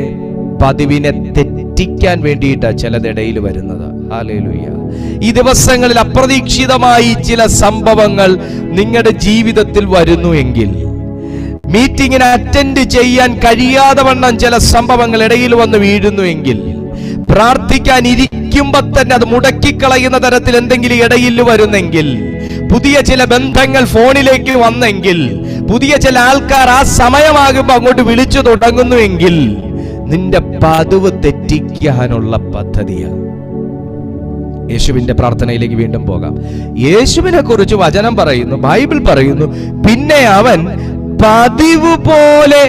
പതിവിനെ തെറ്റിക്കാൻ വേണ്ടിയിട്ടാണ് ചിലതിടയിൽ വരുന്നത്. ഹല്ലേലൂയ. ഈ ദിവസങ്ങളിൽ അപ്രതീക്ഷിതമായി ചില സംഭവങ്ങൾ നിങ്ങളുടെ ജീവിതത്തിൽ വരുന്നു എങ്കിൽ, മീറ്റിങ്ങിന് അറ്റൻഡ് ചെയ്യാൻ കഴിയാതെ വണ്ണം ചില സംഭവങ്ങൾ ഇടയിൽ വന്ന് വീഴുന്നു എങ്കിൽ, പ്രാർത്ഥിക്കാൻ ഇരിക്കുമ്പോ തന്നെ അത് മുടക്കിക്കളയുന്ന തരത്തിൽ എന്തെങ്കിലും ഇടയിൽ വരുന്നെങ്കിൽ, പുതിയ ചില ബന്ധങ്ങൾ ഫോണിലേക്ക് വന്നെങ്കിൽ, പുതിയ ചില ആൾക്കാർ ആ സമയമാകുമ്പോൾ അങ്ങോട്ട് വിളിച്ചു തുടങ്ങുന്നുവെങ്കിൽ, നിന്റെ പതിവ് തെറ്റിക്കാനുള്ള പദ്ധതിയാണ്. യേശുവിന്റെ പ്രാർത്ഥനയിലേക്ക് വീണ്ടും പോകാം. യേശുവിനെ കുറിച്ച് വചനം പറയുന്നു, ബൈബിൾ പറയുന്നു, പിന്നെ അവൻ പതിവ് പോലെ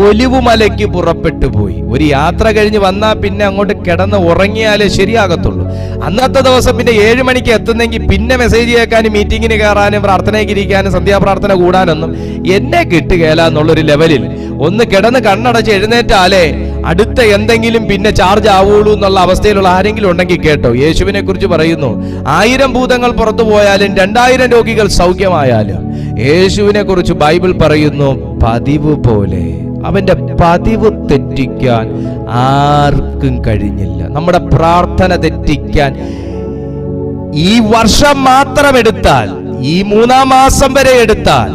ഒലിവുമലയ്ക്ക് പുറപ്പെട്ടു പോയി. ഒരു യാത്ര കഴിഞ്ഞ് വന്നാൽ പിന്നെ അങ്ങോട്ട് കിടന്ന് ഉറങ്ങിയാലേ ശരിയാകത്തുള്ളൂ. അന്നത്തെ ദിവസം പിന്നെ 7 മണിക്ക് എത്തുന്നെങ്കിൽ പിന്നെ മെസ്സേജ് കേൾക്കാനും മീറ്റിങ്ങിന് കയറാനും പ്രാർത്ഥനയ്ക്ക് ഇരിക്കാനും സന്ധ്യാപ്രാർത്ഥന കൂടാനൊന്നും എന്നെ കിട്ടുകയില്ല എന്നുള്ളൊരു ലെവലിൽ ഒന്ന് കിടന്ന് കണ്ണടച്ച് എഴുന്നേറ്റാലേ അടുത്ത എന്തെങ്കിലും പിന്നെ ചാർജ് ആവുള്ളൂ എന്നുള്ള അവസ്ഥയിലുള്ള ആരെങ്കിലും ഉണ്ടെങ്കിൽ കേട്ടോ, യേശുവിനെ കുറിച്ച് പറയുന്നു, 1000 ഭൂതങ്ങൾ പുറത്തു പോയാലും 2000 രോഗികൾ സൗഖ്യമായാലും യേശുവിനെ കുറിച്ച് ബൈബിൾ പറയുന്നു, പതിവ് പോലെ. അവന്റെ പതിവ് തെറ്റിക്കാൻ ആർക്കും കഴിഞ്ഞില്ല. നമ്മുടെ പ്രാർത്ഥന തെറ്റിക്കാൻ ഈ വർഷം മാത്രം എടുത്താൽ, ഈ 3-ാം മാസം വരെ എടുത്താൽ,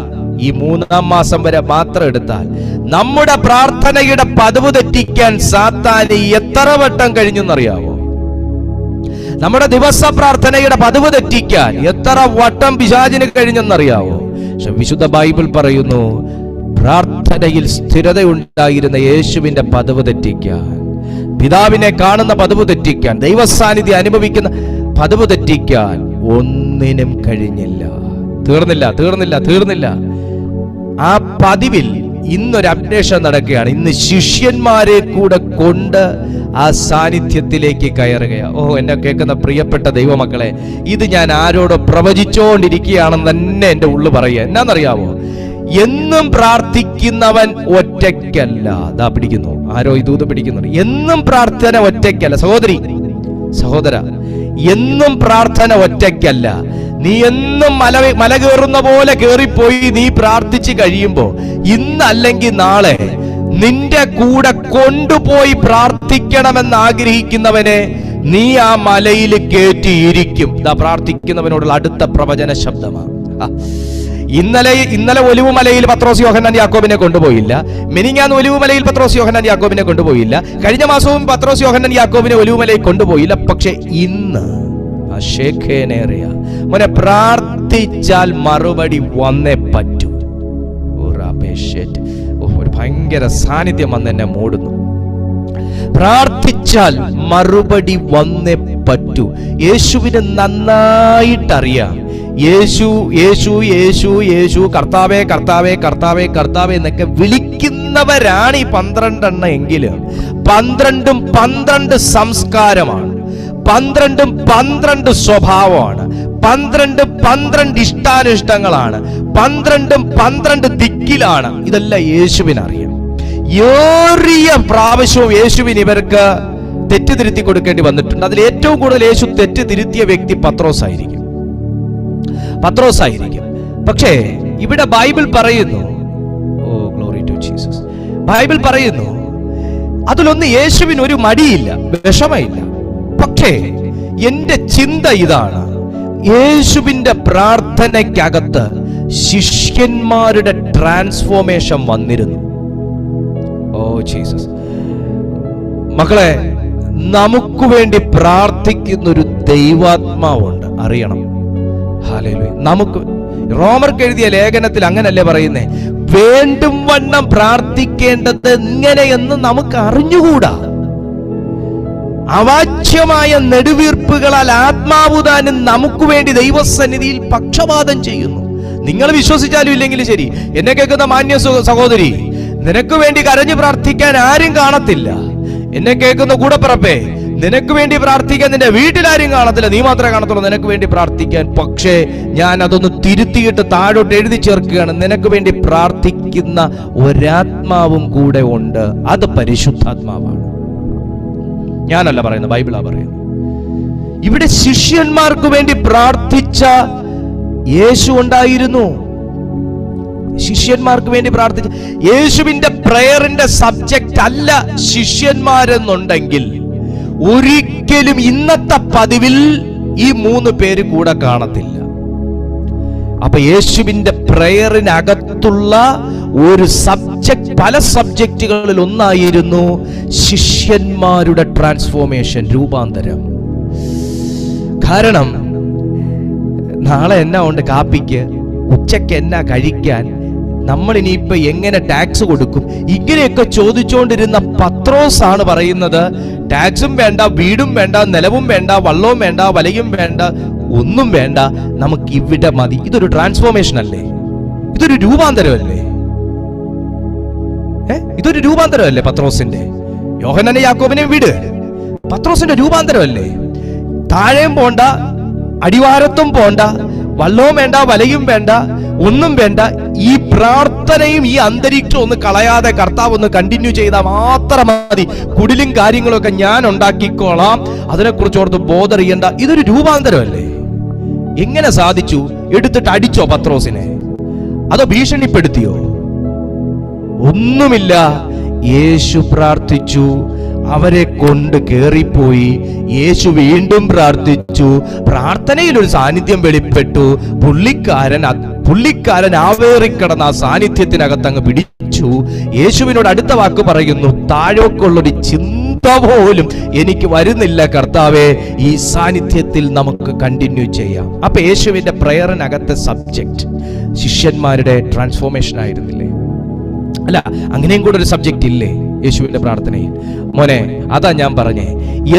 ഈ 3-ാം മാസം വരെ മാത്രം എടുത്താൽ നമ്മുടെ പ്രാർത്ഥനയുടെ പതിവ് തെറ്റിക്കാൻ സാത്താന് എത്ര വട്ടം കഴിഞ്ഞെന്നറിയാമോ? നമ്മുടെ ദിവസ പ്രാർത്ഥനയുടെ പതിവ് തെറ്റിക്കാൻ എത്ര വട്ടം പിശാചിന് കഴിഞ്ഞെന്നറിയാവോ? പക്ഷെ വിശുദ്ധ ബൈബിൾ പറയുന്നു, പ്രാർത്ഥനയിൽ സ്ഥിരത ഉണ്ടായിരുന്ന യേശുവിന്റെ പതിവ് തെറ്റിക്കാൻ, പിതാവിനെ കാണുന്ന പതിവ് തെറ്റിക്കാൻ, ദൈവസാന്നിധ്യം അനുഭവിക്കുന്ന പതിവ് തെറ്റിക്കാൻ ഒന്നിനും കഴിഞ്ഞില്ല. തീർന്നില്ല. ആ പതിവിൽ ഇന്നൊരു അപ്ഡേഷൻ നടക്കുകയാണ്. ഇന്ന് ശിഷ്യന്മാരെ കൂടെ കൊണ്ട് ആ സാന്നിധ്യത്തിലേക്ക് കയറുകയാണ്. എന്നെ കേൾക്കുന്ന പ്രിയപ്പെട്ട ദൈവമക്കളെ, ഇത് ഞാൻ ആരോടോ പ്രവചിച്ചുകൊണ്ടിരിക്കുകയാണെന്ന് തന്നെ എൻ്റെ ഉള്ളു പറയുക. എന്നാന്നറിയാമോ? എന്നും പ്രാർത്ഥിക്കുന്നവൻ ഒറ്റയ്ക്കല്ല. ദാ പിടിക്കുന്നു, ആരോ ഇതൂത് പിടിക്കുന്നുണ്ട്. എന്നും പ്രാർത്ഥന ഒറ്റയ്ക്കല്ല. സഹോദര, എന്നും പ്രാർത്ഥന ഒറ്റയ്ക്കല്ല. നീ എന്നും മല കയറുന്ന പോലെ കയറിപ്പോയി നീ പ്രാർത്ഥിച്ചു കഴിയുമ്പോ, ഇന്നല്ലെങ്കിൽ നാളെ നിന്റെ കൂടെ കൊണ്ടുപോയി പ്രാർത്ഥിക്കണമെന്ന് ആഗ്രഹിക്കുന്നവനെ നീ ആ മലയിൽ കയറ്റിയിരിക്കും. ഇതാ പ്രാർത്ഥിക്കുന്നവനോടുള്ള അടുത്ത പ്രവചന ശബ്ദമാണ്. ഇന്നലെ ഒലിവുമലയിൽ പത്രോസ് യോഹന്നാൻ യാക്കോബിനെ കൊണ്ടുപോയില്ല. മിനിങ്ങാന്ന് ഒലിവുമലയിൽ പത്രോസ് യോഹന്നാൻ യാക്കോബിനെ കൊണ്ടുപോയില്ല. കഴിഞ്ഞ മാസവും പത്രോസ് യോഹന്നാൻ യാക്കോബിനെ ഒലിവുമലയിൽ കൊണ്ടുപോയില്ല. പക്ഷെ ഇന്ന് മോനെ പ്രാർത്ഥിച്ചാൽ മറുപടി വന്നേ പറ്റൂ. ഒരു ഭയങ്കര സാന്നിധ്യം വന്ന് എന്നെ മൂടുന്നു. പ്രാർത്ഥിച്ചാൽ മറുപടി വന്നേ പറ്റൂ. യേശുവിനെ നന്നായിട്ടറിയാം. യേശു യേശു യേശു യേശു കർത്താവേ കർത്താവേ കർത്താവേ കർത്താവേ എന്നൊക്കെ വിളിക്കുന്നവരാണ് ഈ 12 എണ്ണം എങ്കിലും 12ഉം 12 സംസ്കാരമാണ്, 12ഉം 12 സ്വഭാവമാണ്, 12 12 ഇഷ്ടാനിഷ്ടങ്ങളാണ്, 12ഉം 12 ദിക്കിലാണ്. ഇതെല്ലാം യേശുവിനറിയാം. ഏറിയ പ്രാവശ്യവും യേശുവിന് ഇവർക്ക് തെറ്റ് തിരുത്തി കൊടുക്കേണ്ടി വന്നിട്ടുണ്ട്. അതിൽ ഏറ്റവും കൂടുതൽ യേശു തെറ്റ് തിരുത്തിയ വ്യക്തി പത്രോസായിരിക്കും. പക്ഷേ ഇവിടെ ബൈബിൾ പറയുന്നു, oh glory to Jesus, Bible പറയുന്നു അതിലൊന്നും യേശുവിന് ഒരു മടിയില്ല, വിഷമയില്ല. പക്ഷേ എന്റെ ചിന്ത ഇതാണ്, യേശുവിന്റെ പ്രാർത്ഥനയ്ക്കകത്ത് ശിഷ്യന്മാരുടെ ട്രാൻസ്ഫോർമേഷൻ വന്നിരുന്നു. Oh Jesus. മക്കളെ, നമുക്ക് വേണ്ടി പ്രാർത്ഥിക്കുന്ന ഒരു ദൈവാത്മാവുണ്ട്, അറിയണം. ഹല്ലേലൂയ. നമുക്ക് റോമർക്ക് എഴുതിയ ലേഖനത്തിൽ അങ്ങനല്ലേ പറയുന്നേ, വേണ്ടും വണ്ണം പ്രാർത്ഥിക്കേണ്ടത് എങ്ങനെയെന്ന് നമുക്ക് അറിഞ്ഞുകൂടാ. അവാച്യമായ നെടുവീർപ്പുകളാൽ ആത്മാവുതാനും നമുക്ക് വേണ്ടി ദൈവസന്നിധിയിൽ പക്ഷപാതം ചെയ്യുന്നു. നിങ്ങൾ വിശ്വസിച്ചാലും ഇല്ലെങ്കിലും ശരി, എന്നെ കേൾക്കുന്ന മാന്യ സഹോദരി, നിനക്ക് വേണ്ടി കരഞ്ഞു പ്രാർത്ഥിക്കാൻ ആരും കാണത്തില്ല. എന്നെ കേൾക്കുന്ന കൂടപ്പിറപ്പേ, നിനക്ക് വേണ്ടി പ്രാർത്ഥിക്കാൻ നിന്റെ വീട്ടിലാരും കാണത്തില്ല, നീ മാത്രമേ കാണത്തുള്ളൂ നിനക്ക് വേണ്ടി പ്രാർത്ഥിക്കാൻ. പക്ഷേ ഞാൻ അതൊന്ന് തിരുത്തിയിട്ട് താഴോട്ട് എഴുതി ചേർക്കുകയാണ്, നിനക്ക് വേണ്ടി പ്രാർത്ഥിക്കുന്ന ഒരാത്മാവും കൂടെ ഉണ്ട്, അത് പരിശുദ്ധാത്മാവാണ്. ഞാനല്ല പറയുന്നത്, ബൈബിളാ പറയുന്നത്. ഇവിടെ ശിഷ്യന്മാർക്ക് വേണ്ടി പ്രാർത്ഥിച്ച യേശു ഉണ്ടായിരുന്നു. ശിഷ്യന്മാർക്ക് വേണ്ടി പ്രാർത്ഥിച്ച യേശുവിന്റെ പ്രയറിന്റെ സബ്ജക്റ്റ് അല്ല ശിഷ്യന്മാരെന്നുണ്ടെങ്കിൽ ഒരിക്കലും ഇന്നത്തെ പതിവിൽ ഈ 3 പേര് കൂടെ കാണത്തില്ല. അപ്പൊ യേശുവിന്റെ പ്രയറിനകത്തുള്ള ഒരു സബ്ജക്ട്, പല സബ്ജക്റ്റുകളിൽ ഒന്നായിരുന്നു ശിഷ്യന്മാരുടെ ട്രാൻസ്ഫോർമേഷൻ, രൂപാന്തരം. കാരണം നാളെ എന്നാ ഉണ്ട് കാപ്പിക്ക്, ഉച്ചയ്ക്ക് എന്നാ കഴിക്കാൻ, നമ്മൾ ഇനിയിപ്പോ എങ്ങനെ ടാക്സ് കൊടുക്കും, ഇങ്ങനെയൊക്കെ ചോദിച്ചുകൊണ്ടിരുന്ന പത്രോസ് ആണ് പറയുന്നത്, ടാക്സും വേണ്ട, വീടും വേണ്ട, നിലവും വേണ്ട, വള്ളവും വേണ്ട, വലയും വേണ്ട, ഒന്നും വേണ്ട, നമുക്ക് ഇവിടെ മതി. ഇതൊരു ട്രാൻസ്ഫോർമേഷൻ അല്ലേ? ഇതൊരു രൂപാന്തരമല്ലേ? ഇതൊരു രൂപാന്തരമല്ലേ പത്രോസിന്റെ? യോഹന്നാനെ യാക്കോബിനെ വിട്, പത്രോസിന്റെ രൂപാന്തരമല്ലേ? താഴെയും പോണ്ട, അടിവാരത്തും പോണ്ട, വള്ളവും വേണ്ട, വലയും വേണ്ട, ഒന്നും വേണ്ട. ഈ പ്രാർത്ഥനയും ഈ അന്തരീക്ഷവും ഒന്ന് കളയാതെ കർത്താവ് ഒന്ന് കണ്ടിന്യൂ ചെയ്താൽ മാത്രം മതി. കുടിലും കാര്യങ്ങളൊക്കെ ഞാൻ ഉണ്ടാക്കിക്കോളാം, അതിനെക്കുറിച്ച് ഓർത്ത് ബോധറിയണ്ട. ഇതൊരു രൂപാന്തരമല്ലേ? എങ്ങനെ സാധിച്ചു? എടുത്തിട്ട് അടിച്ചോ പത്രോസിനെ? അതോ ഭീഷണിപ്പെടുത്തിയോ? ഒന്നുമില്ല. യേശു പ്രാർത്ഥിച്ചു, അവരെ കൊണ്ട് കേറിപ്പോയി. യേശു വീണ്ടും പ്രാർത്ഥിച്ചു, പ്രാർത്ഥനയിൽ ഒരു സാന്നിധ്യം വെളിപ്പെട്ടു. പുള്ളിക്കാരൻ ആവേറിക്കിടന്ന ആ സാന്നിധ്യത്തിനകത്ത് അങ്ങ് പിടിച്ചു. യേശുവിനോട് അടുത്ത വാക്ക് പറയുന്നു, താഴോക്കുള്ളൊരു ചിന്ത പോലും എനിക്ക് വരുന്നില്ല കർത്താവേ, ഈ സാന്നിധ്യത്തിൽ നമുക്ക് കണ്ടിന്യൂ ചെയ്യാം. അപ്പൊ യേശുവിന്റെ പ്രയറിനകത്തെ സബ്ജക്റ്റ് ശിഷ്യന്മാരുടെ ട്രാൻസ്ഫോർമേഷൻ ആയിരുന്നില്ലേ? അല്ല, അങ്ങനെയും കൂടെ ഒരു സബ്ജക്റ്റ് ഇല്ലേ യേശുവിന്റെ പ്രാർത്ഥനയിൽ? മോനെ, അതാ ഞാൻ പറഞ്ഞേ,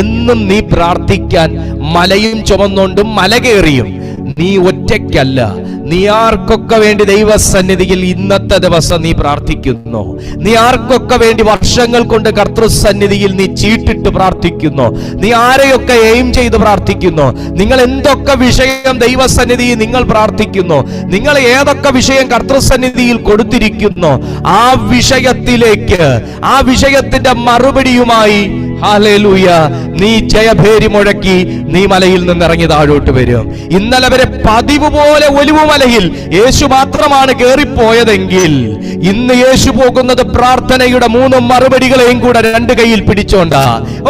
എന്നും നീ പ്രാർത്ഥിക്കാൻ മലയും ചുമന്നുകൊണ്ടും മല കയറിയും നീ ഒറ്റയ്ക്കല്ല. നീ ആർക്കൊക്കെ വേണ്ടി ദൈവസന്നിധിയിൽ ഇന്നത്തെ ദിവസം നീ പ്രാർത്ഥിക്കുന്നു, നീ ആർക്കൊക്കെ വേണ്ടി വർഷങ്ങൾ കൊണ്ട് കർത്തൃസന്നിധിയിൽ നീ ചീട്ടിട്ട് പ്രാർത്ഥിക്കുന്നു, നീ ആരെയൊക്കെ എയിം ചെയ്ത് പ്രാർത്ഥിക്കുന്നു, നിങ്ങൾ എന്തൊക്കെ വിഷയം ദൈവസന്നിധിയിൽ നിങ്ങൾ പ്രാർത്ഥിക്കുന്നു, നിങ്ങൾ ഏതൊക്കെ വിഷയം കർത്തൃസന്നിധിയിൽ കൊടുത്തിരിക്കുന്നു, ആ വിഷയത്തിലേക്ക്, ആ വിഷയത്തിന്റെ മറുപടിയുമായി ഹല്ലേലൂയ നീ ജയഭേരി മുഴക്കി നീ മലയിൽ നിന്നിറങ്ങി താഴോട്ട് വരും. ഇന്നലെ വരെ പതിവ് പോലെ ഒലിവുമലയിൽ യേശു മാത്രമാണ് കയറിപ്പോയതെങ്കിൽ ഇന്ന് യേശു പോകുന്നത് പ്രാർത്ഥനയുടെ 3 മറുപടികളെയും കൂടെ 2 കൈയിൽ പിടിച്ചോണ്ടാ.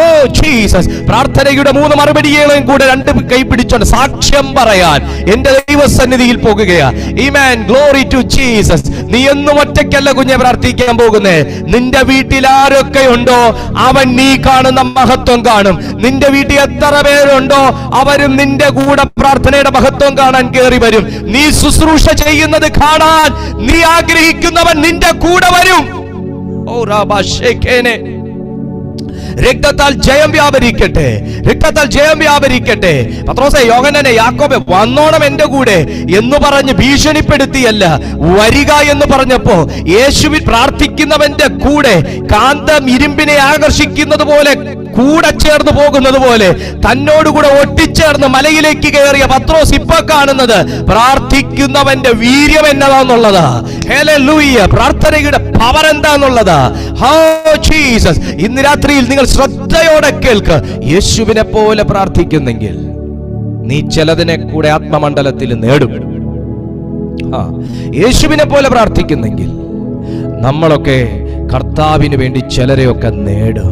ഓ ജീസസ്, പ്രാർത്ഥനയുടെ 3 മറുപടികളെയും കൂടെ 2 കൈ പിടിച്ചോണ്ട് സാക്ഷ്യം പറയാൻ എന്റെ ദൈവസന്നിധിയിൽ പോകുകയാ. ആമേൻ, ഗ്ലോറി ടു ജീസസ്. നീ എന്നും ഒറ്റയ്ക്കല്ല കുഞ്ഞെ പ്രാർത്ഥിക്കാൻ പോകുന്നേ. നിന്റെ വീട്ടിൽ ആരൊക്കെ ഉണ്ടോ അവൻ നീ കാണുന്ന മഹത്വം കാണും. നിന്റെ വീട്ടിൽ എത്ര പേരുണ്ടോ അവരും നിന്റെ കൂടെ പ്രാർത്ഥനയുടെ മഹത്വം കാണാൻ കയറി വരും. നീ ശുശ്രൂഷ ചെയ്യുന്നത് കാണാൻ നീ ആഗ്രഹിക്കുന്നവൻ നിന്റെ കൂടെ വരും. ഓ റാബാശേഖേനെ, രക്തത്താൽ ജയം വ്യാപരിക്കട്ടെ, രക്തത്താൽ ജയം വ്യാപരിക്കട്ടെ. പത്രോസേ, യോഹന്നാനെ, യാക്കോബേ, വന്നോണം എന്റെ കൂടെ എന്ന് പറഞ്ഞ് ഭീഷണിപ്പെടുത്തിയല്ല, വരിക എന്ന് പറഞ്ഞപ്പോ യേശുവിൽ പ്രാർത്ഥിക്കുന്നവന്റെ കൂടെ കാന്തം ഇരുമ്പിനെ ആകർഷിക്കുന്നത് പോലെ കൂടെ ചേർന്ന് പോകുന്നത് പോലെ തന്നോടുകൂടെ ഒട്ടിച്ചേർന്ന് മലയിലേക്ക് കയറിയ പത്രോസ് ഇപ്പൊ കാണുന്നത് പ്രാർത്ഥിക്കുന്നവന്റെ വീര്യം എന്നതാന്നുള്ളതാ. ഹല്ലേലൂയ. പ്രാർത്ഥനയുടെ പവർ എന്താന്നുള്ളതാ. ഹോ ജീസസ്. ഇന്ന് രാത്രിയിൽ നിങ്ങൾ ശ്രദ്ധയോടെ കേൾക്ക്. യേശുവിനെ പോലെ പ്രാർത്ഥിക്കുന്നെങ്കിൽ നീ ചിലതിനെ കൂടെ ആത്മമണ്ഡലത്തിൽ നേടും. യേശുവിനെ പോലെ പ്രാർത്ഥിക്കുന്നെങ്കിൽ നമ്മളൊക്കെ കർത്താവിന് വേണ്ടി ചിലരെയൊക്കെ നേടും.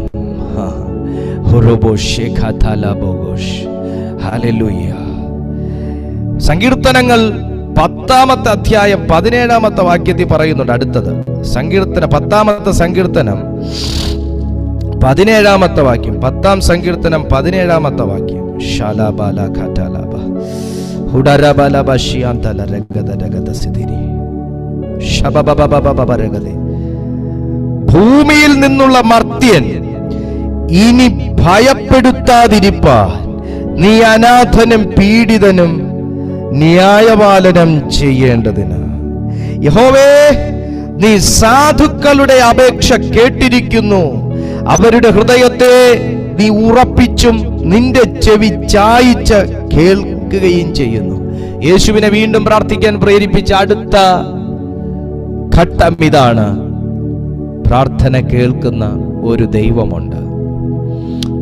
സങ്കീർത്തനങ്ങൾ 10-ാമത്തെ അധ്യായം 17-ാമത്തെ വാക്യത്തിൽ പറയുന്നുണ്ട്. അടുത്തത് സങ്കീർത്തനം 10-ാമത്തെ സങ്കീർത്തനം 17-ാമത്തെ വാക്യം. 10-ാം സങ്കീർത്തനം 17-ാമത്തെ വാക്യം. ഭൂമിയിൽ നിന്നുള്ള മർത്യൻ ഇനി ഭയപ്പെടുത്താതിരിപ്പാൻ നീ അനാഥനും പീഡിതനും ന്യായപാലനം ചെയ്യേണ്ടതിന്. യഹോവേ, നീ സാധുക്കളുടെ അപേക്ഷ കേട്ടിരിക്കുന്നു. അവരുടെ ഹൃദയത്തെ നീ ഉറപ്പിച്ചും നിന്റെ ചെവി ചായിച്ച് കേൾക്കുകയും ചെയ്യുന്നു. യേശുവിനെ വീണ്ടും പ്രാർത്ഥിക്കാൻ പ്രേരിപ്പിച്ച അടുത്ത ഘട്ടം ഇതാണ്. പ്രാർത്ഥന കേൾക്കുന്ന ഒരു ദൈവമുണ്ട്.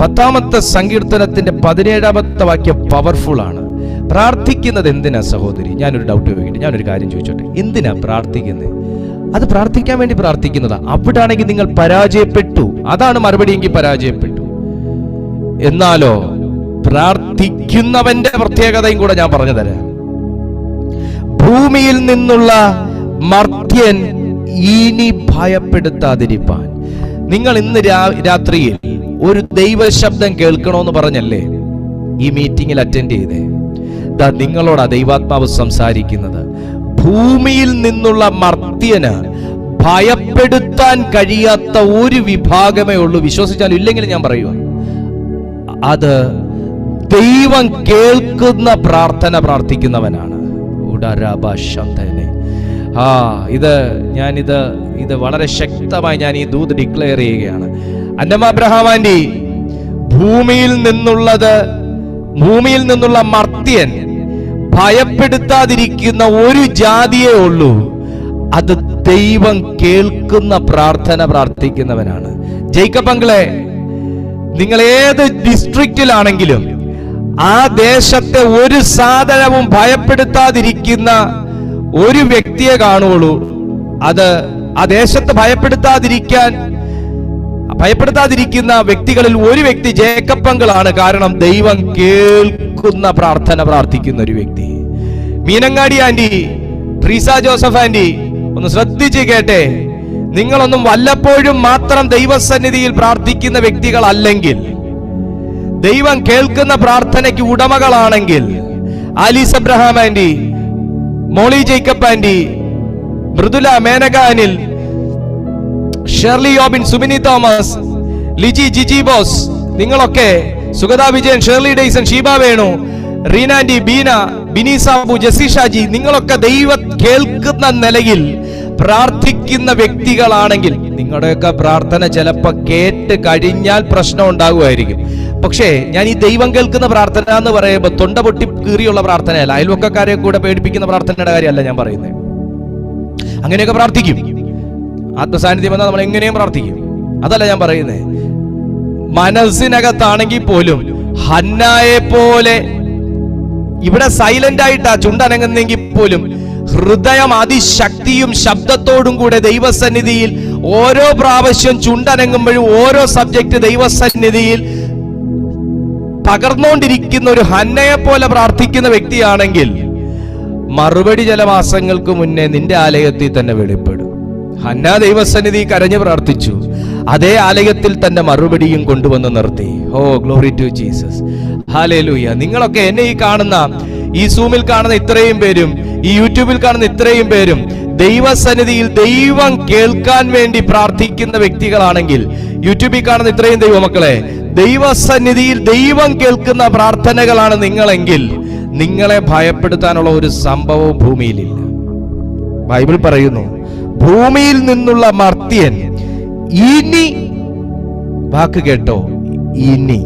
10-ാമത്തെ സങ്കീർത്തനത്തിന്റെ 17-ാമത്തെ വാക്യം പവർഫുൾ ആണ്. പ്രാർത്ഥിക്കുന്നത് എന്തിനാ സഹോദരി? ഞാനൊരു ഡൗട്ട് ചോദിക്കട്ടെ, ഞാനൊരു കാര്യം ചോദിച്ചോട്ടെ. എന്തിനാ പ്രാർത്ഥിക്കുന്നത്? അത് പ്രാർത്ഥിക്കാൻ വേണ്ടി പ്രാർത്ഥിക്കുന്നതാ. അവിടാണെങ്കിൽ നിങ്ങൾ പരാജയപ്പെട്ടു, അതാണ് മറുപടി. എങ്കിൽ പരാജയപ്പെട്ടു. എന്നാലോ പ്രാർത്ഥിക്കുന്നവന്റെ പ്രത്യേകതയും കൂടെ ഞാൻ പറഞ്ഞു തരാം. ഭൂമിയിൽ നിന്നുള്ള മർത്യൻ ഇനി ഭയപ്പെടുത്താതിരിപ്പാൻ. നിങ്ങൾ ഇന്ന് രാത്രിയിൽ ഒരു ദൈവശബ്ദം കേൾക്കണമെന്ന് പറഞ്ഞല്ലേ ഈ മീറ്റിംഗിൽ അറ്റൻഡ് ചെയ്തേ? നിങ്ങളോടാ ദൈവാത്മാവ് സംസാരിക്കുന്നത്. ഭൂമിയിൽ നിന്നുള്ള മർത്യന് ഭയപ്പെടുത്താൻ കഴിയാത്ത ഒരു വിഭാഗമേ ഉള്ളൂ. വിശ്വസിച്ചാലും ഇല്ലെങ്കിലും ഞാൻ പറയുക, അത് ദൈവം കേൾക്കുന്ന പ്രാർത്ഥന പ്രാർത്ഥിക്കുന്നവനാണ്. ഇത് വളരെ ശക്തമായി ഞാൻ ഈ ദൂത് ഡിക്ലെയർ ചെയ്യുകയാണ്. അന്നമ്മ അബ്രഹാം ആന്റി, ഭൂമിയിൽ നിന്നുള്ള മർത്യൻ ഭയപ്പെടുത്താതിരിക്കുന്ന ഒരു ജാതിയേ ഉള്ളൂ. അത് ദൈവം കേൾക്കുന്ന പ്രാർത്ഥന പ്രാർത്ഥിക്കുന്നവനാണ്. ജേക്കബ് അങ്കിളെ, നിങ്ങൾ ഏത് ഡിസ്ട്രിക്റ്റിലാണെങ്കിലും ആ ദേശത്തെ ഒരു സാധനവും ഭയപ്പെടുത്താതിരിക്കുന്ന ഒരു വ്യക്തിയെ കാണുള്ളൂ. അത് ആ ദേശത്ത് ഭയപ്പെടുത്താതിരിക്കുന്ന വ്യക്തികളിൽ ഒരു വ്യക്തി ജേക്കബ് അങ്കിളാണ്. കാരണം ദൈവം കേൾക്കുന്ന പ്രാർത്ഥന പ്രാർത്ഥിക്കുന്ന ഒരു വ്യക്തി. മീനങ്ങാടി ആന്റി, ട്രീസ ജോസഫ് ആന്റി, ഒന്ന് ശ്രദ്ധിച്ച് കേട്ടെ. നിങ്ങളൊന്നും വല്ലപ്പോഴും മാത്രം ദൈവസന്നിധിയിൽ പ്രാർത്ഥിക്കുന്ന വ്യക്തികളല്ലെങ്കിൽ, ദൈവം കേൾക്കുന്ന പ്രാർത്ഥനയ്ക്ക് ഉടമകളാണെങ്കിൽ, Alice Abraham aunty, Molly Jacob aunty, Mridula, Menaka Anil, Shirley Yobin, Sumini Thomas, Liji, Jiji Bose, നിങ്ങളൊക്കെ, സുഗത വിജയൻ, ഷെർലി ഡെയ്സൺ, ഷീബ വേണു, റീനാൻഡി, ബീന, ബിനി സാബു, ജസീഷാജി, നിങ്ങളൊക്കെ ദൈവം കേൾക്കുന്ന നിലയിൽ പ്രാർത്ഥിക്കുന്ന വ്യക്തികളാണെങ്കിൽ നിങ്ങളുടെയൊക്കെ പ്രാർത്ഥന ചിലപ്പോൾ കേട്ട് കഴിഞ്ഞാൽ പ്രശ്നം ഉണ്ടാകുമായിരിക്കും. പക്ഷേ ഞാൻ ഈ ദൈവം കേൾക്കുന്ന പ്രാർത്ഥന എന്ന് പറയുമ്പോൾ തൊണ്ട പൊട്ടി കീറിയുള്ള പ്രാർത്ഥനയല്ല, അയൽവക്കക്കാരെ കൂടെ പേടിപ്പിക്കുന്ന പ്രാർത്ഥനയുടെ കാര്യമല്ല ഞാൻ പറയുന്നത്. അങ്ങനെയൊക്കെ പ്രാർത്ഥിക്കും. ആത്മസാന്നിധ്യം വന്നാൽ നമ്മൾ എങ്ങനെയും പ്രാർത്ഥിക്കും, അതല്ല ഞാൻ പറയുന്നത്. മനസ്സിനകത്താണെങ്കിൽ പോലും ഹന്നായെ പോലെ ഇവിടെ സൈലന്റ് ആയിട്ടാ ചുണ്ടനങ്ങുന്നെങ്കിൽ പോലും ഹൃദയം അതിശക്തിയും ശബ്ദത്തോടും കൂടെ ദൈവസന്നിധിയിൽ ഓരോ പ്രാവശ്യം ചുണ്ടനങ്ങുമ്പോഴും ഓരോ സബ്ജക്റ്റ് ദൈവസന്നിധിയിൽ പകർന്നുകൊണ്ടിരിക്കുന്ന ഒരു ഹന്നയെ പോലെ പ്രാർത്ഥിക്കുന്ന വ്യക്തിയാണെങ്കിൽ മറുപടി ചില മാസങ്ങൾക്ക് മുന്നേ നിന്റെ ആലയത്തിൽ തന്നെ വെളിപ്പെടും. ഹന്ന ദൈവസന്നിധി കരഞ്ഞു പ്രാർത്ഥിച്ചു, അതേ ആലയത്തിൽ തന്നെ മറുപടിയും കൊണ്ടുവന്ന് നിർത്തി. Oh glory to Jesus, hallelujah. നിങ്ങളൊക്കെ എന്നെ ഈ സൂമിൽ കാണുന്ന ഇത്രയും പേരും, ഈ യൂട്യൂബിൽ കാണുന്ന ഇത്രയും പേരും ദൈവസന്നിധിയിൽ ദൈവം കേൾക്കാൻ വേണ്ടി പ്രാർത്ഥിക്കുന്ന വ്യക്തികളാണെങ്കിൽ, യൂട്യൂബിൽ കാണുന്ന ഇത്രയും ദൈവമക്കളെ, ദൈവസന്നിധിയിൽ ദൈവം കേൾക്കുന്ന പ്രാർത്ഥനകളാണ് നിങ്ങളെങ്കിൽ നിങ്ങളെ ഭയപ്പെടുത്താനുള്ള ഒരു സംഭവവും ഭൂമിയിലില്ല. ബൈബിൾ പറയുന്നു, ഭൂമിയിൽ നിന്നുള്ള മർത്യൻ ഇനി, വാക്ക് കേട്ടോ, ഇനി.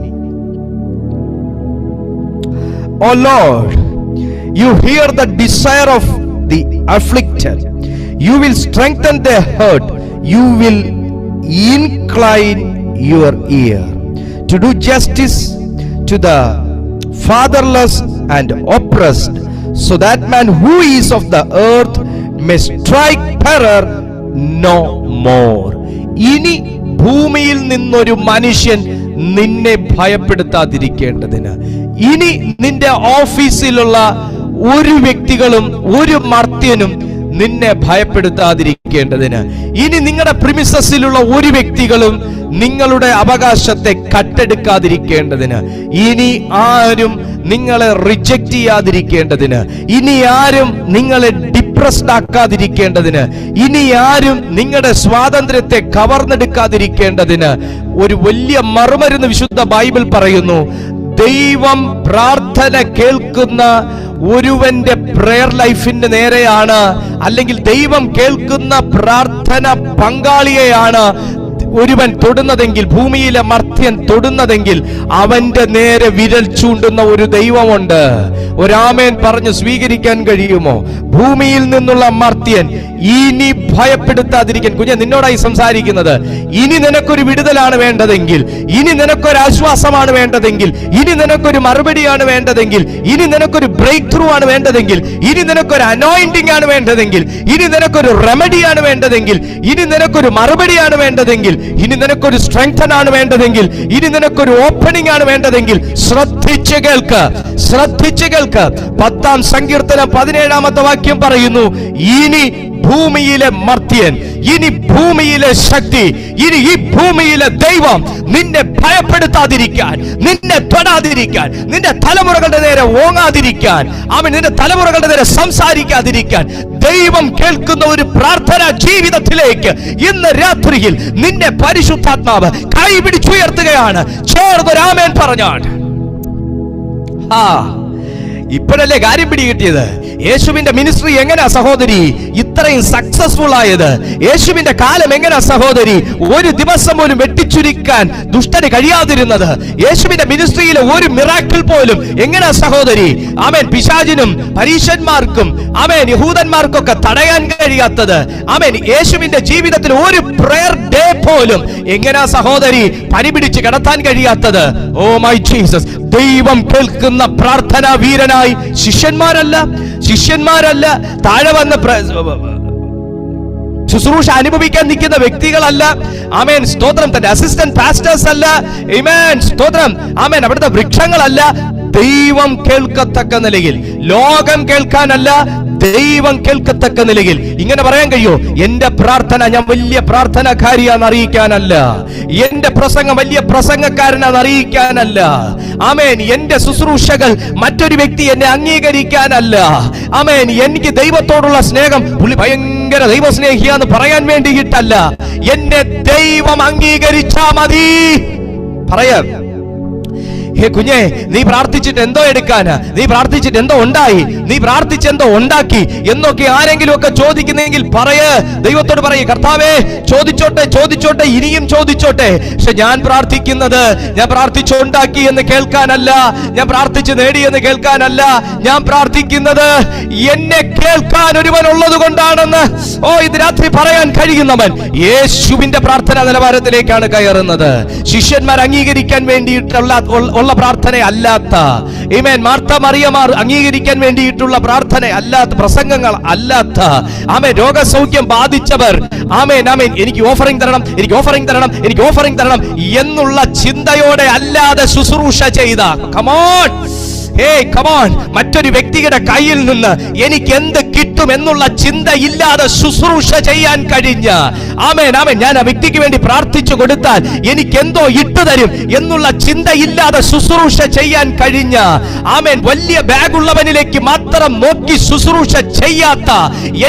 O Lord, you hear the desire of the afflicted. You will strengthen their heart. You will incline your ear to do justice to the fatherless and oppressed, so that man who is of the earth may strike terror no more. ഇനി ഭൂമിയിൽ നിന്നൊരു മനുഷ്യൻ നിന്നെ ഭയപ്പെടുത്താതിരിക്കേണ്ടതിന്, ഇനി നിന്റെ ഓഫീസിലുള്ള ഒരു വ്യക്തികളും ഒരു മർത്യനും നിന്നെ ഭയപ്പെടുത്താതിരിക്കേണ്ടതിന്, ഇനി നിങ്ങളുടെ പ്രിമിസസിലുള്ള ഒരു വ്യക്തികളും നിങ്ങളുടെ അവകാശത്തെ കട്ടെടുക്കാതിരിക്കേണ്ടതിന്, ഇനി ആരും നിങ്ങളെ റിജക്റ്റ് ചെയ്യാതിരിക്കേണ്ടതിന്, ഇനി ആരും നിങ്ങളെ ഡിപ്രസ്ഡ് ആക്കാതിരിക്കേണ്ടതിന്, ഇനി ആരും നിങ്ങളുടെ സ്വാതന്ത്ര്യത്തെ കവർന്നെടുക്കാതിരിക്കേണ്ടതിന് ഒരു വലിയ മറുമരുന്ന് വിശുദ്ധ ബൈബിൾ പറയുന്നു. ദൈവം പ്രാർത്ഥന കേൾക്കുന്ന ഒരുവന്റെ പ്രെയർ ലൈഫിന്റെ നേരെയാണ്, അല്ലെങ്കിൽ ദൈവം കേൾക്കുന്ന പ്രാർത്ഥന പങ്കാളിയെയാണ് ഒരുവൻ തൊടുന്നതെങ്കിൽ, ഭൂമിയിലെ മർത്യൻ തൊടുന്നതെങ്കിൽ അവന്റെ നേരെ വിരൽ ചൂണ്ടുന്ന ഒരു ദൈവമുണ്ട്. ഒരാമേൻ പറഞ്ഞു സ്വീകരിക്കാൻ കഴിയുമോ? ഭൂമിയിൽ നിന്നുള്ള മർത്യൻ ഇനി ഭയപ്പെടുത്താതിരിക്കാൻ. കുഞ്ഞെ, നിന്നോടായി സംസാരിക്കുന്നത്. ഇനി നിനക്കൊരു വിടുതലാണ് വേണ്ടതെങ്കിൽ, ഇനി നിനക്കൊരു ആശ്വാസമാണ് വേണ്ടതെങ്കിൽ, ഇനി നിനക്കൊരു മറുപടിയാണ് വേണ്ടതെങ്കിൽ, ഇനി നിനക്കൊരു ബ്രേക്ക് ത്രൂ ആണ് വേണ്ടതെങ്കിൽ, ഇനി നിനക്കൊരു അനോയിന്റിംഗ് ആണ് വേണ്ടതെങ്കിൽ, ഇനി നിനക്കൊരു റെമഡിയാണ് വേണ്ടതെങ്കിൽ, ഇനി നിനക്കൊരു മറുപടിയാണ് വേണ്ടതെങ്കിൽ, ഇനി നിനക്കൊരു സ്ട്രെങ്തൻ ആണ് വേണ്ടതെങ്കിൽ, ഇനി നിനക്കൊരു ഓപ്പണിംഗ് ആണ് വേണ്ടതെങ്കിൽ, ശ്രദ്ധിച്ച് കേൾക്ക്, ശ്രദ്ധിച്ച് കേൾക്ക്. 10-ാം സങ്കീർത്തനം 17-ാമത്തെ വാക്യം പറയുന്നു, ഇനി ഭൂമിയിലെ മർത്യൻ, ഇനി ഭൂമിയിലെ ശക്തി, ഇനി ഈ ഭൂമിയിലെ ദൈവം നിന്നെ ഭയപ്പെടുത്താതിരിക്കാൻ, നിന്നെ തൊടാതിരിക്കാൻ, നിന്റെ തലമുറകളുടെ നേരെ ഓങ്ങാതിരിക്കാൻ, അവൻ നിന്റെ തലമുറകളുടെ നേരെ സംസാരിക്കാതിരിക്കാൻ ദൈവം കേൾക്കുന്ന ഒരു പ്രാർത്ഥനാ ജീവിതത്തിലേക്ക് ഇന്ന് രാത്രിയിൽ നിന്നെ പരിശുദ്ധാത്മാവ് കൈപിടിച്ചുയർത്തുകയാണ്. ചേർന്നൊരു ആമേൻ പറഞ്ഞാൽ ഇപ്പോഴല്ലേ കാര്യം പിടികിട്ടിയത്? യേശുവിന്റെ മിനിസ്ട്രി എങ്ങനെയാ സഹോദരി ഇത്രയും സക്സസ്ഫുൾ ആയത്? യേശുവിന്റെ കാലം എങ്ങനെയാ സഹോദരി ഒരു ദിവസം പോലും വെട്ടിച്ചുരുക്കാൻ ദുഷ്ടന് കഴിയാതിരുന്നത്? യേശുവിന്റെ മിനിസ്ട്രിയിലെ ഒരു മിറാക്കിൾ പോലും എങ്ങനെയാ സഹോദരി ആമേൻ പിശാചിനും പരീശന്മാർക്കും ആമേൻ യഹൂദന്മാർക്കൊക്കെ തടയാൻ കഴിയാത്തത്? ആമേൻ യേശുവിന്റെ ജീവിതത്തിൽ ഒരു പ്രയർ ഡേ പോലും എങ്ങനെയാ സഹോദരി പനി പിടിച്ച് കിടത്താൻ കഴിയാത്തത്? Oh my Jesus! ദൈവം കേൾക്കുന്ന പ്രാർത്ഥനാ വീരനായി ശിഷ്യന്മാരല്ല താഴെ വന്ന് ശുശ്രൂഷ അനുഭവിക്കാൻ നിൽക്കുന്ന വ്യക്തികളല്ല. ആമേൻ സ്തോത്രം. തന്റെ അസിസ്റ്റന്റ് പാസ്റ്റേഴ്സ് അല്ല. ആമേൻ സ്തോത്രം. ആമേൻ അവിടുത്തെ വൃക്ഷങ്ങളല്ല. ദൈവം കേൾക്കത്തക്ക നിലയിൽ, ലോകം കേൾക്കാനല്ല, ദൈവം കേൾക്കത്തക്ക നിലയിൽ. ഇങ്ങനെ പറയാൻ കഴിയോ? എന്റെ പ്രാർത്ഥന ഞാൻ വലിയ പ്രാർത്ഥനക്കാരിയാന്ന് അറിയിക്കാനല്ല, എന്റെ പ്രസംഗം വലിയ പ്രസംഗക്കാരനാന്ന് അറിയിക്കാനല്ല, ആമേൻ എന്റെ ശുശ്രൂഷകൾ മറ്റൊരു വ്യക്തി എന്നെ അംഗീകരിക്കാനല്ല, ആമേൻ എനിക്ക് ദൈവത്തോടുള്ള സ്നേഹം പുള്ളി ഭയങ്കര ദൈവസ്നേഹിയാന്ന് പറയാൻ വേണ്ടിയിട്ടല്ല, എന്നെ ദൈവം അംഗീകരിച്ചാ മതി. പറയാം, ഹേ കുഞ്ഞെ, നീ പ്രാർത്ഥിച്ചിട്ട് എന്തോ എടുക്കാനാ? നീ പ്രാർത്ഥിച്ചിട്ട് എന്തോ ഉണ്ടായി? നീ പ്രാർത്ഥിച്ചെന്തോ ഉണ്ടാക്കി എന്നൊക്കെ ആരെങ്കിലും ഒക്കെ ചോദിക്കുന്നെങ്കിൽ ദൈവത്തോട് പറയേ, കർത്താവേ ചോദിച്ചോട്ടെ, ഇനിയും ചോദിച്ചോട്ടെ. പക്ഷെ ഞാൻ പ്രാർത്ഥിക്കുന്നത് ഞാൻ പ്രാർത്ഥിച്ചുണ്ടാക്കി എന്ന് കേൾക്കാനല്ല, ഞാൻ പ്രാർത്ഥിച്ച് നേടിയെന്ന് കേൾക്കാനല്ല. ഞാൻ പ്രാർത്ഥിക്കുന്നത് എന്നെ കേൾക്കാൻ ഒരുവൻ ഉള്ളത് കൊണ്ടാണെന്ന് ഇത് രാത്രി പറയാൻ കഴിയുന്നവൻ യേശുവിന്റെ പ്രാർത്ഥനാ നിലവാരത്തിലേക്കാണ് കയറുന്നത്. ശിഷ്യന്മാർ അംഗീകരിക്കാൻ വേണ്ടിയിട്ടുള്ള പ്രാർത്ഥന അല്ലാത്ത, ആമേൻ മാർത്ത മറിയമാർ അംഗീകരിക്കാൻ വേണ്ടിയിട്ടുള്ള പ്രാർത്ഥന അല്ലാത്ത, പ്രസംഗങ്ങൾ അല്ലാത്ത, ആമേൻ രോഗസൗഖ്യം ബാധിച്ചവർ ആമേൻ എനിക്ക് ഓഫറിംഗ് തരണം എന്നുള്ള ചിന്തയോടെ അല്ലാതെ ശുശ്രൂഷ ചെയ്ത, മറ്റൊരു വ്യക്തിയുടെ കയ്യിൽ നിന്ന് എനിക്ക് എന്ത് കിട്ടും എന്നുള്ള ചിന്തയില്ലാതെ ശുശ്രൂഷ ചെയ്യാൻ കഴിഞ്ഞ, ആമേൻ ഞാൻ ആ വ്യക്തിക്ക് വേണ്ടി പ്രാർത്ഥിച്ചു കൊടുത്താൽ എനിക്ക് എന്തോ ഇട്ടുതരും എന്നുള്ള ചിന്തയില്ലാതെ ശുശ്രൂഷ ചെയ്യാൻ കഴിഞ്ഞ, ആമേൻ വലിയ ബാഗുള്ളവനിലേക്ക് മാത്രം നോക്കി ശുശ്രൂഷ ചെയ്യാത്ത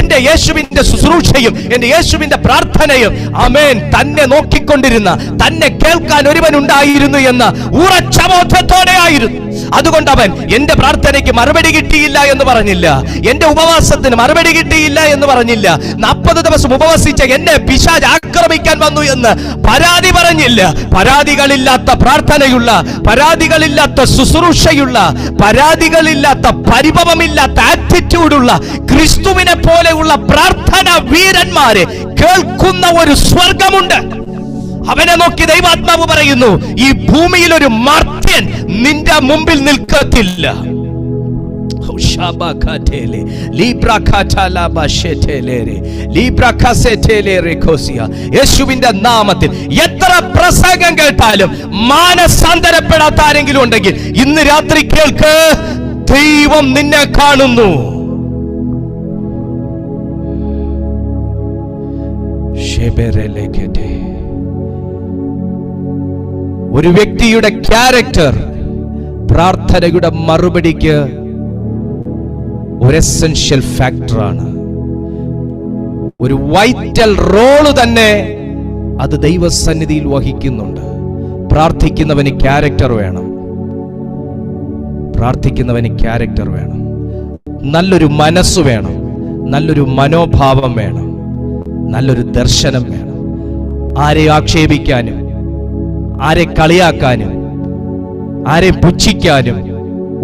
എന്റെ യേശുവിന്റെ ശുശ്രൂഷയും എന്റെ യേശുവിന്റെ പ്രാർത്ഥനയും ആമേൻ തന്നെ നോക്കിക്കൊണ്ടിരുന്ന, തന്നെ കേൾക്കാൻ ഒരുവൻ ഉണ്ടായിരുന്നു എന്ന ഉറച്ച ബോധത്തോടെ ആയിരുന്നു. അതുകൊണ്ട് അവൻ എന്റെ പ്രാർത്ഥനയ്ക്ക് മറുപടി കിട്ടിയില്ല എന്ന് പറഞ്ഞില്ല, എന്റെ ഉപവാസത്തിന് മറുപടി കിട്ടിയില്ല എന്ന് പറഞ്ഞില്ല, 40 ദിവസം ഉപവസിച്ച എന്നെ പിശാച് ആക്രമിക്കാൻ വന്നു എന്ന് പരാതി പറഞ്ഞില്ല. പരാതികളില്ലാത്ത പ്രാർത്ഥനയുള്ള, പരാതികളില്ലാത്ത ശുശ്രൂഷയുള്ള, പരാതികളില്ലാത്ത പരിഭവമില്ലാത്ത ആറ്റിറ്റ്യൂഡുള്ള ക്രിസ്തുവിനെ പോലെയുള്ള പ്രാർത്ഥന വീരന്മാരെ കേൾക്കുന്ന ഒരു സ്വർഗമുണ്ട്. അവനെ നോക്കി ദൈവാത്മാവ് പറയുന്നു, ഈ ഭൂമിയിൽ ഒരു മർത്യൻ നിന്റെ മുമ്പിൽ നിൽക്കത്തില്ല. യേശുവിന്റെ നാമത്തിൽ എത്ര പ്രസംഗം കേട്ടാലും മാനസാന്തരപ്പെടാത്ത ആരെങ്കിലും ഉണ്ടെങ്കിൽ ഇന്ന് രാത്രി കേൾക്ക്, ദൈവം നിന്നെ കാണുന്നു. ഒരു വ്യക്തിയുടെ ക്യാരക്ടർ പ്രാർത്ഥനയുടെ മറുപടിക്ക് ഒരു എസൻഷ്യൽ ഫാക്ടറാണ്, ഒരു വൈറ്റൽ റോള് തന്നെ അത് ദൈവസന്നിധിയിൽ വഹിക്കുന്നുണ്ട്. പ്രാർത്ഥിക്കുന്നവന് ക്യാരക്ടർ വേണം, പ്രാർത്ഥിക്കുന്നവന് ക്യാരക്ടർ വേണം, നല്ലൊരു മനസ്സ് വേണം, നല്ലൊരു മനോഭാവം വേണം, നല്ലൊരു ദർശനം വേണം. ആരെ ആക്ഷേപിക്കാനും, ആരെ കളിയാക്കാനും, ആരെ പുച്ഛിക്കാനും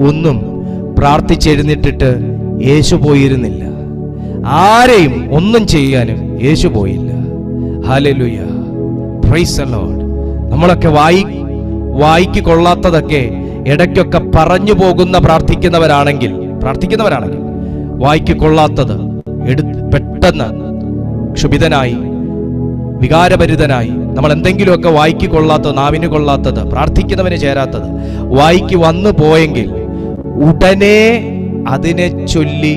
ഒന്നും പ്രാർത്ഥിച്ചെഴുന്നിട്ടിട്ട് യേശു പോയിരുന്നില്ല. ആരെയും ഒന്നും ചെയ്യാനും യേശു പോയില്ല. Hallelujah, praise the Lord. നമ്മളൊക്കെ വായിക്ക് കൊള്ളാത്തതൊക്കെ ഇടയ്ക്കൊക്കെ പറഞ്ഞു പോകുന്ന പ്രാർത്ഥിക്കുന്നവരാണെങ്കിൽ വായിക്ക് കൊള്ളാത്തത് പെട്ടെന്ന് ക്ഷുഭിതനായി, വികാരഭരിതനായി, നമ്മൾ എന്തെങ്കിലുമൊക്കെ വായിക്ക് കൊള്ളാത്തത്, നാവിന് കൊള്ളാത്തത്, പ്രാർത്ഥിക്കുന്നവന് ചേരാത്തത് വായിക്ക് വന്നു പോയെങ്കിൽ ഉടനെ അതിനെ ചൊല്ലി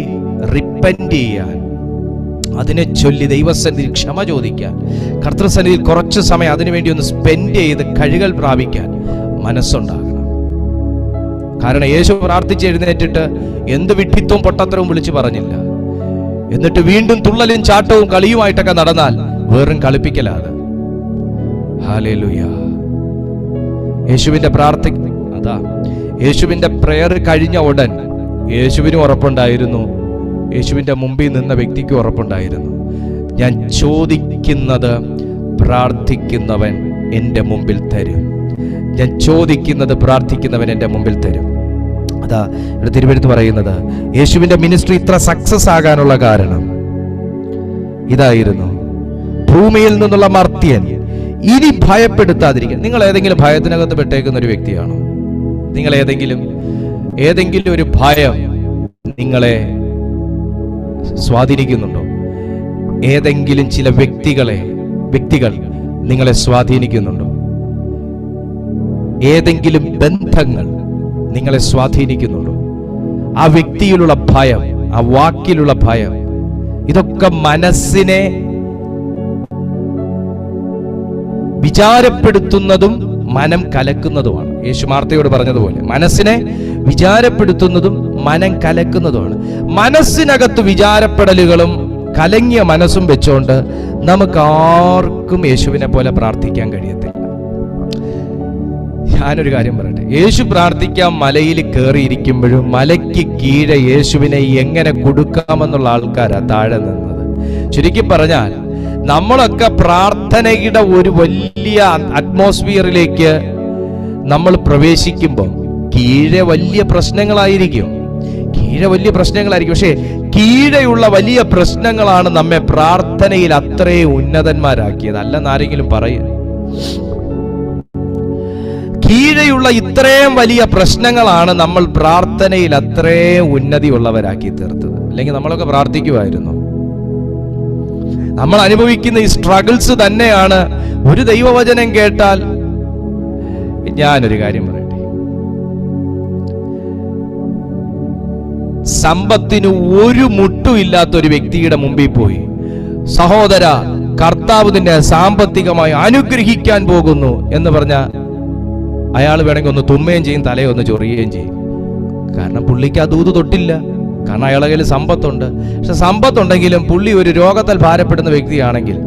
റിപ്പന്റ് ചെയ്യാൻ, അതിനെ ചൊല്ലി ദൈവസന്നിധിയിൽ ക്ഷമ ചോദിക്കാൻ, കർത്തൃസന്നിധിയിൽ കുറച്ച് സമയം അതിനുവേണ്ടി ഒന്ന് സ്പെൻഡ് ചെയ്ത് കഴുകൽ പ്രാപിക്കാൻ മനസ്സുണ്ടാകണം. കാരണം യേശു പ്രാർത്ഥിച്ച് എഴുന്നേറ്റിട്ട് എന്ത് വിഡ്ഢിത്തവും പൊട്ടത്തരവും വിളിച്ചു പറഞ്ഞില്ല. എന്നിട്ട് വീണ്ടും തുള്ളലും ചാട്ടവും കളിയുമായിട്ടൊക്കെ നടന്നാൽ വെറും കളിപ്പിക്കലാണ്. ഹല്ലേലൂയ. യേശുവിന്റെ പ്രയർ കഴിഞ്ഞ ഉടൻ യേശുവിനും ഉറപ്പുണ്ടായിരുന്നു, യേശുവിന്റെ മുമ്പിൽ നിന്ന വ്യക്തിക്ക് ഉറപ്പുണ്ടായിരുന്നു, ഞാൻ ചോദിക്കുന്നത് പ്രാർത്ഥിക്കുന്നവൻ എൻ്റെ മുമ്പിൽ തരും, ഞാൻ ചോദിക്കുന്നത് പ്രാർത്ഥിക്കുന്നവൻ എൻ്റെ മുമ്പിൽ തരും. അതാ ഇവിടെ തിരുവെഴുത്ത് പറയുന്നത്, യേശുവിന്റെ മിനിസ്ട്രി ഇത്ര സക്സസ് ആകാനുള്ള കാരണം ഇതായിരുന്നു. ഭൂമിയിൽ നിന്നുള്ള മർത്യൻ ഇനി ഭയപ്പെടുത്താതിരിക്കാൻ. നിങ്ങൾ ഏതെങ്കിലും ഭയത്തിനകത്ത് പെട്ടേക്കുന്ന ഒരു വ്യക്തിയാണോ? നിങ്ങൾ ഏതെങ്കിലും ഒരു ഭയം നിങ്ങളെ സ്വാധീനിക്കുന്നുണ്ടോ? ഏതെങ്കിലും ചില വ്യക്തികൾ നിങ്ങളെ സ്വാധീനിക്കുന്നുണ്ടോ? ഏതെങ്കിലും ബന്ധങ്ങൾ നിങ്ങളെ സ്വാധീനിക്കുന്നുണ്ടോ? ആ വ്യക്തിയിലുള്ള ഭയം, ആ വാക്കിലുള്ള ഭയം, ഇതൊക്കെ മനസ്സിനെ വിചാരപ്പെടുത്തുന്നതും മനം കലക്കുന്നതുമാണ്. യേശു മാർത്തയോട് പറഞ്ഞതുപോലെ മനസ്സിനെ വിചാരപ്പെടുത്തുന്നതും മനം കലക്കുന്നതുമാണ്. മനസ്സിനകത്ത് വിചാരപ്പെടലുകളും കലങ്ങിയ മനസ്സും വെച്ചുകൊണ്ട് നമുക്ക് ആർക്കും യേശുവിനെ പോലെ പ്രാർത്ഥിക്കാൻ കഴിയത്തില്ല. ഞാനൊരു കാര്യം പറയട്ടെ, യേശു പ്രാർത്ഥിക്കാൻ മലയിൽ കയറിയിരിക്കുമ്പോഴും മലയ്ക്ക് കീഴെ യേശുവിനെ എങ്ങനെ കൊടുക്കാമെന്നുള്ള ആൾക്കാരാ താഴെ നിന്നത്. ചുരുക്കി പറഞ്ഞാൽ നമ്മളൊക്കെ പ്രാർത്ഥനയുടെ ഒരു വലിയ അറ്റ്മോസ്ഫിയറിലേക്ക് നമ്മൾ പ്രവേശിക്കുമ്പോൾ കീഴെ വലിയ പ്രശ്നങ്ങളായിരിക്കും. പക്ഷേ കീഴെയുള്ള വലിയ പ്രശ്നങ്ങളാണ് നമ്മെ പ്രാർത്ഥനയിൽ അത്രയും ഉന്നതന്മാരാക്കിയത്. അല്ലെന്നാരെങ്കിലും പറയും, കീഴെയുള്ള ഇത്രയും വലിയ പ്രശ്നങ്ങളാണ് നമ്മൾ പ്രാർത്ഥനയിൽ അത്രയും ഉന്നതി ഉള്ളവരാക്കി തീർത്തത്. അല്ലെങ്കിൽ നമ്മളൊക്കെ പ്രാർത്ഥിക്കുമായിരുന്നു. നമ്മൾ അനുഭവിക്കുന്ന ഈ സ്ട്രഗിൾസ് തന്നെയാണ്. ഒരു ദൈവവചനം കേട്ടാൽ, ഞാനൊരു കാര്യം പറയട്ടെ, സമ്പത്തിന് ഒരു മുട്ടും ഇല്ലാത്ത ഒരു വ്യക്തിയുടെ മുമ്പിൽ പോയി, സഹോദര, കർത്താവ് നിന്നെ സാമ്പത്തികമായി അനുഗ്രഹിക്കാൻ പോകുന്നു എന്ന് പറഞ്ഞ അയാൾ വേണമെങ്കിൽ ഒന്ന് തുമ്മയും ചെയ്യും, തലയൊന്ന് ചൊറിയുകയും ചെയ്യും. കാരണം പുള്ളിക്ക് ആ ദൂത് തൊട്ടില്ല. കാരണം അയാളുടെ കയ്യിൽ സമ്പത്തുണ്ട്. പക്ഷെ സമ്പത്തുണ്ടെങ്കിലും പുള്ളി ഒരു രോഗത്താൽ ഭാരപ്പെടുന്ന വ്യക്തിയാണെങ്കിൽ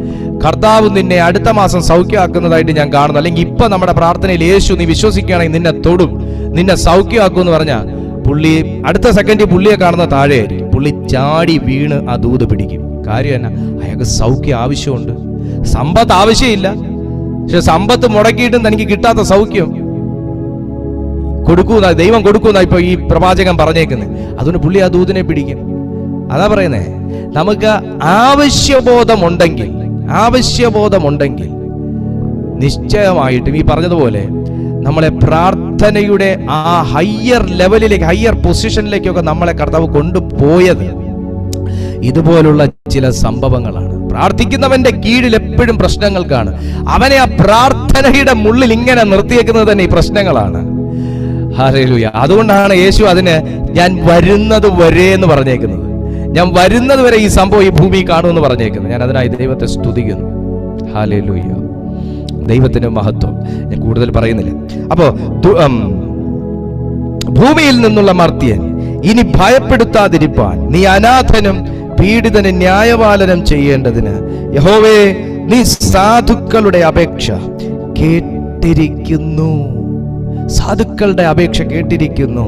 കർത്താവ് നിന്നെ അടുത്ത മാസം സൗഖ്യമാക്കുന്നതായിട്ട് ഞാൻ കാണുന്നു. അല്ലെങ്കിൽ ഇപ്പൊ നമ്മുടെ പ്രാർത്ഥനയിൽ യേശു നീ വിശ്വസിക്കുകയാണെങ്കിൽ നിന്നെ തൊടും, നിന്നെ സൗഖ്യമാക്കുമെന്ന് പറഞ്ഞാൽ പുള്ളി അടുത്ത സെക്കൻഡിൽ പുള്ളിയെ കാണുന്ന താഴെയായിരിക്കും. പുള്ളി ചാടി വീണ് ആ ദൂത് പിടിക്കും. കാര്യം എന്നാ? അയാൾക്ക് സൗഖ്യം ആവശ്യമുണ്ട്. സമ്പത്ത് ആവശ്യമില്ല, പക്ഷെ സമ്പത്ത് മുടക്കിയിട്ടും തനിക്ക് കിട്ടാത്ത സൗഖ്യം കൊടുക്കുന്ന ദൈവം കൊടുക്കുന്ന ഇപ്പൊ ഈ പ്രവാചകൻ പറഞ്ഞേക്കുന്നത്. അതുകൊണ്ട് പുള്ളി ആ ദൂതിനെ പിടിക്കും. അതാ പറയുന്നേ, നമുക്ക് ആവശ്യബോധമുണ്ടെങ്കിൽ നിശ്ചയമായിട്ടും ഈ പറഞ്ഞതുപോലെ നമ്മളെ പ്രാർത്ഥനയുടെ ആ ഹയ്യർ ലെവലിലേക്ക്, ഹയ്യർ പൊസിഷനിലേക്കൊക്കെ നമ്മളെ കർത്താവ് കൊണ്ടുപോയത് ഇതുപോലുള്ള ചില സംഭവങ്ങളാണ്. പ്രാർത്ഥിക്കുന്നവന്റെ കീഴിൽ എപ്പോഴും പ്രശ്നങ്ങൾക്കാണ്. അവനെ ആ പ്രാർത്ഥനയുടെ മുള്ളിൽ ഇങ്ങനെ നിർത്തിയേക്കുന്നത് തന്നെ ഈ പ്രശ്നങ്ങളാണ്. ഹല്ലേലൂയ. അതുകൊണ്ടാണ് യേശു അതിന് ഞാൻ വരുന്നത് വരെ എന്ന് പറഞ്ഞേക്കുന്നത്. ഞാൻ വരുന്നത് വരെ ഈ സംഭവം ഈ ഭൂമി കാണുമെന്ന് പറഞ്ഞേക്കുന്നത്. ഞാൻ അതിനായി ദൈവത്തെ സ്തുതിക്കുന്നു. ഹല്ലേലൂയ. ദൈവത്തിന്റെ മഹത്വം ഞാൻ കൂടുതൽ പറയുന്നില്ല. അപ്പോ ഭൂമിയിൽ നിന്നുള്ള മർത്യൻ ഇനി ഭയപ്പെടുത്താതിരിപ്പാൻ നീ അനാഥനും പീഡിതന് ന്യായപാലനം ചെയ്യേണ്ടതിന് യഹോവേ നീ സാധുക്കളുടെ അപേക്ഷ കേട്ടിരിക്കുന്നു. സാധുക്കളുടെ അപേക്ഷ കേട്ടിരിക്കുന്നു.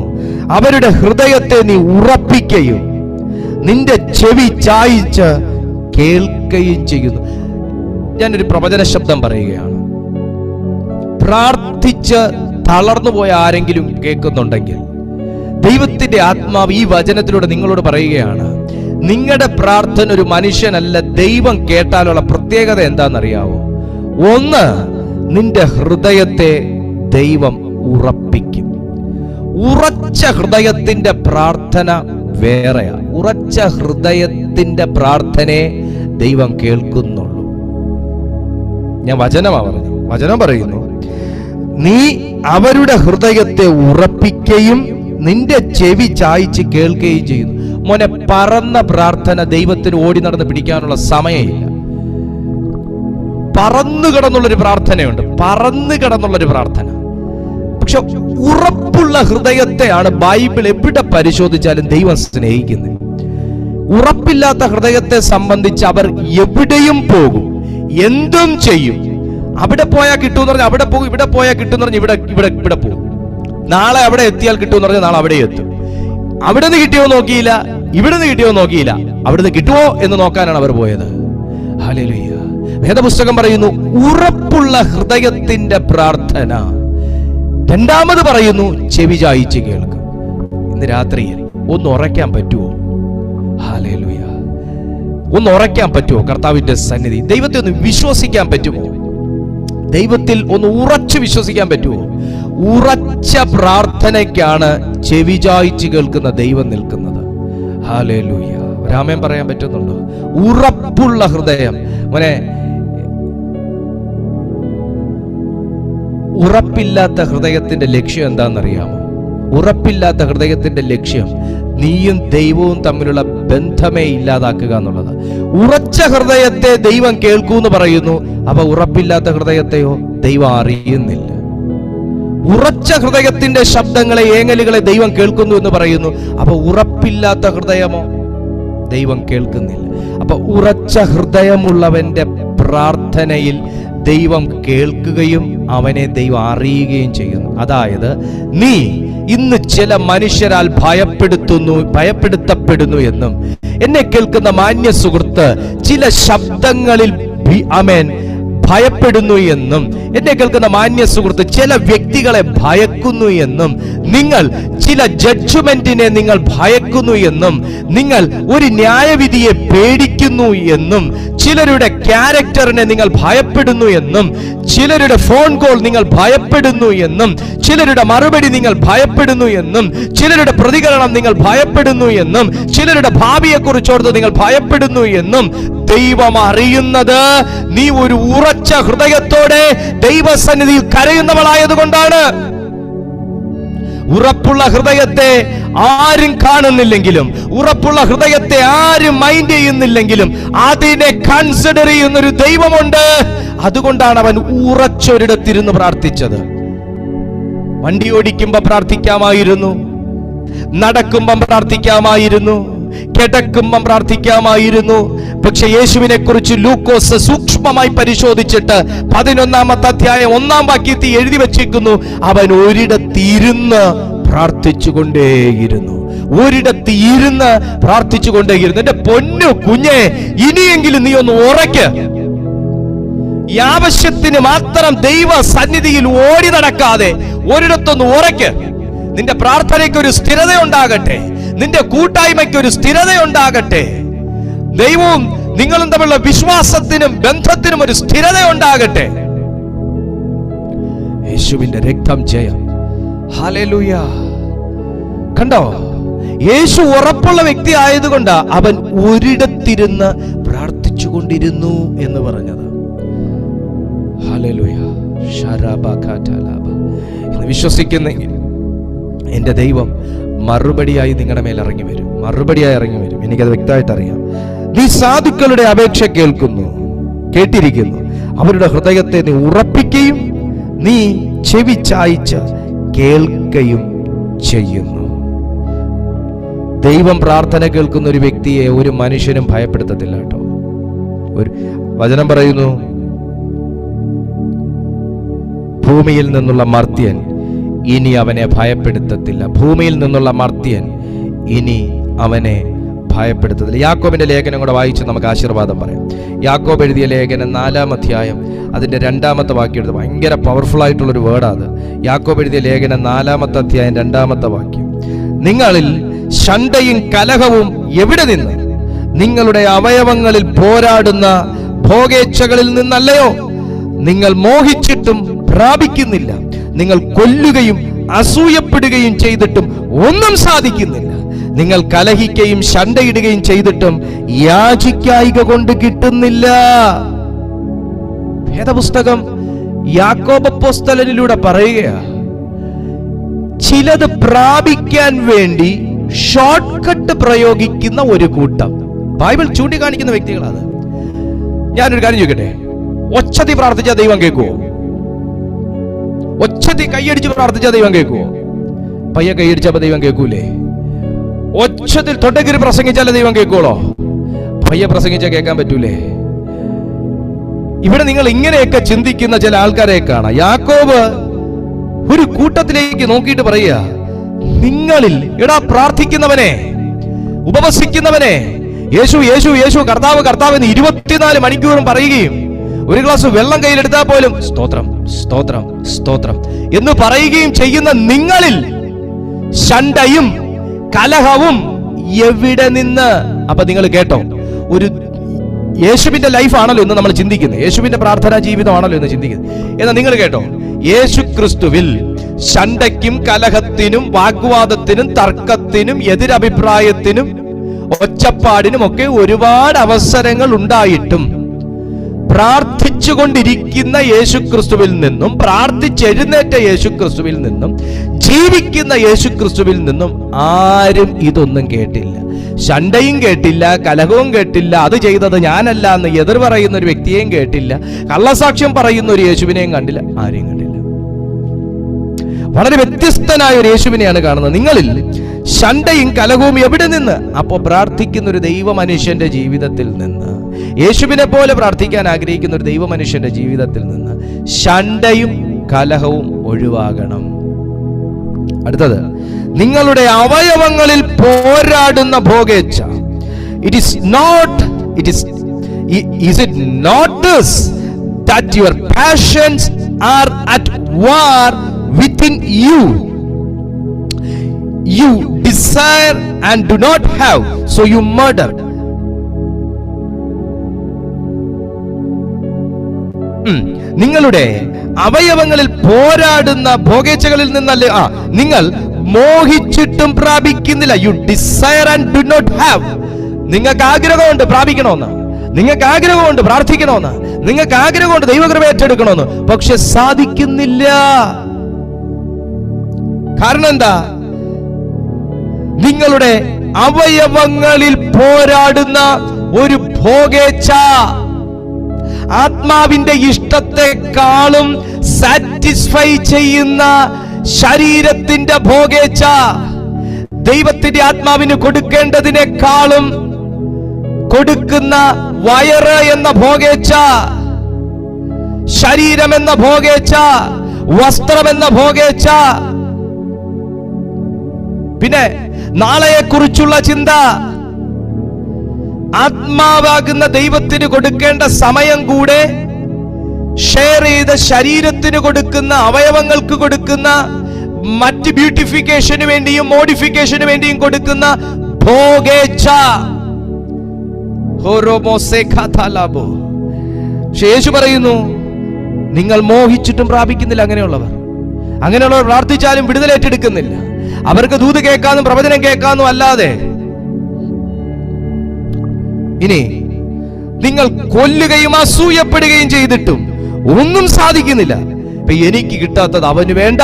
അവരുടെ ഹൃദയത്തെ നീ ഉറപ്പിക്കുകയും നിന്റെ ചെവി ചായിച്ച് കേൾക്കുകയും ചെയ്യുന്നു. ഞാനൊരു പ്രവചന ശബ്ദം പറയുകയാണ്. പ്രാർത്ഥിച്ച് തളർന്നു പോയ ആരെങ്കിലും കേൾക്കുന്നുണ്ടെങ്കിൽ ദൈവത്തിന്റെ ആത്മാവ് ഈ വചനത്തിലൂടെ നിങ്ങളോട് പറയുകയാണ്, നിങ്ങളുടെ പ്രാർത്ഥന ഒരു മനുഷ്യനല്ല, ദൈവം കേട്ടാലുള്ള പ്രത്യേകത എന്താണെന്നറിയാവോ? ഒന്ന്, നിന്റെ ഹൃദയത്തെ ദൈവം ഉറപ്പിക്കും. ഉറച്ച ഹൃദയത്തിന്റെ പ്രാർത്ഥന വേറെയാ. ഉറച്ച ഹൃദയത്തിന്റെ പ്രാർത്ഥനയെ ദൈവം കേൾക്കുന്നുള്ളൂ. ഞാൻ വചനം പറയുന്നു, നീ അവരുടെ ഹൃദയത്തെ ഉറപ്പിക്കുകയും നിന്റെ ചെവി ചായ്ച്ച് കേൾക്കുകയും ചെയ്യുന്നു. മോനെ, പറന്ന പ്രാർത്ഥന ദൈവത്തിന് ഓടി നടന്ന് പിടിക്കാനുള്ള സമയമില്ല. പറന്നു കിടന്നുള്ളൊരു പ്രാർത്ഥനയുണ്ട്, പറന്നു കിടന്നുള്ളൊരു പ്രാർത്ഥന. പക്ഷെ ഉറപ്പുള്ള ഹൃദയത്തെയാണ് ബൈബിൾ എവിടെ പരിശോധിച്ചാലും ദൈവം സ്നേഹിക്കുന്നത്. ഉറപ്പില്ലാത്ത ഹൃദയത്തെ സംബന്ധിച്ച് അവർ എവിടെയും പോകും, എന്തും ചെയ്യും. അവിടെ പോയാൽ കിട്ടുമെന്ന് പറഞ്ഞാൽ അവിടെ പോകും, ഇവിടെ പോയാൽ കിട്ടുമെന്ന് പറഞ്ഞാൽ ഇവിടെ പോകും. നാളെ അവിടെ എത്തിയാൽ കിട്ടുമെന്ന് പറഞ്ഞാൽ നാളെ അവിടെ എത്തും. അവിടെ നിന്ന് കിട്ടിയോ നോക്കിയില്ല, ഇവിടെ നിന്ന് കിട്ടിയോ നോക്കിയില്ല, അവിടെ നിന്ന് കിട്ടുമോ എന്ന് നോക്കാനാണ് അവർ പോയത്. ഹല്ലേലൂയ. വേദപുസ്തകം പറയുന്നു, ഉറപ്പുള്ള ഹൃദയത്തിന്റെ പ്രാർത്ഥന. രണ്ടാമത് പറയുന്നു, ചെവി ചായിച്ച് കേൾക്കും. ഇന്ന് രാത്രിയിൽ ഒന്ന് ഉറയ്ക്കാൻ പറ്റുമോ? ഹല്ലേലൂയ. ഒന്ന് ഉറയ്ക്കാൻ പറ്റുമോ? കർത്താവിന്റെ സന്നിധി, ദൈവത്തെ ഒന്ന് വിശ്വസിക്കാൻ പറ്റുമോ? ദൈവത്തിൽ ഒന്ന് ഉറച്ചു വിശ്വസിക്കാൻ പറ്റുമോ? ഉറച്ച പ്രാർത്ഥനയ്ക്കാണ് ചെവി ചായിച്ച് കേൾക്കുന്ന ദൈവം നിൽക്കുന്നത്. ഹല്ലേലൂയ. രാമൻ പറയാൻ പറ്റുന്നുണ്ടോ? ഉറപ്പുള്ള ഹൃദയം. മോനെ, ഉറപ്പില്ലാത്ത ഹൃദയത്തിന്റെ ലക്ഷ്യം എന്താണെന്നറിയാമോ? ഉറപ്പില്ലാത്ത ഹൃദയത്തിന്റെ ലക്ഷ്യം നീയും ദൈവവും തമ്മിലുള്ള ബന്ധമേ ഇല്ലാതാക്കുക എന്നുള്ളത്. ഉറച്ച ഹൃദയത്തെ ദൈവം കേൾക്കൂ എന്ന് പറയുന്നു. അപ്പൊ ഉറപ്പില്ലാത്ത ഹൃദയത്തെയോ ദൈവം അറിയുന്നില്ല. ഉറച്ച ഹൃദയത്തിന്റെ ശബ്ദങ്ങളെ, ഏങ്ങലുകളെ ദൈവം കേൾക്കുന്നു എന്ന് പറയുന്നു. അപ്പൊ ഉറപ്പില്ലാത്ത ഹൃദയമോ ദൈവം കേൾക്കുന്നില്ല. അപ്പൊ ഉറച്ച ഹൃദയമുള്ളവന്റെ പ്രാർത്ഥനയിൽ ദൈവം കേൾക്കുകയും അവനെ ദൈവം അറിയുകയും ചെയ്യുന്നു. അതായത്, നീ ഇന്ന് ചില മനുഷ്യരാൽ ഭയപ്പെടുത്തപ്പെടുന്നു എന്നും, എന്നെ കേൾക്കുന്ന മാന്യ സുഹൃത്ത് ചില ശബ്ദങ്ങളിൽ ഭയപ്പെടുന്നു എന്നും, എന്നെ കേൾക്കുന്ന മാന്യ സുഹൃത്ത് ചില വ്യക്തികളെ ഭയക്കുന്നു എന്നും, നിങ്ങൾ ചില ജഡ്ജ്മെന്റിനെ നിങ്ങൾ ഭയക്കുന്നു എന്നും, നിങ്ങൾ ഒരു ന്യായവിധിയെ പേടിക്കുന്നു എന്നും, ചിലരുടെ ക്യാരക്ടറിനെ നിങ്ങൾ ഭയപ്പെടുന്നു എന്നും, ചിലരുടെ ഫോൺ കോൾ നിങ്ങൾ ഭയപ്പെടുന്നു എന്നും, ചിലരുടെ മറുപടി നിങ്ങൾ ഭയപ്പെടുന്നു എന്നും, ചിലരുടെ പ്രതികരണം നിങ്ങൾ ഭയപ്പെടുന്നു എന്നും, ചിലരുടെ ഭാവിയെക്കുറിച്ചോർത്ത് നിങ്ങൾ ഭയപ്പെടുന്നു എന്നും ദൈവം അറിയുന്നത് നീ ഒരു ഉറച്ച ഹൃദയത്തോടെ ദൈവസന്നിധിയിൽ കരയുന്നവളായതുകൊണ്ടാണ്. ഉറപ്പുള്ള ഹൃദയത്തെ ആരും കാണുന്നില്ലെങ്കിലും, ഉറപ്പുള്ള ഹൃദയത്തെ ആരും മൈൻഡ് ചെയ്യുന്നില്ലെങ്കിലും അതിനെ കൺസിഡർ ചെയ്യുന്നൊരു ദൈവമുണ്ട്. അതുകൊണ്ടാണ് അവൻ ഉറച്ചൊരിടത്തിരുന്ന് പ്രാർത്ഥിച്ചത്. വണ്ടി ഓടിക്കുമ്പോ പ്രാർത്ഥിക്കാമായിരുന്നു, നടക്കുമ്പം പ്രാർത്ഥിക്കാമായിരുന്നു, കിടക്കുമ്പം പ്രാർത്ഥിക്കാമായിരുന്നു. പക്ഷെ യേശുവിനെ കുറിച്ച് ലൂക്കോസ് സൂക്ഷ്മമായി പരിശോധിച്ചിട്ട് 11-ാമത്തെ അധ്യായം 1-ാം വാക്യത്തിൽ എഴുതി വച്ചിരിക്കുന്നു, അവൻ ഒരിടത്തിരുന്ന് പ്രാർത്ഥിച്ചുകൊണ്ടേയിരുന്നു. ഒരിടത്ത് ഇരുന്ന് പ്രാർത്ഥിച്ചുകൊണ്ടേയിരുന്നു. എന്റെ പൊന്നു കുഞ്ഞെ, ഇനിയെങ്കിലും നീ ഒന്ന് ഉറയ്ക്ക്. ഈ ആവശ്യത്തിന് മാത്രം ദൈവ സന്നിധിയിൽ ഓടി നടക്കാതെ ഒരിടത്തൊന്ന് ഉറയ്ക്ക്. നിന്റെ പ്രാർത്ഥനയ്ക്ക് ഒരു സ്ഥിരത ഉണ്ടാകട്ടെ, നിന്റെ കൂട്ടായ്മയ്ക്ക് ഒരു സ്ഥിരത ഉണ്ടാകട്ടെ, ദൈവവും നിങ്ങളും തമ്മിലുള്ള വിശ്വാസത്തിനും ബന്ധത്തിനും ഒരു സ്ഥിരത ഉണ്ടാകട്ടെ. യേശുവിന്റെ രക്തം ജയം. ഹല്ലേലൂയ. കണ്ടോ, യേശു ഉറപ്പുള്ള വ്യക്തി ആയതുകൊണ്ട് അവൻ ഒരിടത്തിരുന്ന് പ്രാർത്ഥിച്ചുകൊണ്ടിരുന്നു എന്ന് പറഞ്ഞത്. ഹല്ലേലൂയ. എന്ന് വിശ്വസിക്കുന്നെങ്കിൽ എന്റെ ദൈവം മറുപടിയായി നിങ്ങളുടെ മേൽ ഇറങ്ങി വരും. മറുപടിയായി ഇറങ്ങി വരും. എനിക്കത് വ്യക്തമായിട്ട് അറിയാം. നീ സാധുക്കളുടെ അപേക്ഷ കേട്ടിരിക്കുന്നു. അവരുടെ ഹൃദയത്തെ നീ ഉറപ്പിക്കുകയും നീ ചെവി ചായ്ച്ച് കേൾക്കുകയും ചെയ്യുന്നു. ദൈവം പ്രാർത്ഥന കേൾക്കുന്ന ഒരു വ്യക്തിയെ ഒരു മനുഷ്യനും ഭയപ്പെടുത്തത്തില്ല കേട്ടോ. ഒരു വചനം പറയുന്നു, ഭൂമിയിൽ നിന്നുള്ള മർത്യൻ ഇനി അവനെ ഭയപ്പെടുത്തത്തില്ല. ഭൂമിയിൽ നിന്നുള്ള മർത്യൻ ഇനി അവനെ ഭയപ്പെടുത്തത്തില്ല. യാക്കോബിന്റെ ലേഖനം കൂടെ വായിച്ച് നമുക്ക് ആശീർവാദം പറയാം. യാക്കോബ് എഴുതിയ ലേഖനം 4-ാം അധ്യായം അതിന്റെ 2-ാമത്തെ വാക്യം എടുത്ത്, ഭയങ്കര പവർഫുൾ ആയിട്ടുള്ളൊരു വേർഡാണ്. യാക്കോബ് എഴുതിയ ലേഖനം 4-ാമത്തെ അധ്യായം 2-ാമത്തെ വാക്യം, നിങ്ങളിൽ ശണ്ഠയും കലഹവും എവിടെ നിന്ന്? നിങ്ങളുടെ അവയവങ്ങളിൽ പോരാടുന്ന ഭോഗേച്ഛകളിൽ നിന്നല്ലയോ? നിങ്ങൾ മോഹിച്ചിട്ടും പ്രാപിക്കുന്നില്ല. നിങ്ങൾ കൊല്ലുകയും അസൂയപ്പെടുകയും ചെയ്തിട്ടും ഒന്നും സാധിക്കുന്നില്ല. നിങ്ങൾ കലഹിക്കുകയും ശണ്ഠയിടുകയും ചെയ്തിട്ടും യാചിക്കായിക കൊണ്ട് കിട്ടുന്നില്ല. വേദപുസ്തകം യാക്കോബ് അപ്പോസ്തലനിലൂടെ പറയുക, ചിലത് പ്രാപിക്കാൻ വേണ്ടി ഷോർട്ട് കട്ട് പ്രയോഗിക്കുന്ന ഒരു കൂട്ടം ബൈബിൾ ചൂണ്ടിക്കാണിക്കുന്ന വ്യക്തികളാണ്. ഞാനൊരു കാര്യം ചോദിക്കട്ടെ, ഒച്ചതി പ്രാർത്ഥിച്ചാൽ ദൈവം കേൾക്കുവോ? ഒച്ചതി കൈയടിച്ച് പ്രാർത്ഥിച്ചാൽ ദൈവം കേൾക്കുവോ? പയ്യെ കൈയടിച്ചപ്പോ ദൈവം കേൾക്കൂലേ? ഒച്ചത്തിൽ തൊട്ടക്കിരി പ്രസംഗിച്ചാലേ ദൈവം കേൾക്കുള്ളോ? പയ്യെ പ്രസംഗിച്ചാൽ കേൾക്കാൻ പറ്റൂലേ? ഇവിടെ നിങ്ങൾ ഇങ്ങനെയൊക്കെ ചിന്തിക്കുന്ന ചില ആൾക്കാരെ കാണാം. യാക്കോബ് ഒരു കൂട്ടത്തിലേക്ക് നോക്കിയിട്ട് പറയുക, നിങ്ങളിൽ എടാ പ്രാർത്ഥിക്കുന്നവനെ, ഉപവസിക്കുന്നവനെ, യേശു യേശു യേശു കർത്താവ് കർത്താവ് എന്ന് 24 മണിക്കൂറും പറയുകയും ഒരു ഗ്ലാസ് വെള്ളം കയ്യിലെടുത്താൽ പോലും സ്തോത്രം സ്തോത്രം സ്തോത്രം എന്ന് പറയുകയും ചെയ്യുന്ന നിങ്ങളിൽ ശണ്ഠയും കലഹവും എവിടെ നിന്ന്? അപ്പൊ നിങ്ങൾ കേട്ടോ, ഒരു യേശുവിന്റെ ലൈഫാണല്ലോ ഇന്ന് നമ്മൾ ചിന്തിക്കുന്നത്, യേശുവിന്റെ പ്രാർത്ഥനാ ജീവിതമാണല്ലോ ഇന്ന് ചിന്തിക്കുന്നത്. എന്നാൽ നിങ്ങൾ കേട്ടോ, യേശു ക്രിസ്തുവിൽ ശണ്ഠയ്ക്കും കലഹത്തിനും വാഗ്വാദത്തിനും തർക്കത്തിനും എതിരഭിപ്രായത്തിനും ഒച്ചപ്പാടിനും ഒക്കെ ഒരുപാട് അവസരങ്ങൾ ഉണ്ടായിട്ടും പ്രാർത്ഥിച്ചുകൊണ്ടിരിക്കുന്ന യേശുക്രിസ്തുവിൽ നിന്നും, പ്രാർത്ഥിച്ചെഴുന്നേറ്റ യേശുക്രിസ്തുവിൽ നിന്നും, ജീവിക്കുന്ന യേശുക്രിസ്തുവിൽ നിന്നും ആരും ഇതൊന്നും കേട്ടില്ല. ശണ്ഠയും കേട്ടില്ല, കലഹവും കേട്ടില്ല, അത് ചെയ്തത് ഞാനല്ല എന്ന് എതിർ പറയുന്ന ഒരു വ്യക്തിയെയും കേട്ടില്ല, കള്ളസാക്ഷ്യം പറയുന്ന ഒരു യേശുവിനെയും കണ്ടില്ല, ആരെയും കണ്ടില്ല. വളരെ വ്യത്യസ്തനായ ഒരു യേശുവിനെയാണ് കാണുന്നത്. നിങ്ങളിൽ ശണ്ഠയും കലഹവും എവിടെ നിന്ന്? അപ്പോ പ്രാർത്ഥിക്കുന്ന ഒരു ദൈവ മനുഷ്യന്റെ ജീവിതത്തിൽ നിന്ന്, യേശുവിനെ പോലെ പ്രാർത്ഥിക്കാൻ ആഗ്രഹിക്കുന്ന ഒരു ദൈവ മനുഷ്യന്റെ ജീവിതത്തിൽ നിന്ന് ശണ്ഠയും കലഹവും ഒഴിവാകണം. അടുത്തത്, നിങ്ങളുടെ അവയവങ്ങളിൽ പോരാടുന്ന ഭോഗേച്ഛ. Is it not this that your passions are at war within you? You desire and do not have, so you murder. നിങ്ങളുടെ അവയവങ്ങളിൽ പോരാടുന്ന ഭോഗേച്ഛകളിൽ നിന്നല്ലേ? നിങ്ങൾ മോഹിച്ചിട്ടും പ്രാപിക്കുന്നില്ല. You desire and do not have. നിങ്ങൾക്ക് ആഗ്രഹമുണ്ട് പ്രാപിക്കണമെന്ന്, നിങ്ങൾക്ക് ആഗ്രഹമുണ്ട് പ്രാർത്ഥിക്കണമെന്ന്, നിങ്ങൾക്ക് ആഗ്രഹമുണ്ട് ദൈവകൃപ ഏറ്റെടുക്കണമെന്ന്, പക്ഷെ സാധിക്കുന്നില്ല. കാരണം എന്താ? നിങ്ങളുടെ അവയവങ്ങളിൽ പോരാടുന്ന ഒരു ഭോഗേച്ഛ, ആത്മാവിന്റെ ഇഷ്ടത്തെക്കാളും സാറ്റിസ്ഫൈ ചെയ്യുന്ന ശരീരത്തിന്റെ ഭോഗേച്ഛ, ദൈവത്തിന്റെ ആത്മാവിന് കൊടുക്കേണ്ടതിനേക്കാളും കൊടുക്കുന്ന വയറ് എന്ന ഭോഗേച്ഛ, ശരീരം എന്ന ഭോഗേച്ഛ, വസ്ത്രം എന്ന ഭോഗേച്ഛ, പിന്നെ നാളെയെക്കുറിച്ചുള്ള ചിന്ത, ആത്മാവാകുന്ന ദൈവത്തിന് കൊടുക്കേണ്ട സമയം കൂടെ ഷെയർ ചെയ്ത് ശരീരത്തിന് കൊടുക്കുന്ന, അവയവങ്ങൾക്ക് കൊടുക്കുന്ന, മറ്റ് ബ്യൂട്ടിഫിക്കേഷന് വേണ്ടിയും മോഡിഫിക്കേഷന് വേണ്ടിയും കൊടുക്കുന്ന ഭോഗേച്ഛ. യേശു പറയുന്നു, നിങ്ങൾ മോഹിച്ചിട്ടും പ്രാപിക്കുന്നില്ല. അങ്ങനെയുള്ളവർ പ്രാർത്ഥിച്ചാലും വിടുതലേറ്റെടുക്കുന്നില്ല. അവർക്ക് ദൂത് കേൾക്കാനും പ്രവചനം കേൾക്കാനും അല്ലാതെ. ഇനി നിങ്ങൾ കൊല്ലുകയും അസൂയപ്പെടുകയും ചെയ്തിട്ടും ഒന്നും സാധിക്കുന്നില്ല. ഇപ്പൊ എനിക്ക് കിട്ടാത്തത് അവന് വേണ്ട.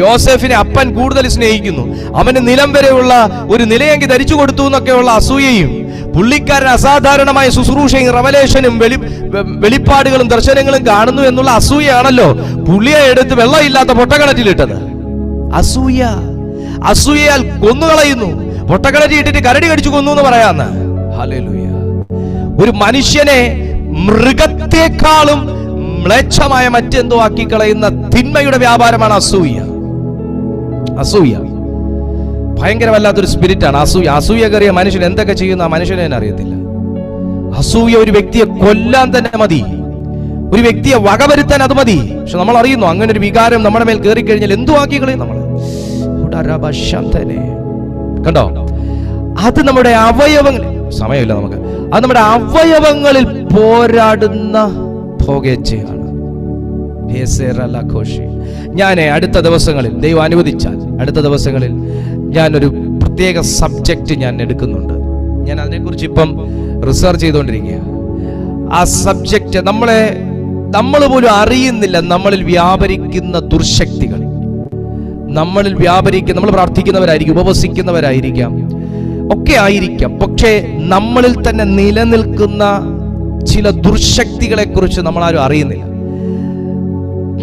യോസേഫിനെ അപ്പൻ കൂടുതൽ സ്നേഹിക്കുന്നു, അവന് നിലം വരെയുള്ള ഒരു നിലയെങ്കിൽ ധരിച്ചു കൊടുത്തു എന്നൊക്കെയുള്ള അസൂയയും, പുള്ളിക്കാരൻ അസാധാരണമായ ശുശ്രൂഷയും റെവലേഷനും വെളിപ്പാടുകളും ദർശനങ്ങളും കാണുന്നു എന്നുള്ള അസൂയാണല്ലോ പുള്ളിയെ എടുത്ത് വെള്ളമില്ലാത്ത പൊട്ടക്കിണറ്റിലിട്ടത്. അസൂയയാൽ കൊന്നുകളയുന്നു. പൊട്ടക്കിണറ്റി ഇട്ടിട്ട് കരടി കടിച്ചു കൊന്നു എന്ന് പറയാന്ന്. ഹല്ലേലൂയ. ഒരു മനുഷ്യനെ മൃഗത്തെക്കാളും മ്ലേച്ഛമായ മറ്റെന്തോ ആക്കി കളയുന്ന തിന്മയുടെ വ്യാപാരമാണ് അസൂയ. ഭയങ്കരമല്ലാത്തൊരു സ്പിരിറ്റാണ് അസൂയ കയറിയ മനുഷ്യൻ എന്തൊക്കെ ചെയ്യുന്ന ആ മനുഷ്യനെ തന്നെ അറിയത്തില്ല. അസൂയ ഒരു വ്യക്തിയെ കൊല്ലാൻ തന്നെ മതി, ഒരു വ്യക്തിയെ വകവരുത്താൻ അത് മതി. പക്ഷെ നമ്മൾ അറിയുന്നു അങ്ങനെ ഒരു വികാരം നമ്മുടെ മേൽ കയറി കഴിഞ്ഞാൽ എന്തു ആക്കി കളയും നമ്മൾ. കണ്ടോ, അത് നമ്മുടെ അവയവങ്ങൾ, സമയമില്ല നമുക്ക്, അത് നമ്മുടെ അവയവങ്ങളിൽ പോരാടുന്ന ഭോഗേച്ഛയാണ്. ഞാൻ അടുത്ത ദിവസങ്ങളിൽ, ദൈവം അനുവദിച്ചാൽ അടുത്ത ദിവസങ്ങളിൽ ഞാനൊരു പ്രത്യേക സബ്ജക്റ്റ് ഞാൻ എടുക്കുന്നുണ്ട്. ഞാൻ അതിനെക്കുറിച്ച് ഇപ്പം റിസർച്ച് ചെയ്തുകൊണ്ടിരിക്കുക. ആ സബ്ജക്റ്റ് നമ്മൾ പോലും അറിയുന്നില്ല നമ്മളിൽ വ്യാപരിക്കുന്ന ദുർശക്തികൾ. നമ്മൾ പ്രാർത്ഥിക്കുന്നവരായിരിക്കും, ഉപവസിക്കുന്നവരായിരിക്കാം, ഒക്കെ ആയിരിക്കാം. പക്ഷേ നമ്മളിൽ തന്നെ നിലനിൽക്കുന്ന ചില ദുർശക്തികളെ കുറിച്ച് നമ്മൾ ആരും അറിയുന്നില്ല.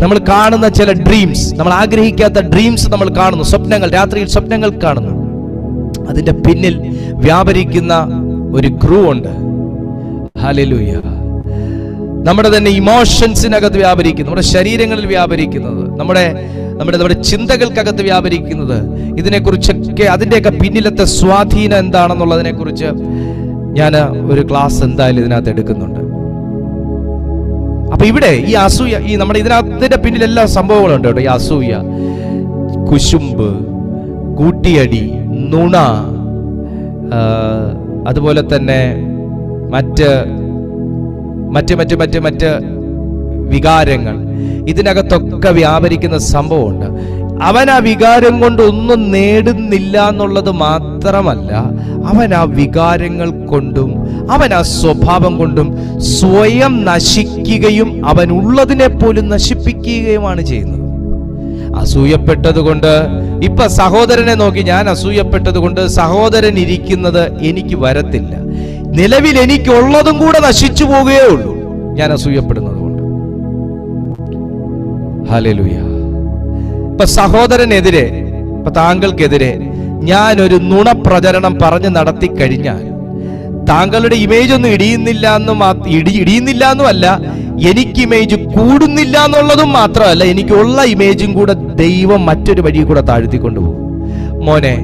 നമ്മൾ കാണുന്ന ചില ഡ്രീംസ്, നമ്മൾ ആഗ്രഹിക്കാത്ത ഡ്രീംസ് നമ്മൾ കാണുന്നു, സ്വപ്നങ്ങൾ, രാത്രിയിൽ സ്വപ്നങ്ങൾ കാണുന്നു. അതിന്റെ പിന്നിൽ വ്യാപരിക്കുന്ന ഒരു ക്രൂ ഉണ്ട്. ഹല്ലേലൂയ. നമ്മുടെ തന്നെ ഇമോഷൻസിനകത്ത് വ്യാപരിക്കുന്നത്, നമ്മുടെ ശരീരങ്ങളിൽ വ്യാപരിക്കുന്നത്, നമ്മുടെ ചിന്തകൾക്കകത്ത് വ്യാപരിക്കുന്നത്, ഇതിനെക്കുറിച്ചൊക്കെ അതിൻ്റെയൊക്കെ പിന്നിലത്തെ സ്വാധീനം എന്താണെന്നുള്ളതിനെ കുറിച്ച് ഞാൻ ഒരു ക്ലാസ് എന്തായാലും ഇതിനകത്ത് എടുക്കുന്നുണ്ട്. അപ്പൊ ഇവിടെ ഈ അസൂയ, ഈ നമ്മുടെ ഇതിനകത്തിന്റെ പിന്നിൽ എല്ലാ സംഭവങ്ങളുണ്ട് കേട്ടോ. ഈ അസൂയ, കുശുമ്പ്, കൂട്ടിയടി, നുണ, അതുപോലെ തന്നെ മറ്റ് വികാരങ്ങൾ, ഇതിനകത്തൊക്കെ വ്യാപരിക്കുന്ന സംഭവമുണ്ട്. അവൻ ആ വികാരം കൊണ്ട് ഒന്നും നേടുന്നില്ല എന്നുള്ളത് മാത്രമല്ല, അവൻ ആ വികാരങ്ങൾ കൊണ്ടും അവൻ ആ സ്വഭാവം കൊണ്ടും സ്വയം നശിക്കുകയും അവൻ ഉള്ളതിനെ പോലും നശിപ്പിക്കുകയുമാണ് ചെയ്യുന്നത്. അസൂയപ്പെട്ടത് കൊണ്ട്, ഇപ്പൊ സഹോദരനെ നോക്കി, ഞാൻ അസൂയപ്പെട്ടത് കൊണ്ട് സഹോദരൻ ഇരിക്കുന്നത് എനിക്ക് വരത്തില്ല. നിലവിൽ എനിക്കുള്ളതും കൂടെ നശിച്ചു പോകുകയേ ഉള്ളൂ ഞാൻ അസൂയപ്പെടുന്നത് കൊണ്ട്. ഹല്ലേലൂയ. ഇപ്പൊ സഹോദരനെതിരെ, ഇപ്പൊ താങ്കൾക്കെതിരെ ഞാനൊരു നുണപ്രചരണം പറഞ്ഞു നടത്തി കഴിഞ്ഞാൽ താങ്കളുടെ ഇമേജ് ഒന്നും ഇടിയുന്നില്ല എന്നുമല്ല, എനിക്ക് ഇമേജ് കൂടുന്നില്ല എന്നുള്ളതും മാത്രമല്ല, എനിക്കുള്ള ഇമേജും കൂടെ ദൈവം മറ്റൊരു വഴി കൂടെ താഴ്ത്തിക്കൊണ്ടുപോകും. മോനെ,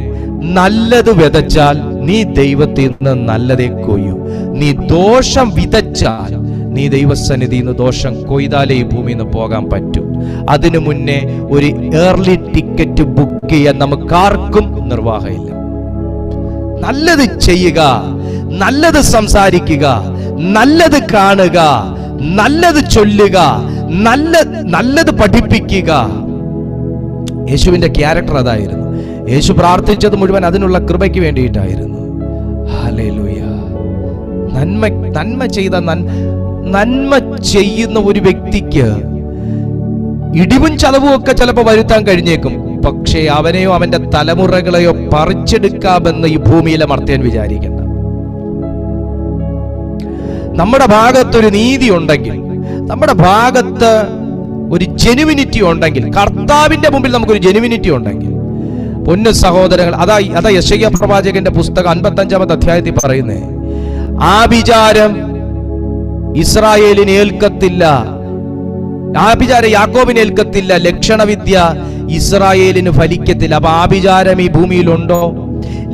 നല്ലത് വിതച്ചാൽ നീ ദൈവത്തിൽ നിന്ന് നല്ലതേ കൊയ്യൂ. നീ ദോഷം വിതച്ചാൽ നീ ദൈവസന്നിധിയിൽ നിന്ന് ദോഷം കൊയ്താലേ ഈ ഭൂമിയിൽ നിന്ന് പോകാൻ പറ്റും. അതിനു മുന്നേ ഒരു ഏർലി ടിക്കറ്റ് ബുക്ക് ചെയ്യാൻ നമുക്കാർക്കും നിർവാഹമില്ല. നല്ലത് ചെയ്യുക, നല്ലത് സംസാരിക്കുക, നല്ലത് കാണുക, നല്ലത് ചൊല്ലുക, നല്ലത് പഠിപ്പിക്കുക. യേശുവിന്റെ ക്യാരക്ടർ അതായിരുന്നു. യേശു പ്രാർത്ഥിച്ചത് മുഴുവൻ അതിനുള്ള കൃപയ്ക്ക് വേണ്ടിയിട്ടായിരുന്നു. ഹല്ലേലൂയ. നന്മ ചെയ്യുന്ന ഒരു വ്യക്തിക്ക് ഇടിവും ചലവും ഒക്കെ ചിലപ്പോൾ വരുത്താൻ കഴിഞ്ഞേക്കും. പക്ഷേ അവനെയോ അവന്റെ തലമുറകളെയോ പറിച്ചെടുക്കാമെന്ന് ഈ ഭൂമിയിലെ മർത്യൻ വിചാരിക്കണ്ട. നമ്മുടെ ഭാഗത്തൊരു നീതി ഉണ്ടെങ്കിൽ, നമ്മുടെ ഭാഗത്ത് ഒരു ജെനുവിനിറ്റി ഉണ്ടെങ്കിൽ, കർത്താവിന്റെ മുമ്പിൽ നമുക്കൊരു ജെനുവിനിറ്റി ഉണ്ടെങ്കിൽ, പൊന്നു സഹോദരങ്ങൾ, അതാ യെശയ്യാ പ്രവാചകന്റെ പുസ്തകം 55-ാമത്തെ അധ്യായത്തിൽ പറയുന്നേ, ആഭിചാരം ഇസ്രായേലിന് ഏൽക്കത്തില്ല, ആഭിചാരം യാക്കോബിന് ഏൽക്കത്തില്ല, ലക്ഷണവിദ്യ ഇസ്രായേലിന് ഫലിക്കത്തില്ല. അപ്പൊ ആഭിചാരം ഈ ഭൂമിയിലുണ്ടോ?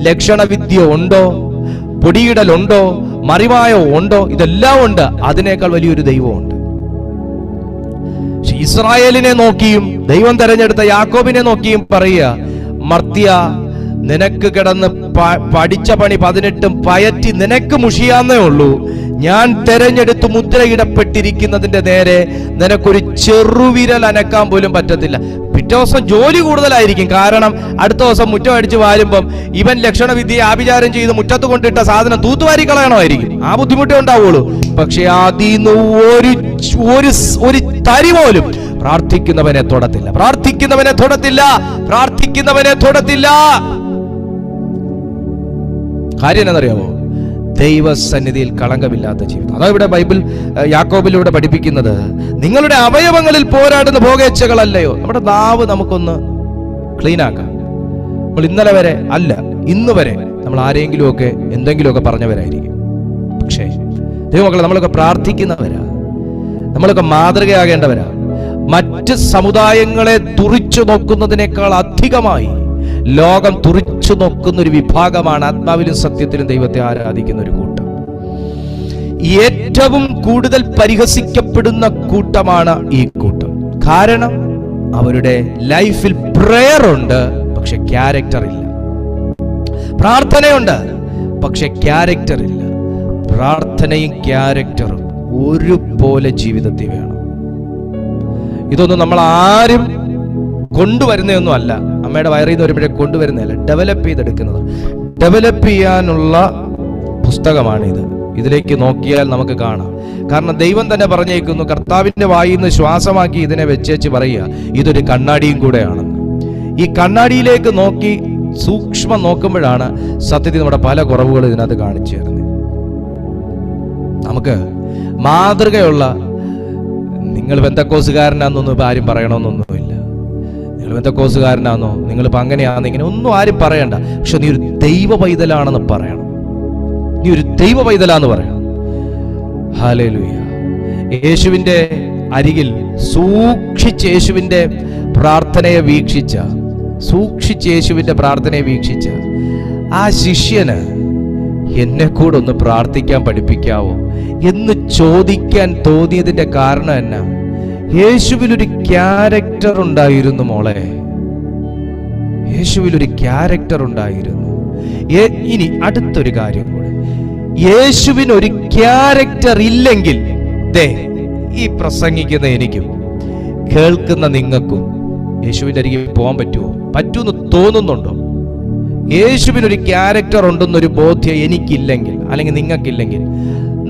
ലക്ഷണവിദ്യ ഉണ്ടോ? പൊടിയിടലുണ്ടോ? മറിമായോ ഉണ്ടോ? ഇതെല്ലാം ഉണ്ട്. അതിനേക്കാൾ വലിയൊരു ദൈവമുണ്ട്. ഇസ്രായേലിനെ നോക്കിയും ദൈവം തെരഞ്ഞെടുത്ത യാക്കോബിനെ നോക്കിയും പറയുക, മർത്യ, നിനക്ക് കിടന്ന് പഠിച്ച പണി 18 പയറ്റി നിനക്ക് മുഷിയാന്നേ ഉള്ളൂ. ഞാൻ തെരഞ്ഞെടുത്ത് മുദ്രയിടപ്പെട്ടിരിക്കുന്നതിന്റെ നേരെ നിനക്കൊരു ചെറുവിരൽ അനക്കാൻ പോലും പറ്റത്തില്ല. പിറ്റേ ദിവസം ജോലി കൂടുതലായിരിക്കും. കാരണം അടുത്ത ദിവസം മുറ്റം അടിച്ച് വാരുമ്പം ഇവൻ ലക്ഷണവിദ്യയെ ആഭിചാരം ചെയ്ത് മുറ്റത്ത് കൊണ്ടിട്ട സാധനം തൂത്തുവാരി കളയണമായിരിക്കും. ആ ബുദ്ധിമുട്ടേ ഉണ്ടാവുള്ളൂ. പക്ഷെ അതിന്ന് ഒരു തരി പോലും പ്രാർത്ഥിക്കുന്നവനെ തൊടത്തില്ല, പ്രാർത്ഥിക്കുന്നവനെ തൊടത്തില്ല, പ്രാർത്ഥിക്കുന്നവനെ തൊടത്തില്ല. കാര്യം എന്നറിയാമോ? ദൈവസന്നിധിയിൽ കളങ്കമില്ലാത്ത ജീവിതം. അതാ ഇവിടെ ബൈബിൾ യാക്കോബിലൂടെ പഠിപ്പിക്കുന്നത്. നിങ്ങളുടെ അവയവങ്ങളിൽ പോരാടുന്ന ഭോഗേച്ഛകളല്ലയോ. നമ്മുടെ നാവ് നമുക്കൊന്ന് ക്ലീൻ ആക്കാം. നമ്മൾ ഇന്നലെ വരെ അല്ല, ഇന്ന് വരെ നമ്മൾ ആരെങ്കിലുമൊക്കെ എന്തെങ്കിലുമൊക്കെ പറഞ്ഞവരായിരിക്കും. പക്ഷേ ദൈവമക്കളെ, നമ്മളൊക്കെ പ്രാർത്ഥിക്കുന്നവരാ, നമ്മളൊക്കെ മാതൃകയാകേണ്ടവരാ. മറ്റ് സമുദായങ്ങളെ തുറിച്ചു നോക്കുന്നതിനേക്കാൾ അധികമായി ലോകം തുറിച്ചു നോക്കുന്ന ഒരു വിഭാഗമാണ് ആത്മാവിലും സത്യത്തിലും ദൈവത്തെ ആരാധിക്കുന്ന ഒരു കൂട്ടം. ഏറ്റവും കൂടുതൽ പരിഹസിക്കപ്പെടുന്ന കൂട്ടമാണ് ഈ കൂട്ടം. കാരണം അവരുടെ ലൈഫിൽ പ്രയർ ഉണ്ട്, പക്ഷെ ക്യാരക്ടർ ഇല്ല. പ്രാർത്ഥനയുണ്ട്, പക്ഷെ ക്യാരക്ടർ ഇല്ല. പ്രാർത്ഥനയും ക്യാരക്ടറും ഒരുപോലെ ജീവിതത്തിൽ വേണം. ഇതൊന്നും നമ്മൾ ആരും കൊണ്ടുവരുന്നതൊന്നും അല്ല. അമ്മയുടെ വയറിൽ നിന്ന് വരുമ്പോഴേ കൊണ്ടുവരുന്നതല്ല, ഡെവലപ്പ് ചെയ്തെടുക്കുന്നത്. ഡെവലപ്പ് ചെയ്യാനുള്ള പുസ്തകമാണിത്. ഇതിലേക്ക് നോക്കിയാൽ നമുക്ക് കാണാം. കാരണം ദൈവം തന്നെ പറഞ്ഞേക്കുന്നു, കർത്താവിന്റെ വായിൽ നിന്ന് ശ്വാസമാക്കി ഇതിനെ വെച്ചേച്ച് പറയുക, ഇതൊരു കണ്ണാടിയും കൂടെയാണെന്ന്. ഈ കണ്ണാടിയിലേക്ക് നോക്കി സൂക്ഷ്മം നോക്കുമ്പോഴാണ് സത്യത്തിൽ നമ്മുടെ പല കുറവുകൾ ഇതിനകത്ത് കാണിച്ചു തരുന്നത്. നമുക്ക് മാതൃകയുള്ള, നിങ്ങൾ പെന്തക്കോസുകാരനാന്നൊന്നും ഇപ്പം ആരും പറയണമെന്നൊന്നുമില്ല. നിങ്ങൾ പെന്തക്കോസുകാരനാന്നോ, നിങ്ങളിപ്പോൾ അങ്ങനെയാണെന്ന് ഇങ്ങനെ ഒന്നും ആരും പറയണ്ട. പക്ഷെ നീ ഒരു ദൈവ പൈതലാണെന്ന് പറയണം. നീ ഒരു ദൈവ പൈതലാന്ന് പറയണം. ഹല്ലേലൂയ. യേശുവിൻ്റെ അരികിൽ സൂക്ഷിച്ച് യേശുവിൻ്റെ പ്രാർത്ഥനയെ വീക്ഷിച്ച ആ ശിഷ്യന് എന്നെ കൂടെ ഒന്ന് പ്രാർത്ഥിക്കാൻ പഠിപ്പിക്കാവോ എന്ന് ചോദിക്കാൻ തോന്നിയതിന്റെ കാരണം എന്നാ? യേശുവിലൊരു ക്യാരക്ടർ ഉണ്ടായിരുന്നു മോളെ, യേശുവിലൊരു ക്യാരക്ടർ ഉണ്ടായിരുന്നു. ഇനി അടുത്തൊരു കാര്യം കൂടെ, യേശുവിനൊരു ക്യാരക്ടർ ഇല്ലെങ്കിൽ ഈ പ്രസംഗിക്കുന്ന എനിക്കും കേൾക്കുന്ന നിങ്ങൾക്കും യേശുവിൻ്റെ അരികിൽ പോകാൻ പറ്റുമെന്ന് തോന്നുന്നുണ്ടോ? യേശുവിനൊരു ക്യാരക്ടർ ഉണ്ടെന്നൊരു ബോധ്യം എനിക്കില്ലെങ്കിൽ, അല്ലെങ്കിൽ നിങ്ങൾക്കില്ലെങ്കിൽ,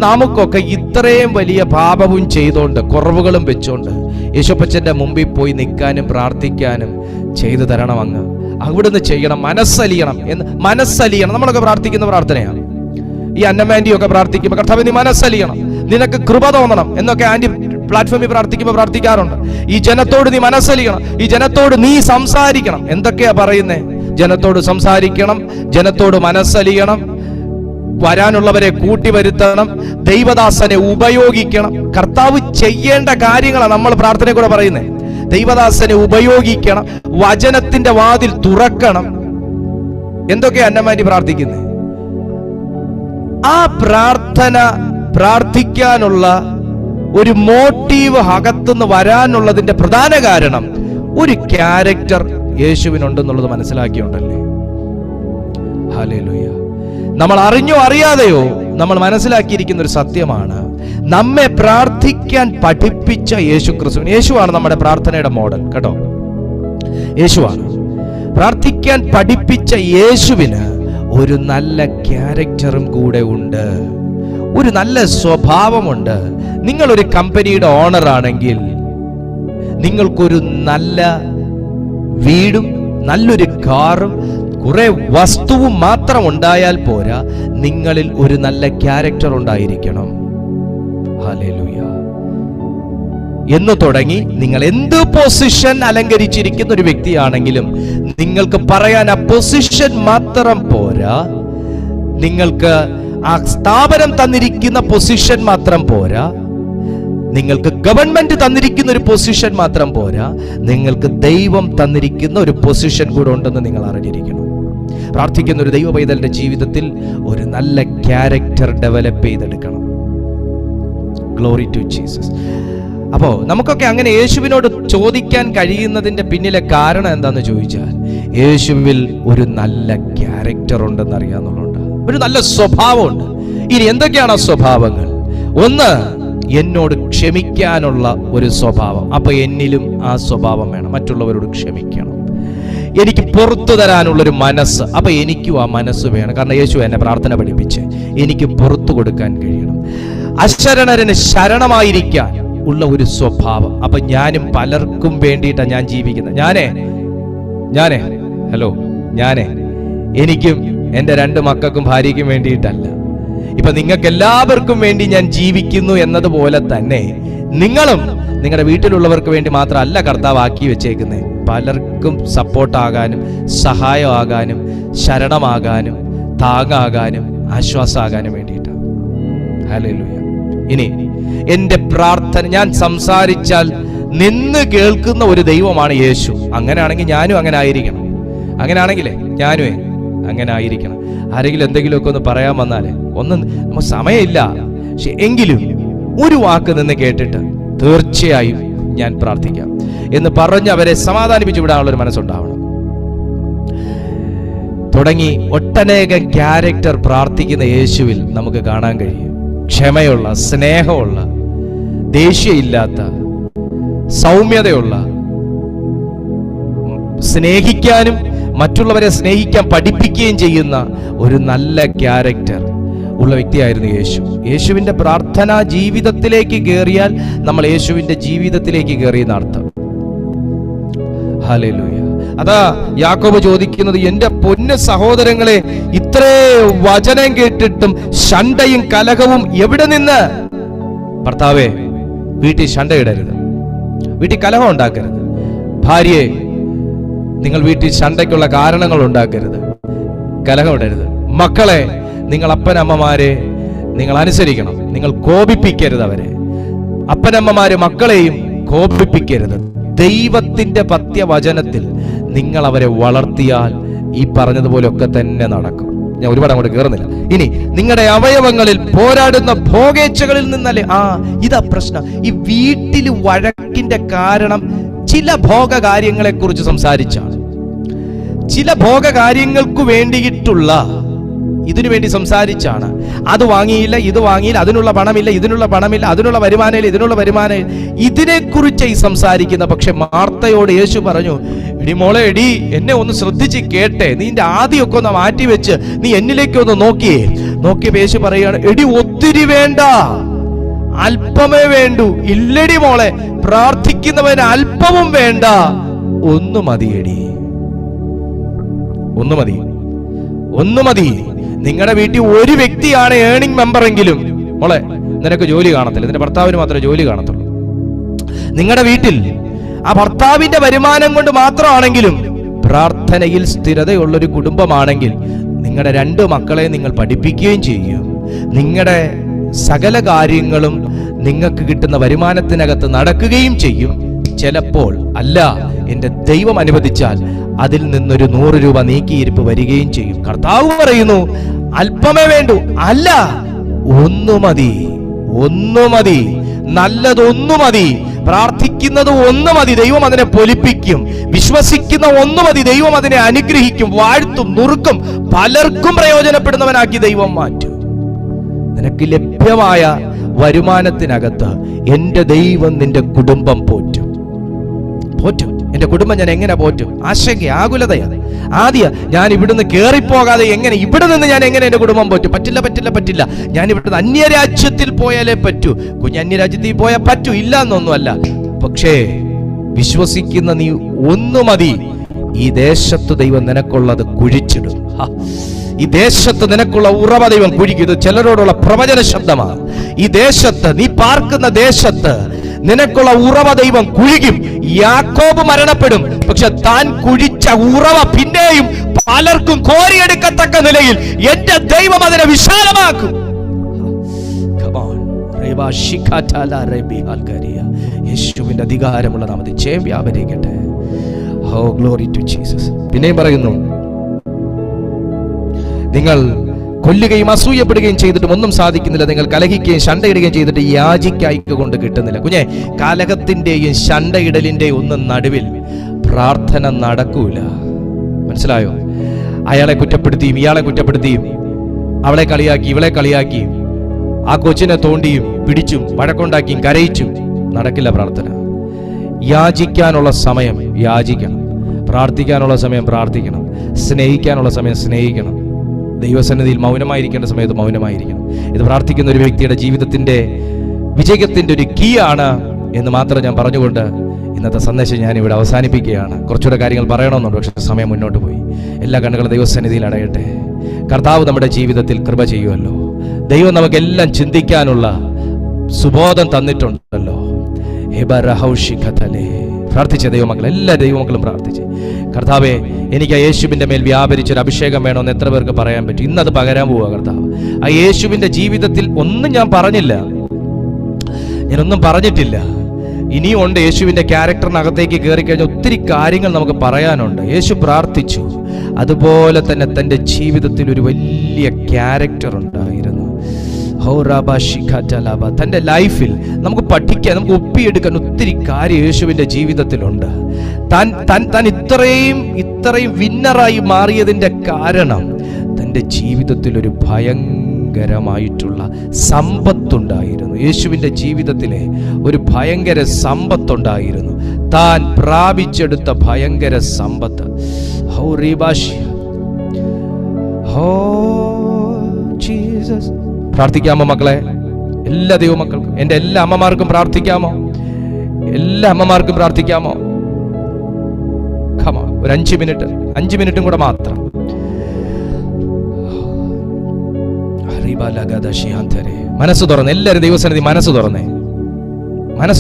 നമുക്കൊക്കെ ഇത്രയും വലിയ പാപവും ചെയ്തുകൊണ്ട് കുറവുകളും വെച്ചുകൊണ്ട് യേശുപ്പച്ചൻ്റെ മുമ്പിൽ പോയി നിൽക്കാനും പ്രാർത്ഥിക്കാനും ചെയ്തു തരണം. അങ്ങ് അവിടുന്ന് ചെയ്യണം, മനസ്സലിയണം. നമ്മളൊക്കെ പ്രാർത്ഥിക്കുന്ന പ്രാർത്ഥനയാണ്. ഈ അന്നമാൻറ്റിയൊക്കെ പ്രാർത്ഥിക്കുമ്പോൾ, കർത്താവേ നീ മനസ്സലിയണം, നിനക്ക് കൃപ തോന്നണം എന്നൊക്കെ ആൻറ്റി പ്ലാറ്റ്ഫോമിൽ പ്രാർത്ഥിക്കുമ്പോൾ പ്രാർത്ഥിക്കാറുണ്ട്. ഈ ജനത്തോട് നീ മനസ്സലിയണം, ഈ ജനത്തോട് നീ സംസാരിക്കണം. എന്തൊക്കെയാ പറയുന്നേ? ജനത്തോട് സംസാരിക്കണം, ജനത്തോട് മനസ്സലിയണം, വരാനുള്ളവരെ കൂട്ടിവരുത്തണം, ദൈവദാസനെ ഉപയോഗിക്കണം. കർത്താവ് ചെയ്യേണ്ട കാര്യങ്ങളാണ് നമ്മൾ പ്രാർത്ഥനയെ കൂടെ പറയുന്നത്. ദൈവദാസനെ ഉപയോഗിക്കണം, വചനത്തിന്റെ വാതിൽ തുറക്കണം. എന്തൊക്കെയാ അന്നമാൻറ്റി പ്രാർത്ഥിക്കുന്നത്? ആ പ്രാർത്ഥിക്കാനുള്ള ഒരു മോട്ടീവ് അകത്തുനിന്ന് വരാനുള്ളതിന്റെ പ്രധാന കാരണം ഒരു ക്യാരക്ടർ യേശുവിനുണ്ടെന്നുള്ളത് മനസ്സിലാക്കിയുണ്ടല്ലേ. ഹല്ലേലൂയ. നമ്മൾ അറിഞ്ഞോ അറിയാതെയോ നമ്മൾ മനസ്സിലാക്കിയിരിക്കുന്ന ഒരു സത്യമാണ്, നമ്മെ പ്രാർത്ഥിക്കാൻ പഠിപ്പിച്ച യേശു ക്രിസ്തു. യേശുവാണ് നമ്മുടെ പ്രാർത്ഥനയുടെ മോഡൽ കേട്ടോ. യേശുവാണ് പ്രാർത്ഥിക്കാൻ പഠിപ്പിച്ച. യേശുവിന് ഒരു നല്ല ക്യാരക്ടറും കൂടെ ഉണ്ട്, ഒരു നല്ല സ്വഭാവമുണ്ട്. നിങ്ങളൊരു കമ്പനിയുടെ ഓണർ ആണെങ്കിൽ നിങ്ങൾക്കൊരു നല്ല വീടും നല്ലൊരു കാറും കുറെ വസ്തുവും മാത്രം ഉണ്ടായാൽ പോരാ, നിങ്ങളിൽ ഒരു നല്ല ക്യാരക്ടർ ഉണ്ടായിരിക്കണം. ഹല്ലേലൂയ. എന്ന് തുടങ്ങി നിങ്ങൾ എന്ത് പൊസിഷൻ അലങ്കരിച്ചിരിക്കുന്ന ഒരു വ്യക്തിയാണെങ്കിലും നിങ്ങൾക്ക് പറയാൻ ആ പൊസിഷൻ മാത്രം പോരാ. നിങ്ങൾക്ക് ആ സ്ഥാപനം തന്നിരിക്കുന്ന പൊസിഷൻ മാത്രം പോരാ. നിങ്ങൾക്ക് ഗവൺമെന്റ് തന്നിരിക്കുന്ന ഒരു പൊസിഷൻ മാത്രം പോരാ. നിങ്ങൾക്ക് ദൈവം തന്നിരിക്കുന്ന ഒരു പൊസിഷൻ കൂടെ ഉണ്ടെന്ന് നിങ്ങൾ അറിഞ്ഞിരിക്കണം. പ്രാർത്ഥിക്കുന്ന ഒരു ദൈവ പൈതലിന്റെ ജീവിതത്തിൽ ഒരു നല്ല ക്യാരക്ടർ ഡെവലപ്പ് ചെയ്തെടുക്കണം. Glory to Jesus. അപ്പോൾ നമുക്കൊക്കെ അങ്ങനെ യേശുവിനോട് ചോദിക്കാൻ കഴിയുന്നതിന്റെ പിന്നിലെ കാരണം എന്താന്ന് ചോദിച്ചാൽ, യേശുവിൽ ഒരു നല്ല ക്യാരക്ടർ ഉണ്ടെന്ന് അറിയാന്നുള്ളതുകൊണ്ട്, ഒരു നല്ല സ്വഭാവമുണ്ട്. ഇനി എന്തൊക്കെയാണ് ആ സ്വഭാവങ്ങൾ? ഒന്ന്, എന്നോട് ക്ഷമിക്കാനുള്ള ഒരു സ്വഭാവം. അപ്പൊ എന്നിലും ആ സ്വഭാവം വേണം. മറ്റുള്ളവരോട് ക്ഷമിക്കണം. എനിക്ക് പുറത്തു തരാനുള്ളൊരു മനസ്സ്. അപ്പൊ എനിക്കും ആ മനസ്സ് വേണം. കാരണം യേശു എന്നെ പ്രാർത്ഥന പഠിപ്പിച്ച് എനിക്ക് പുറത്തു കൊടുക്കാൻ കഴിയണം. അശരണരന് ശരണമായിരിക്കാൻ ഉള്ള ഒരു സ്വഭാവം. അപ്പൊ ഞാനും പലർക്കും വേണ്ടിയിട്ടാണ് ഞാൻ ജീവിക്കുന്നത്. ഞാനേ എനിക്കും എൻ്റെ 2 മക്കൾക്കും ഭാര്യയ്ക്കും വേണ്ടിയിട്ടല്ല. ഇപ്പൊ നിങ്ങൾക്ക് എല്ലാവർക്കും വേണ്ടി ഞാൻ ജീവിക്കുന്നു എന്നതുപോലെ തന്നെ നിങ്ങളും നിങ്ങളുടെ വീട്ടിലുള്ളവർക്ക് വേണ്ടി മാത്രമല്ല കർത്താവ് ആക്കി വെച്ചേക്കുന്നത്. പലർക്കും സപ്പോർട്ടാകാനും സഹായമാകാനും ശരണമാകാനും താങ്ങാകാനും ആശ്വാസമാകാനും വേണ്ടിയിട്ടാണ്. ഹല്ലേലൂയ. ഇനി എൻ്റെ പ്രാർത്ഥന, ഞാൻ സംസാരിച്ചാൽ നിന്ന് കേൾക്കുന്ന ഒരു ദൈവമാണ് യേശു. അങ്ങനെയാണെങ്കിൽ ഞാനും അങ്ങനെ ആയിരിക്കണം. അങ്ങനെയാണെങ്കിലേ ഞാനും അങ്ങനെ ആയിരിക്കണം. ആരെങ്കിലും എന്തെങ്കിലുമൊക്കെ ഒന്ന് പറയാൻ വന്നാലേ നമുക്ക് സമയമില്ല, പക്ഷെ എങ്കിലും ഒരു വാക്ക് നിന്ന് കേട്ടിട്ട് തീർച്ചയായും ഞാൻ പ്രാർത്ഥിക്കാം എന്ന് പറഞ്ഞ് അവരെ സമാധാനിപ്പിച്ചു വിടാനുള്ളൊരു മനസ്സുണ്ടാവണം. തുടങ്ങി ഒട്ടനേകം ക്യാരക്ടർ പ്രാർത്ഥിക്കുന്ന യേശുവിൽ നമുക്ക് കാണാൻ കഴിയും. ക്ഷമയുള്ള, സ്നേഹമുള്ള, ദേഷ്യമില്ലാത്ത, സൗമ്യതയുള്ള, സ്നേഹിക്കാനും മറ്റുള്ളവരെ സ്നേഹിക്കാൻ പഠിപ്പിക്കുകയും ചെയ്യുന്ന ഒരു നല്ല ക്യാരക്ടർ ഉള്ള വ്യക്തിയായിരുന്നു യേശു. യേശുവിന്റെ പ്രാർത്ഥനാ ജീവിതത്തിലേക്ക് കയറിയാൽ നമ്മൾ യേശുവിന്റെ ജീവിതത്തിലേക്ക് കയറിയെന്ന് അർത്ഥം. ഹല്ലേലൂയ. അതാ യാക്കോബ് ചോദിക്കുന്നത്, എന്റെ പൊന്നു സഹോദരങ്ങളെ, ഇത്രേ വചനം കേട്ടിട്ടും ശണ്ഠയും കലഹവും എവിടെ നിന്ന്? ഭർത്താവേ, വീട്ടിൽ ശണ്ഠയിടരുത്, വീട്ടിൽ കലഹം ഉണ്ടാക്കരുത്. ഭാര്യയെ, നിങ്ങൾ വീട്ടിൽ ശണ്ഠയ്ക്കുള്ള കാരണങ്ങൾ ഉണ്ടാക്കരുത്, കലഹം ഇടരുത്. മക്കളെ, നിങ്ങൾ അപ്പനമ്മമാരെ നിങ്ങൾ അനുസരിക്കണം, നിങ്ങൾ കോപിപ്പിക്കരുത് അവരെ. അപ്പനമ്മമാര് മക്കളെയും കോപിപ്പിക്കരുത്. ദൈവത്തിന്റെ പത്യവചനത്തിൽ നിങ്ങൾ അവരെ വളർത്തിയാൽ ഈ പറഞ്ഞതുപോലെയൊക്കെ തന്നെ നടക്കും. ഞാൻ ഒരുപാട് അങ്ങോട്ട് കയറുന്നില്ല. ഇനി നിങ്ങളുടെ അവയവങ്ങളിൽ പോരാടുന്ന ഭോഗേച്ഛകളിൽ നിന്നല്ലേ ഇതാ പ്രശ്നം. ഈ വീട്ടിൽ വഴക്കിന്റെ കാരണം ചില ഭോഗകാര്യങ്ങളെ കുറിച്ച് സംസാരിച്ചാണ്. ചില ഭോഗകാര്യങ്ങൾക്ക് വേണ്ടിയിട്ടുള്ള ഇതിനു വേണ്ടി സംസാരിച്ചാണ്. അത് വാങ്ങിയില്ല, ഇത് വാങ്ങിയില്ല, അതിനുള്ള പണമില്ല, ഇതിനുള്ള പണമില്ല, അതിനുള്ള വരുമാനമില്ല, ഇതിനുള്ള വരുമാനം, ഇതിനെക്കുറിച്ച് ഈ സംസാരിക്കുന്ന. പക്ഷെ മാർത്തയോട് യേശു പറഞ്ഞു, എടി മോളെ, എടി എന്നെ ഒന്ന് ശ്രദ്ധിച്ച് കേട്ടെ, നിന്റെ ആദ്യമൊക്കെ ഒന്ന് മാറ്റി വെച്ച് നീ എന്നിലേക്ക് ഒന്ന് നോക്കിയപ്പോ യേശു പറയാണ്, എടി ഒത്തിരി വേണ്ട, അല്പമേ വേണ്ടൂ. ഇല്ലടി മോളെ, പ്രാർത്ഥിക്കുന്നവന് അല്പവും വേണ്ട, ഒന്ന് മതിയടി, ഒന്ന് മതി. നിങ്ങളുടെ വീട്ടിൽ ഒരു വ്യക്തിയാണ് ഏണിംഗ് മെമ്പർ എങ്കിലും, മോളെ നിനക്ക് ജോലി കാണത്തില്ല, നിന്റെ ഭർത്താവിന് മാത്രമേ ജോലി കാണത്തുള്ളൂ. നിങ്ങളുടെ വീട്ടിൽ ആ ഭർത്താവിന്റെ വരുമാനം കൊണ്ട് മാത്രമാണെങ്കിലും പ്രാർത്ഥനയിൽ സ്ഥിരതയുള്ളൊരു കുടുംബമാണെങ്കിൽ നിങ്ങളുടെ 2 മക്കളെ നിങ്ങൾ പഠിപ്പിക്കുകയും ചെയ്യും. നിങ്ങളുടെ സകല കാര്യങ്ങളും നിങ്ങൾക്ക് കിട്ടുന്ന വരുമാനത്തിനകത്ത് നടക്കുകയും ചെയ്യും. ചിലപ്പോൾ അല്ല, എന്റെ ദൈവം അനുവദിച്ചാൽ അതിൽ നിന്നൊരു 100 രൂപ നീക്കിയിരിപ്പ് വരികയും ചെയ്യും. കർത്താവ് പറയുന്നു, അല്പമേ വേണ്ടൂ, അല്ല, ഒന്ന് മതി, നല്ലതൊന്നു മതി, പ്രാർത്ഥിക്കുന്നത് ഒന്ന് മതി, ദൈവം അതിനെ പൊലിപ്പിക്കും. വിശ്വസിക്കുന്ന ഒന്ന് മതി, ദൈവം അതിനെ അനുഗ്രഹിക്കും, വാഴ്ത്തും, നുറുക്കും, പലർക്കും പ്രയോജനപ്പെടുന്നവനാക്കി ദൈവം മാറ്റും. നിനക്ക് ലഭ്യമായ വരുമാനത്തിനകത്ത് എന്റെ ദൈവം നിന്റെ കുടുംബം പോറ്റും. എന്റെ കുടുംബം ഞാൻ എങ്ങനെ പോറ്റും? ആശങ്ക, ആകുലതയാണ്. ഞാൻ ഇവിടുന്ന് കേറിപ്പോകാതെ എങ്ങനെ, ഇവിടെ നിന്ന് ഞാൻ എങ്ങനെ എന്റെ കുടുംബം പോറ്റും? പറ്റില്ല. ഞാൻ ഇവിടുന്ന് അന്യരാജ്യത്തിൽ പോയാലേ പറ്റൂ. അന്യരാജ്യത്തിൽ പോയാൽ പറ്റൂ, ഇല്ല എന്നൊന്നുമല്ല. പക്ഷേ വിശ്വസിക്കുന്ന നീ ഒന്ന് മതി. ഈ ദേശത്ത് ദൈവം നിനക്കുള്ളത് കുഴിച്ചിടും. ഈ ദേശത്ത് നിനക്കുള്ള ഉറവ ദൈവം കുഴിക്കും. ഇത് ചിലരോടുള്ള പ്രവചന ശബ്ദമാണ്. ഈ ദേശത്ത്, നീ പാർക്കുന്ന ദേശത്ത് നിനക്കുള്ള ഉറവ ദൈവം കുഴിക്കും. യാക്കോബ് മരണപ്പെടും, പക്ഷെ താൻ കുഴിച്ച ഉറവ പിന്നെയും പലർക്കും കോരിയെടുക്കത്തക്ക നിലയിൽ എന്റെ ദൈവം അതിനെ വിശാലമാക്കും. യേശുവിന്റെ അധികാരമുള്ള നാമത്തിൽ ജയം വ്യാപരിക്കട്ടെ. Oh, glory to Jesus. പിന്നെയും പറയുന്നു, നിങ്ങൾ കൊല്ലുകയും അസൂയപ്പെടുകയും ചെയ്തിട്ടും ഒന്നും സാധിക്കുന്നില്ല. നിങ്ങൾ കലഹിക്കുകയും ശണ്ടയിടുകയും ചെയ്തിട്ട് യാചിക്കായ്ക കൊണ്ട് കിട്ടുന്നില്ല. കുഞ്ഞെ, കലഹത്തിന്റെയും ശണ്ടയിടലിന്റെയും ഒന്നും നടുവിൽ പ്രാർത്ഥന നടക്കൂല. മനസ്സിലായോ? അയാളെ കുറ്റപ്പെടുത്തിയും ഇയാളെ കുറ്റപ്പെടുത്തിയും അവളെ കളിയാക്കി ഇവളെ കളിയാക്കിയും ആ കൊച്ചിനെ തോണ്ടിയും പിടിച്ചും വഴക്കുണ്ടാക്കിയും കരയിച്ചും നടക്കില്ല പ്രാർത്ഥന. യാചിക്കാനുള്ള സമയം യാചിക്കണം, പ്രാർത്ഥിക്കാനുള്ള സമയം പ്രാർത്ഥിക്കണം, സ്നേഹിക്കാനുള്ള സമയം സ്നേഹിക്കണം, ദൈവസന്നിധിയിൽ മൗനമായിരിക്കേണ്ട സമയത്ത് മൗനമായിരിക്കണം. ഇത് പ്രാർത്ഥിക്കുന്ന ഒരു വ്യക്തിയുടെ ജീവിതത്തിന്റെ വിജയത്തിന്റെ ഒരു കീ ആണ് എന്ന് മാത്രം ഞാൻ പറഞ്ഞുകൊണ്ട് ഇന്നത്തെ സന്ദേശം ഞാൻ ഇവിടെ അവസാനിപ്പിക്കുകയാണ്. കുറച്ചുകൂടെ കാര്യങ്ങൾ പറയണമെന്നുണ്ട്, പക്ഷേ സമയം മുന്നോട്ട് പോയി. എല്ലാ കണ്ണുകളും ദൈവസന്നിധിയിൽ അടയട്ടെ. കർത്താവ് നമ്മുടെ ജീവിതത്തിൽ കൃപ ചെയ്യുമല്ലോ. ദൈവം നമുക്കെല്ലാം ചിന്തിക്കാനുള്ള സുബോധം തന്നിട്ടുണ്ടല്ലോ. പ്രാർത്ഥിച്ച ദൈവമക്കൾ, എല്ലാ ദൈവമക്കളും പ്രാർത്ഥിച്ച്, കർത്താവേ, എനിക്ക് ആ യേശുവിന്റെ മേൽ വ്യാപരിച്ചൊരു അഭിഷേകം വേണമെന്ന് എത്ര പേർക്ക് പറയാൻ പറ്റും? ഇന്നത് പകരാൻ പോവുക കർത്താവ്. ആ യേശുവിന്റെ ജീവിതത്തിൽ ഒന്നും ഞാൻ പറഞ്ഞില്ല, ഞാനൊന്നും പറഞ്ഞിട്ടില്ല. ഇനിയും ഉണ്ട്. യേശുവിന്റെ ക്യാരക്ടറിനകത്തേക്ക് കയറി കഴിഞ്ഞാൽ ഒത്തിരി കാര്യങ്ങൾ നമുക്ക് പറയാനുണ്ട്. യേശു പ്രാർത്ഥിച്ചു, അതുപോലെ തന്നെ തൻ്റെ ജീവിതത്തിൽ ഒരു വലിയ ക്യാരക്ടർ ഉണ്ടായിരുന്നു. തൻ്റെ ലൈഫിൽ നമുക്ക് പഠിക്കാൻ, നമുക്ക് ഒപ്പിയെടുക്കാൻ ഒത്തിരി കാര്യം യേശുവിൻ്റെ ജീവിതത്തിലുണ്ട്. താൻ ഇത്രയും വിന്നറായി മാറിയതിൻ്റെ കാരണം തൻ്റെ ജീവിതത്തിൽ ഒരു ഭയങ്കരമായിട്ടുള്ള സമ്പത്തുണ്ടായിരുന്നു. യേശുവിൻ്റെ ജീവിതത്തിലെ ഒരു ഭയങ്കര സമ്പത്തുണ്ടായിരുന്നു. താൻ പ്രാപിച്ചെടുത്ത ഭയങ്കര സമ്പത്ത്. പ്രാർത്ഥിക്കാമോ മക്കളെ? എല്ലാ ദൈവമക്കൾക്കും, എൻ്റെ എല്ലാ അമ്മമാർക്കും പ്രാർത്ഥിക്കാമോ? എല്ലാ അമ്മമാർക്കും പ്രാർത്ഥിക്കാമോ? ഒരു 5 മിനിറ്റും കൂടെ മാത്രം. മനസ്സ് തുറന്ന് എല്ലാവരും ദൈവസന്നിധി മനസ്സ്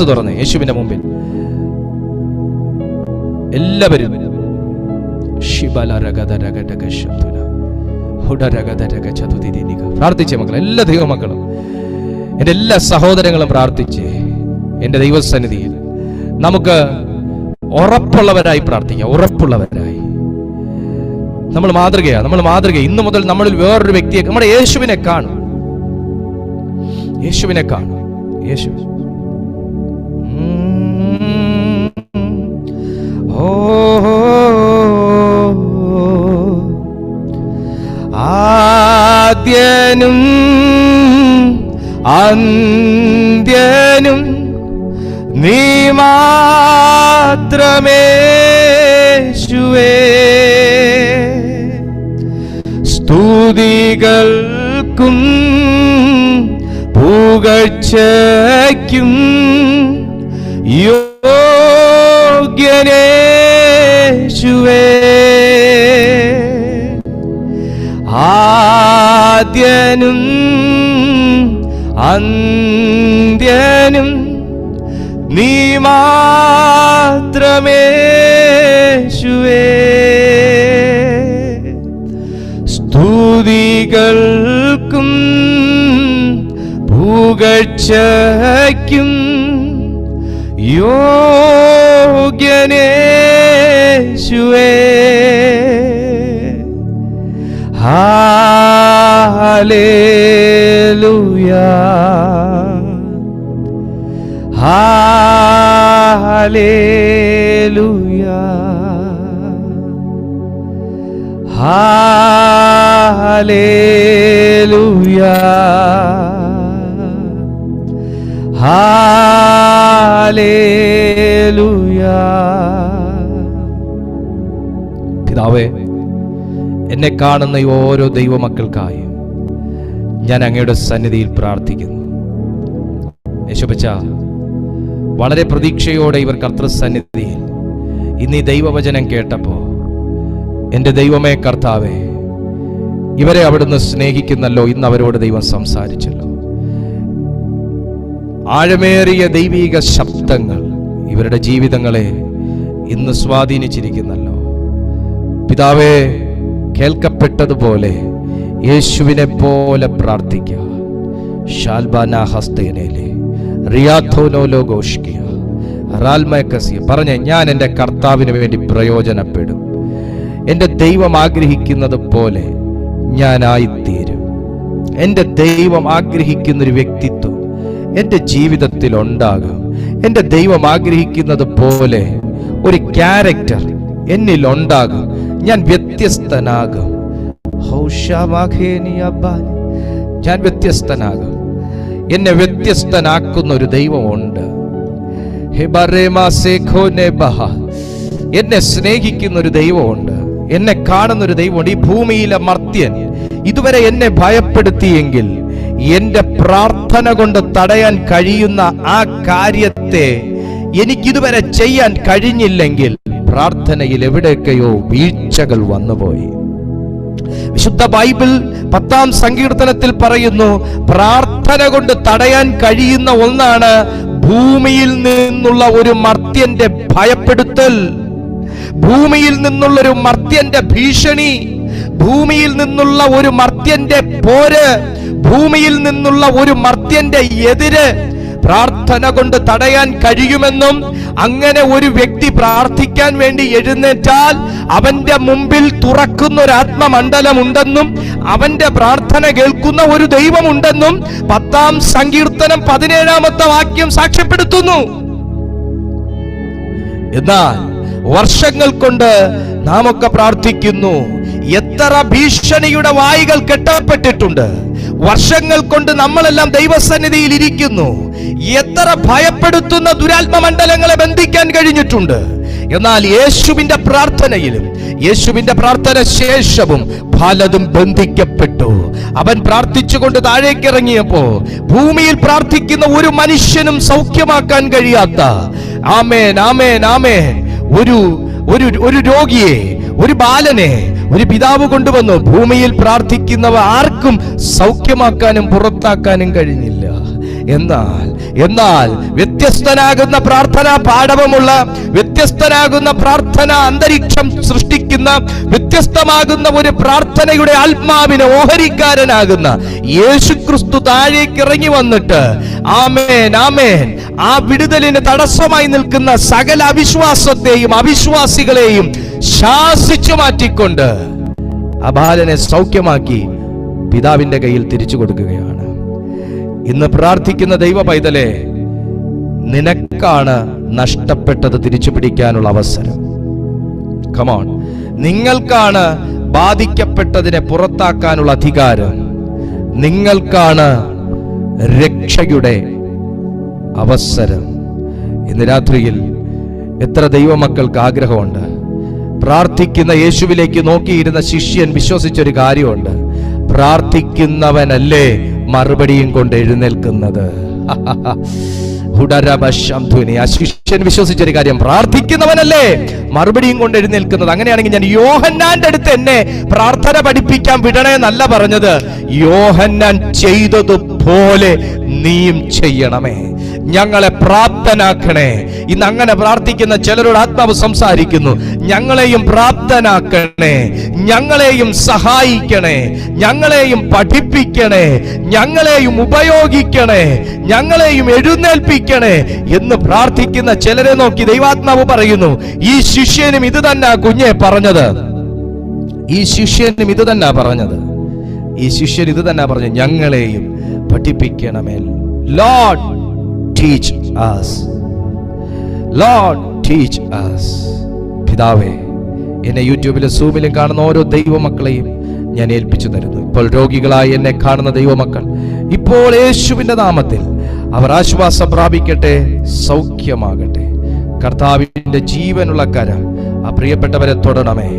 തുറന്നേ യേശുവിന്റെ മുമ്പിൽ എല്ലാവരും. പ്രാർത്ഥിച്ചേ മക്കൾ, എല്ലാ ദൈവമക്കളും, എൻ്റെ എല്ലാ സഹോദരങ്ങളും പ്രാർത്ഥിച്ചേ. എൻ്റെ ദൈവസന്നിധിയിൽ നമുക്ക് ഉറപ്പുള്ളവരായി പ്രാർത്ഥിക്കാം. ഉറപ്പുള്ളവരായി നമ്മൾ മാതൃക. ഇന്നു മുതൽ നമ്മളിൽ വേറൊരു വ്യക്തിയെ, നമ്മുടെ യേശുവിനെ കാണും. യേശു ആദ്യനും അന്ത്യനും നീ മാത്രമേശുവേ. സ്തുതികൾക്കും പുകഴ്ചയ്ക്കും യോഗ്യനേശുവേ. ആദ്യനും അന്ത്യനും നീ മാത്രമേശുവേ. സ്തുതികൾക്കും പുകഴ്ചയ്ക്കും യോഗ്യനേശുവേ. ഹല്ലേലൂയാ, ഹല്ലേലൂയാ, ഹല്ലേലൂയാ, ഹല്ലേലൂയാ. പിതാവേ, എന്നെ കാണുന്ന ഈ ഓരോ ദൈവമക്കൾക്കായും ഞാൻ അങ്ങയുടെ സന്നിധിയിൽ പ്രാർത്ഥിക്കുന്നു. യേശുപ്പച്ച, വളരെ പ്രതീക്ഷയോടെ ഇവർ കർത്തൃസന്നിധിയിൽ ഇന്ന് ഈ ദൈവവചനം കേട്ടപ്പോൾ, എൻ്റെ ദൈവമേ കർത്താവേ, ഇവരെ അവിടുന്ന് സ്നേഹിക്കുന്നല്ലോ. ഇന്ന് അവരോട് ദൈവം സംസാരിച്ചല്ലോ. ആഴമേറിയ ദൈവിക ശബ്ദങ്ങൾ ഇവരുടെ ജീവിതങ്ങളെ ഇന്ന് സ്വാധീനിച്ചിരിക്കുന്നല്ലോ. പിതാവേ, കേൾക്കപ്പെട്ടതുപോലെ യേശുവിനെ പോലെ പ്രാർത്ഥിക്കുക. പറഞ്ഞ ഞാൻ എൻ്റെ കർത്താവിന് വേണ്ടി പ്രയോജനപ്പെടും. എൻ്റെ ദൈവം ആഗ്രഹിക്കുന്നത് പോലെ ഞാനായിത്തീരും. എൻ്റെ ദൈവം ആഗ്രഹിക്കുന്നൊരു വ്യക്തിത്വം എൻ്റെ ജീവിതത്തിൽ ഉണ്ടാകും. എൻ്റെ ദൈവം ആഗ്രഹിക്കുന്നത് പോലെ ഒരു ക്യാരക്ടർ എന്നിൽ ഉണ്ടാകും. ഞാൻ വ്യത്യസ്തനാകും. ഞാൻ വ്യത്യസ്തനാകും. എന്നെ വ്യത്യസ്തനാക്കുന്ന ഒരു ദൈവമുണ്ട്. എന്നെ സ്നേഹിക്കുന്ന ഒരു ദൈവമുണ്ട്. എന്നെ കാണുന്ന ഒരു ദൈവമുണ്ട്. ഈ ഭൂമിയിലെ മർത്യൻ ഇതുവരെ എന്നെ ഭയപ്പെടുത്തിയെങ്കിൽ എന്റെ പ്രാർത്ഥന കൊണ്ട് തടയാൻ കഴിയുന്ന ആ കാര്യത്തെ എനിക്കിതുവരെ ചെയ്യാൻ കഴിഞ്ഞില്ലെങ്കിൽ പ്രാർത്ഥനയിൽ എവിടെയൊക്കെയോ വീഴ്ചകൾ വന്നുപോയി. വിശുദ്ധ ബൈബിൾ 10-ാം സങ്കീർത്തനത്തിൽ പറയുന്നു, പ്രാർത്ഥന കൊണ്ട് തടയാൻ കഴിയുന്ന ഒന്നാണ് ഭൂമിയിൽ നിന്നുള്ള ഒരു മർത്യന്റെ ഭയപ്പെടുത്തൽ, ഭൂമിയിൽ നിന്നുള്ളൊരു മർത്യന്റെ ഭീഷണി, ഭൂമിയിൽ നിന്നുള്ള ഒരു മർത്യന്റെ പോര്, ഭൂമിയിൽ നിന്നുള്ള ഒരു മർത്യന്റെ എതിര് പ്രാർത്ഥന കൊണ്ട് തടയാൻ കഴിയുമെന്നും, അങ്ങനെ ഒരു വ്യക്തി പ്രാർത്ഥിക്കാൻ വേണ്ടി എഴുന്നേറ്റാൽ അവന്റെ മുമ്പിൽ തുറക്കുന്ന ഒരു ആത്മമണ്ഡലമുണ്ടെന്നും അവന്റെ പ്രാർത്ഥന കേൾക്കുന്ന ഒരു ദൈവമുണ്ടെന്നും 10-ാം സങ്കീർത്തനം 17-ാമത്തെ വാക്യം സാക്ഷ്യപ്പെടുത്തുന്നു. എന്നാൽ വർഷങ്ങൾ കൊണ്ട് നാം ഒക്കെ പ്രാർത്ഥിക്കുന്നു. എത്ര ഭീഷണിയുടെ വായികൾ കെട്ടപ്പെട്ടിട്ടുണ്ട്. വർഷങ്ങൾ കൊണ്ട് നമ്മളെല്ലാം ദൈവസന്നിധിയിൽ ഇരിക്കുന്നു. എത്ര ഭയപ്പെടുത്തുന്ന ദുരാത്മ മണ്ഡലങ്ങളെ ബന്ധിക്കാൻ കഴിഞ്ഞിട്ടുണ്ട്. എന്നാൽ യേശുവിന്റെ പ്രാർത്ഥനയിലും യേശുവിന്റെ പ്രാർത്ഥന ശേഷവും പലതും ബന്ധിക്കപ്പെട്ടു. അവൻ പ്രാർത്ഥിച്ചുകൊണ്ട് താഴേക്ക് ഇറങ്ങിയപ്പോ ഭൂമിയിൽ പ്രാർത്ഥിക്കുന്ന ഒരു മനുഷ്യനും സൗഖ്യമാക്കാൻ കഴിയാത്ത, ആമേൻ ആമേൻ ആമേൻ, ഒരു രോഗിയെ, ഒരു ബാലനെ ഒരു പിതാവ് കൊണ്ടുവന്നു. ഭൂമിയിൽ പ്രാർത്ഥിക്കുന്നവ ആർക്കും സൗഖ്യമാക്കാനും പുറത്താക്കാനും കഴിഞ്ഞില്ല. എന്നാൽ വ്യത്യസ്തനാകുന്ന പ്രാർത്ഥനാ പാടവമുള്ള, വ്യത്യസ്തനാകുന്ന പ്രാർത്ഥന അന്തരീക്ഷം സൃഷ്ടിക്കുന്ന, വ്യത്യസ്തമാകുന്ന ഒരു പ്രാർത്ഥനയുടെ ആത്മാവിന് ഓഹരിക്കാരനാകുന്ന യേശുക്രിസ്തു താഴേക്ക് ഇറങ്ങി വന്നിട്ട് ആമേൻ ആമേൻ, ആ വിടുതലിന് തടസ്സമായി നിൽക്കുന്ന സകല അവിശ്വാസത്തെയും അവിശ്വാസികളെയും ശാസിച്ചു മാറ്റിക്കൊണ്ട് ആ ബാലനെ സൗഖ്യമാക്കി പിതാവിന്റെ കയ്യിൽ തിരിച്ചു കൊടുക്കുകയാണ്. ഇന്ന് പ്രാർത്ഥിക്കുന്ന ദൈവ പൈതലെ, നിനക്കാണ് നഷ്ടപ്പെട്ടത് തിരിച്ചു പിടിക്കാനുള്ള അവസരം. കമോൺ, നിങ്ങൾക്കാണ് ബാധിക്കപ്പെട്ടതിനെ പുറത്താക്കാനുള്ള അധികാരം. നിങ്ങൾക്കാണ് രക്ഷയുടെ അവസരം. ഇന്ന് രാത്രിയിൽ എത്ര ദൈവമക്കൾക്ക് ആഗ്രഹമുണ്ട്. പ്രാർത്ഥിക്കുന്ന യേശുവിലേക്ക് നോക്കിയിരുന്ന ശിഷ്യൻ വിശ്വസിച്ചൊരു കാര്യമുണ്ട്, പ്രാർത്ഥിക്കുന്നവനല്ലേ മറുപടിയും കൊണ്ട് എഴുന്നേൽക്കുന്നത്. ആ ശിഷ്യൻ വിശ്വസിച്ചൊരു കാര്യം, പ്രാർത്ഥിക്കുന്നവനല്ലേ മറുപടിയും കൊണ്ട് എഴുന്നേൽക്കുന്നത്. അങ്ങനെയാണെങ്കിൽ ഞാൻ യോഹന്നാന്റെ അടുത്ത് എന്നെ പ്രാർത്ഥന പഠിപ്പിക്കാൻ വിടണേ എന്നല്ല പറഞ്ഞത്, യോഹന്നാൻ ചെയ്തതുപോലെ നീയും ചെയ്യണമേ, ഞങ്ങളെ പ്രാപ്തനാക്കണേ. ഇന്ന് അങ്ങനെ പ്രാർത്ഥിക്കുന്ന ചിലരോട് ആത്മാവ് സംസാരിക്കുന്നു, ഞങ്ങളെയും പ്രാപ്തനാക്കണേ, ഞങ്ങളെയും സഹായിക്കണേ, ഞങ്ങളെയും പഠിപ്പിക്കണേ, ഞങ്ങളെയും ഉപയോഗിക്കണേ, ഞങ്ങളെയും എഴുന്നേൽപ്പിക്കണേ എന്ന് പ്രാർത്ഥിക്കുന്ന ചിലരെ നോക്കി ദൈവാത്മാവ് പറയുന്നു, ഈ ശിഷ്യനും ഇത് തന്നെ കുഞ്ഞെ പറഞ്ഞത്, ഈ ശിഷ്യനും ഇത് തന്നെ പറഞ്ഞത്, ഈ ശിഷ്യൻ ഇത് തന്നെ പറഞ്ഞു, ഞങ്ങളെയും പഠിപ്പിക്കണമേ. Lord teach us, Lord teach us. പിതാവേ, എന്നെ യൂട്യൂബിലും സൂമിലും കാണുന്ന ഓരോ ദൈവമക്കളെയും ഞാൻ ഏൽപ്പിച്ചു തരുന്നു. ഇപ്പോൾ രോഗികളായി എന്നെ കാണുന്ന ദൈവമക്കൾ ഇപ്പോൾ യേശുവിന്റെ നാമത്തിൽ അവർ ആശ്വാസം പ്രാപിക്കട്ടെ, സൗഖ്യമാകട്ടെ. കർത്താവിന്റെ ജീവനുള്ള കരം ആ പ്രിയപ്പെട്ടവരെ തൊടണമേ,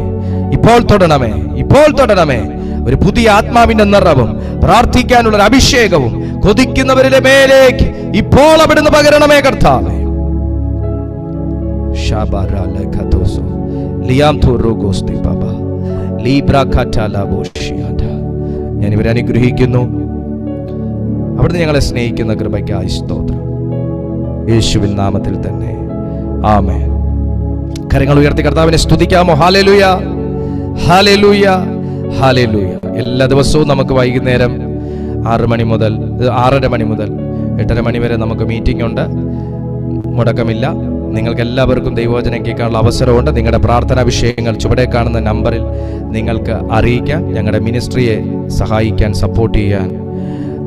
ഇപ്പോൾ തൊടണമേ, ഇപ്പോൾ തൊടണമേ. ഒരു പുതിയ ആത്മാവിന്റെ നിറവും പ്രാർത്ഥിക്കാനുള്ള ഒരു അഭിഷേകവും കൊതിക്കുന്നവരുടെ മേലേക്ക് ഇപ്പോൾ അവിടുന്ന് പകരണമേ കർത്താവേ. ഞാൻ ഇവരെ അനുഗ്രഹിക്കുന്നു. അവിടുന്ന് ഞങ്ങളെ സ്നേഹിക്കുന്ന കൃപയ്ക്കായി സ്തോത്രം. യേശുവിൻ നാമത്തിൽ തന്നെ ആമേൻ. കരങ്ങൾ ഉയർത്തി കർത്താവിനെ സ്തുതിക്കാമോ? Hallelujah, hallelujah, hallelujah. എല്ലാ ദിവസവും നമുക്ക് വൈകുന്നേരം 6 മണി മുതൽ 6:30 മണി മുതൽ 8:30 മണി വരെ നമുക്ക് മീറ്റിംഗ് ഉണ്ട്. മുടക്കമില്ല. നിങ്ങൾക്ക് എല്ലാവർക്കും ദൈവവചനം കേൾക്കാനുള്ള അവസരമുണ്ട്. നിങ്ങളുടെ പ്രാർത്ഥനാ വിഷയങ്ങൾ ചുവടെ കാണുന്ന നമ്പറിൽ നിങ്ങൾക്ക് അറിയിക്കാൻ, ഞങ്ങളുടെ മിനിസ്ട്രിയെ സഹായിക്കാൻ, സപ്പോർട്ട് ചെയ്യാൻ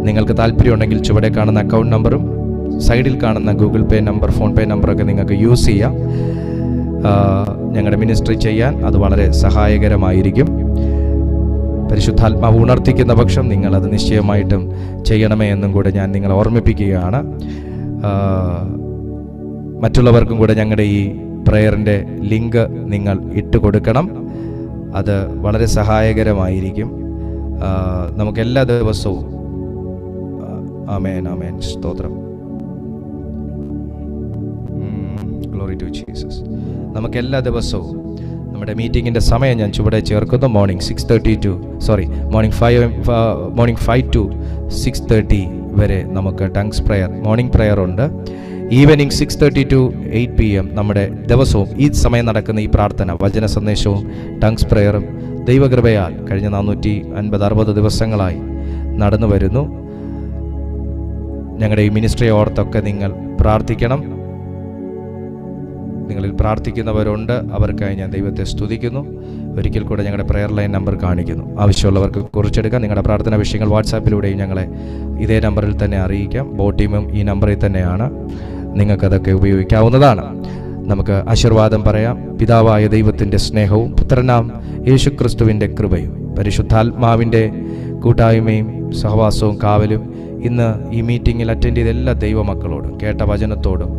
നിങ്ങൾക്ക് താല്പര്യമുണ്ടെങ്കിൽ ചുവടെ കാണുന്ന അക്കൗണ്ട് നമ്പറും സൈഡിൽ കാണുന്ന ഗൂഗിൾ പേ നമ്പർ, ഫോൺ പേ നമ്പറൊക്കെ നിങ്ങൾക്ക് യൂസ് ചെയ്യാം. ഞങ്ങളുടെ മിനിസ്ട്രി ചെയ്യാൻ അത് വളരെ സഹായകരമായിരിക്കും. പരിശുദ്ധാത്മാവ് ഉണർത്തിക്കുന്ന പക്ഷം നിങ്ങളത് നിശ്ചയമായിട്ടും ചെയ്യണമേ എന്നും കൂടെ ഞാൻ നിങ്ങളെ ഓർമ്മിപ്പിക്കുകയാണ്. മറ്റുള്ളവർക്കും കൂടെ ഞങ്ങളുടെ ഈ പ്രയറിൻ്റെ ലിങ്ക് നിങ്ങൾ ഇട്ട് കൊടുക്കണം. അത് വളരെ സഹായകരമായിരിക്കും. നമുക്കെല്ലാ ദിവസവും ആമേൻ, ആമേൻ, സ്തോത്രം, ഗ്ലോറി ടു ജീസസ്. നമുക്കെല്ലാ ദിവസവും നമ്മുടെ മീറ്റിങ്ങിൻ്റെ സമയം ഞാൻ ചുവടെ ചേർക്കുന്നു. മോർണിംഗ് 5 to 6:30 വരെ നമുക്ക് ടങ്സ് പ്രയർ, മോർണിംഗ് പ്രയർ ഉണ്ട്. ഈവനിങ് 6:30 to 8 PM നമ്മുടെ ദിവസവും ഈ സമയം നടക്കുന്ന ഈ പ്രാർത്ഥന, വചന സന്ദേശവും ടങ്സ് പ്രയറും ദൈവകൃപയാൽ കഴിഞ്ഞ 450-60 ദിവസങ്ങളായി നടന്നു വരുന്നു. ഞങ്ങളുടെ ഈ മിനിസ്ട്രിയെ ഓർത്തൊക്കെ നിങ്ങൾ പ്രാർത്ഥിക്കണം. നിങ്ങളിൽ പ്രാർത്ഥിക്കുന്നവരുണ്ട്, അവർക്കായി ഞാൻ ദൈവത്തെ സ്തുതിക്കുന്നു. ഒരിക്കൽ കൂടെ ഞങ്ങളുടെ പ്രെയർ ലൈൻ നമ്പർ കാണിക്കുന്നു. ആവശ്യമുള്ളവർക്ക് കുറിച്ചെടുക്കാം. നിങ്ങളുടെ പ്രാർത്ഥനാ വിഷയങ്ങൾ വാട്സാപ്പിലൂടെയും ഞങ്ങളെ ഇതേ നമ്പറിൽ തന്നെ അറിയിക്കാം. ബോട്ടീമും ഈ നമ്പറിൽ തന്നെയാണ്. നിങ്ങൾക്കതൊക്കെ ഉപയോഗിക്കാവുന്നതാണ്. നമുക്ക് ആശീർവാദം പറയാം. പിതാവായ ദൈവത്തിൻ്റെ സ്നേഹവും പുത്രനാം യേശുക്രിസ്തുവിൻ്റെ കൃപയും പരിശുദ്ധാത്മാവിൻ്റെ കൂട്ടായ്മയും സഹവാസവും കാവലും ഇന്ന് ഈ മീറ്റിങ്ങിൽ അറ്റൻഡ് ചെയ്ത എല്ലാ ദൈവമക്കളോടും കേട്ട വചനത്തോടും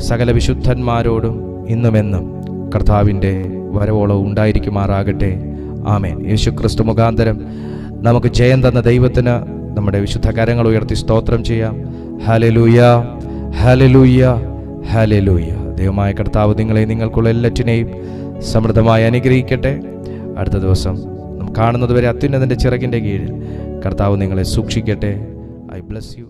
സകല വിശുദ്ധന്മാരോടും ഇന്നുമെന്നും കർത്താവിൻ്റെ വരവോളം ഉണ്ടായിരിക്കുമാറാകട്ടെ. ആമേൻ. യേശുക്രിസ്തു മുഖാന്തരം നമുക്ക് ജയം തന്ന ദൈവത്തിന് നമ്മുടെ വിശുദ്ധ കരങ്ങൾ ഉയർത്തി സ്തോത്രം ചെയ്യാം. Hallelujah, hallelujah, hallelujah. ദൈവമായ കർത്താവ് നിങ്ങളെ നിങ്ങൾക്കുള്ള എല്ലാറ്റിനെയും സമൃദ്ധമായി അനുഗ്രഹിക്കട്ടെ. അടുത്ത ദിവസം കാണുന്നതുവരെ അത്യുന്നതൻ്റെ ചിറകിൻ്റെ കീഴിൽ കർത്താവ് നിങ്ങളെ സൂക്ഷിക്കട്ടെ. I bless you.